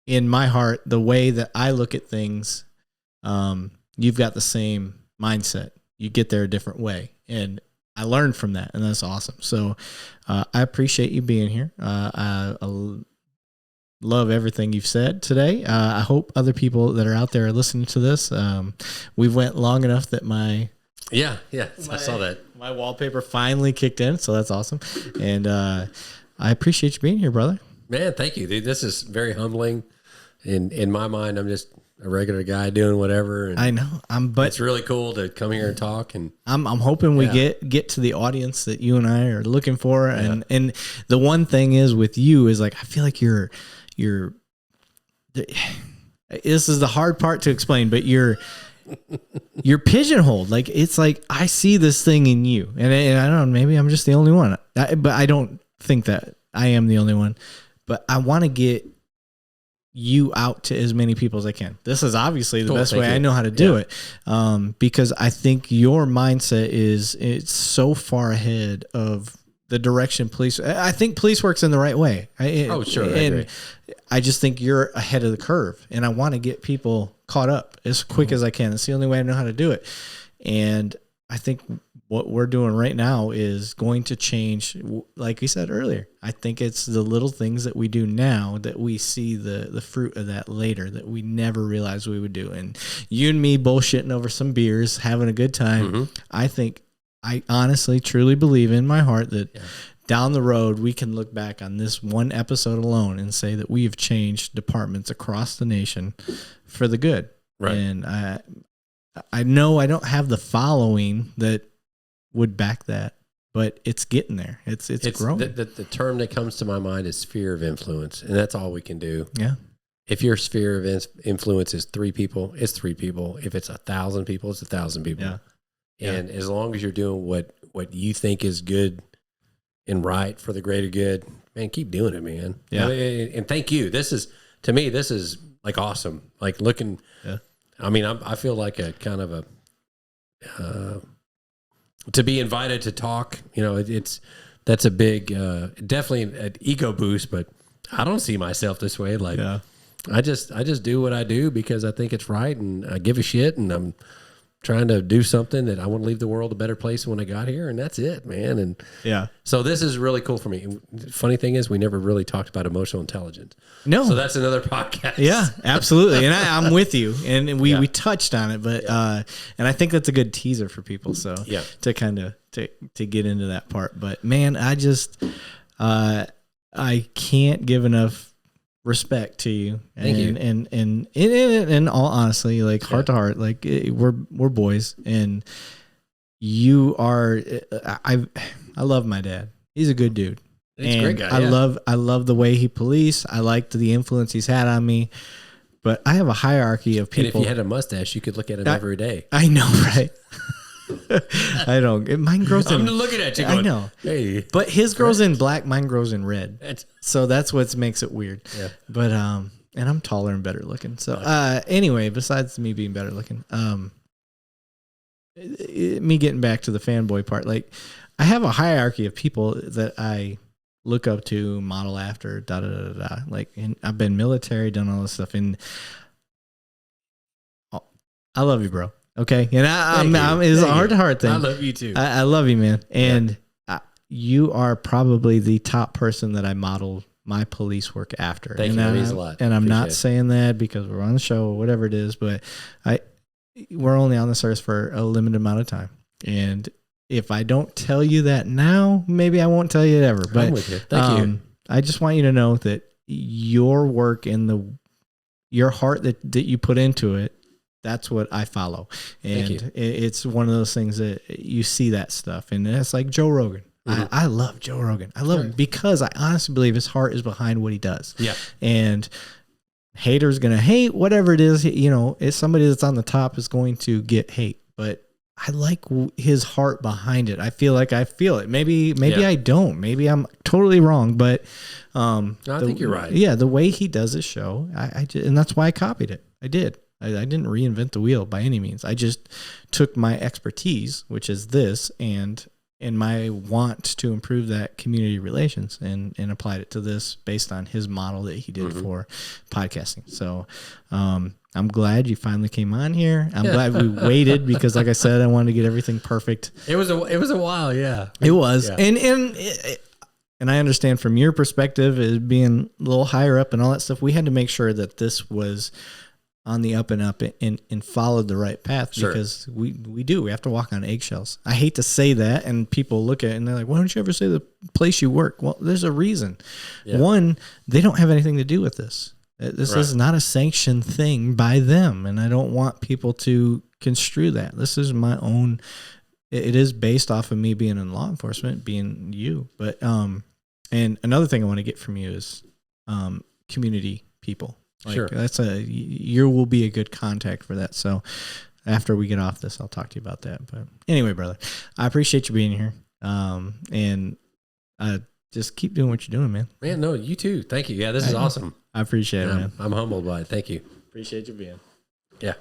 C: in my heart, the way that I look at things, you've got the same mindset. You get there a different way. And I learned from that, and that's awesome. So I appreciate you being here. I love everything you've said today. I hope other people that are out there are listening to this. We've went long enough that I
B: saw that.
C: My wallpaper finally kicked in, so that's awesome. And I appreciate you being here, brother.
B: Man, thank you, dude. This is very humbling. In my mind, I'm just a regular guy doing whatever. And
C: I know. But
B: it's really cool to come here and talk. And
C: I'm hoping we get to the audience that you and I are looking for. And the one thing is with you is like I feel like you're. This is the hard part to explain, but you're pigeonholed. Like it's like I see this thing in you, and I don't know. Maybe I'm just the only one, but I don't think that I am the only one. But I want to get you out to as many people as I can. This is obviously the best way I know how to do it, because I think your mindset it's so far ahead of the direction police. I think police works in the right way.
B: Sure.
C: I just think you're ahead of the curve, and I want to get people caught up as quick as I can. It's the only way I know how to do it, and I think what we're doing right now is going to change. Like we said earlier, I think it's the little things that we do now that we see the fruit of that later that we never realized we would do. And you and me bullshitting over some beers, having a good time. Mm-hmm. I honestly, truly believe in my heart that down the road, we can look back on this one episode alone and say that we have changed departments across the nation for the good.
B: Right.
C: And I know I don't have the following that would back that, but it's getting there. It's growing.
B: The term that comes to my mind is sphere of influence, and that's all we can do.
C: Yeah.
B: If your sphere of influence is 3 people, it's 3 people. If it's 1,000 people, it's 1,000 people.
C: Yeah.
B: And as long as you're doing what you think is good and right for the greater good, man, keep doing it, man.
C: Yeah.
B: And thank you. This is like awesome. Like looking.
C: Yeah.
B: I mean, I feel like a kind of a. To be invited to talk, that's a big, definitely an ego boost, but I don't see myself this way. Like, I just do what I do because I think it's right, and I give a shit, and I'm trying to do something that I want to leave the world a better place when I got here, and that's it, man. And
C: Yeah.
B: so this is really cool for me. Funny thing is, we never really talked about emotional intelligence.
C: No.
B: So that's another podcast.
C: Yeah, absolutely. And I'm with you. And we touched on it, but and I think that's a good teaser for people. So to kind of to get into that part. But man, I just I can't give enough respect to you.
B: Thank you.
C: And in all honesty, like heart to heart, like we're boys, and you are. I love my dad. He's a good dude.
B: He's a great guy.
C: I love the way he policed. I liked the influence he's had on me. But I have a hierarchy of people.
B: And if you had a mustache, you could look at it every day.
C: I know, right? I don't. Mine grows in.
B: I'm looking at you going,
C: I know.
B: Hey,
C: but his grows in black. Mine grows in red. So that's what makes it weird.
B: Yeah.
C: But and I'm taller and better looking. So anyway, besides me being better looking, me getting back to the fanboy part, like I have a hierarchy of people that I look up to, model after, da da da da. Like, and I've been military, done all this stuff, and I love you, bro. Okay, and it's a heart to heart thing.
B: I love you too.
C: I love you, man. And you are probably the top person that I model my police work after.
B: Thank you. That means a lot.
C: And I'm not saying that because we're on the show or whatever it is, but we're only on this earth for a limited amount of time. And if I don't tell you that now, maybe I won't tell you it ever. But
B: I'm with you. Thank you.
C: I just want you to know that your work and your heart that you put into it, that's what I follow. And it's one of those things that you see that stuff. And it's like Joe Rogan. Mm-hmm. I love Joe Rogan. I love him because I honestly believe his heart is behind what he does.
B: Yeah.
C: And haters going to hate whatever it is. You know, if somebody that's on the top is going to get hate. But I like his heart behind it. I feel like I feel it. Maybe I don't. Maybe I'm totally wrong. But
B: I think you're right.
C: Yeah, the way he does his show, and that's why I copied it. I did. I didn't reinvent the wheel by any means. I just took my expertise, which is this, and my want to improve that community relations and applied it to this based on his model that he did for podcasting. So I'm glad you finally came on here. I'm glad we waited because, like I said, I wanted to get everything perfect.
B: It was a while, yeah.
C: It was, and I understand from your perspective as being a little higher up and all that stuff. We had to make sure that this was on the up and up and followed the right path because we have to walk on eggshells. I hate to say that, and people look at it and they're like, why don't you ever say the place you work? Well, there's a reason. Yeah. One, they don't have anything to do with this. This is not a sanctioned thing by them, and I don't want people to construe that. This is my own. It is based off of me being in law enforcement, being you. But and another thing I want to get from you is community people. Like, you will be a good contact for that. So after we get off this, I'll talk to you about that. But anyway, brother, I appreciate you being here. And just keep doing what you're doing, man.
B: Man, no, you too. Thank you. Yeah, this is awesome.
C: I appreciate it, man.
B: I'm humbled by it. Thank you.
C: Appreciate you being.
B: Yeah.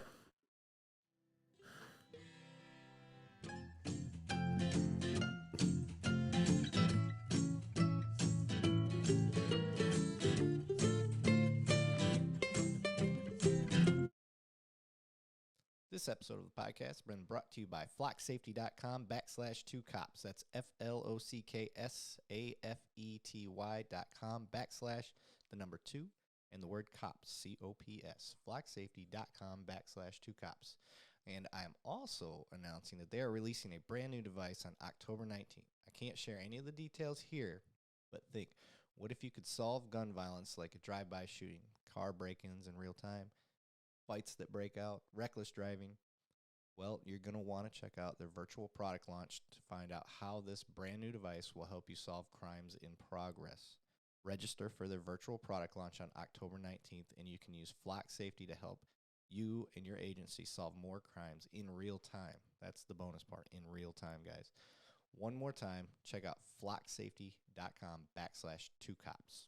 A: This episode of the podcast has been brought to you by flocksafety.com/2cops. That's FLOCKSAFETY.com/2 and the word cops, COPS. Flocksafety.com/2cops. And I am also announcing that they are releasing a brand new device on October 19th. I can't share any of the details here, but think, what if you could solve gun violence like a drive-by shooting, car break-ins in real time, fights that break out, reckless driving? Well, you're going to want to check out their virtual product launch to find out how this brand new device will help you solve crimes in progress. Register for their virtual product launch on October 19th, and you can use Flock Safety to help you and your agency solve more crimes in real time. That's the bonus part, in real time, guys. One more time, check out flocksafety.com/2cops.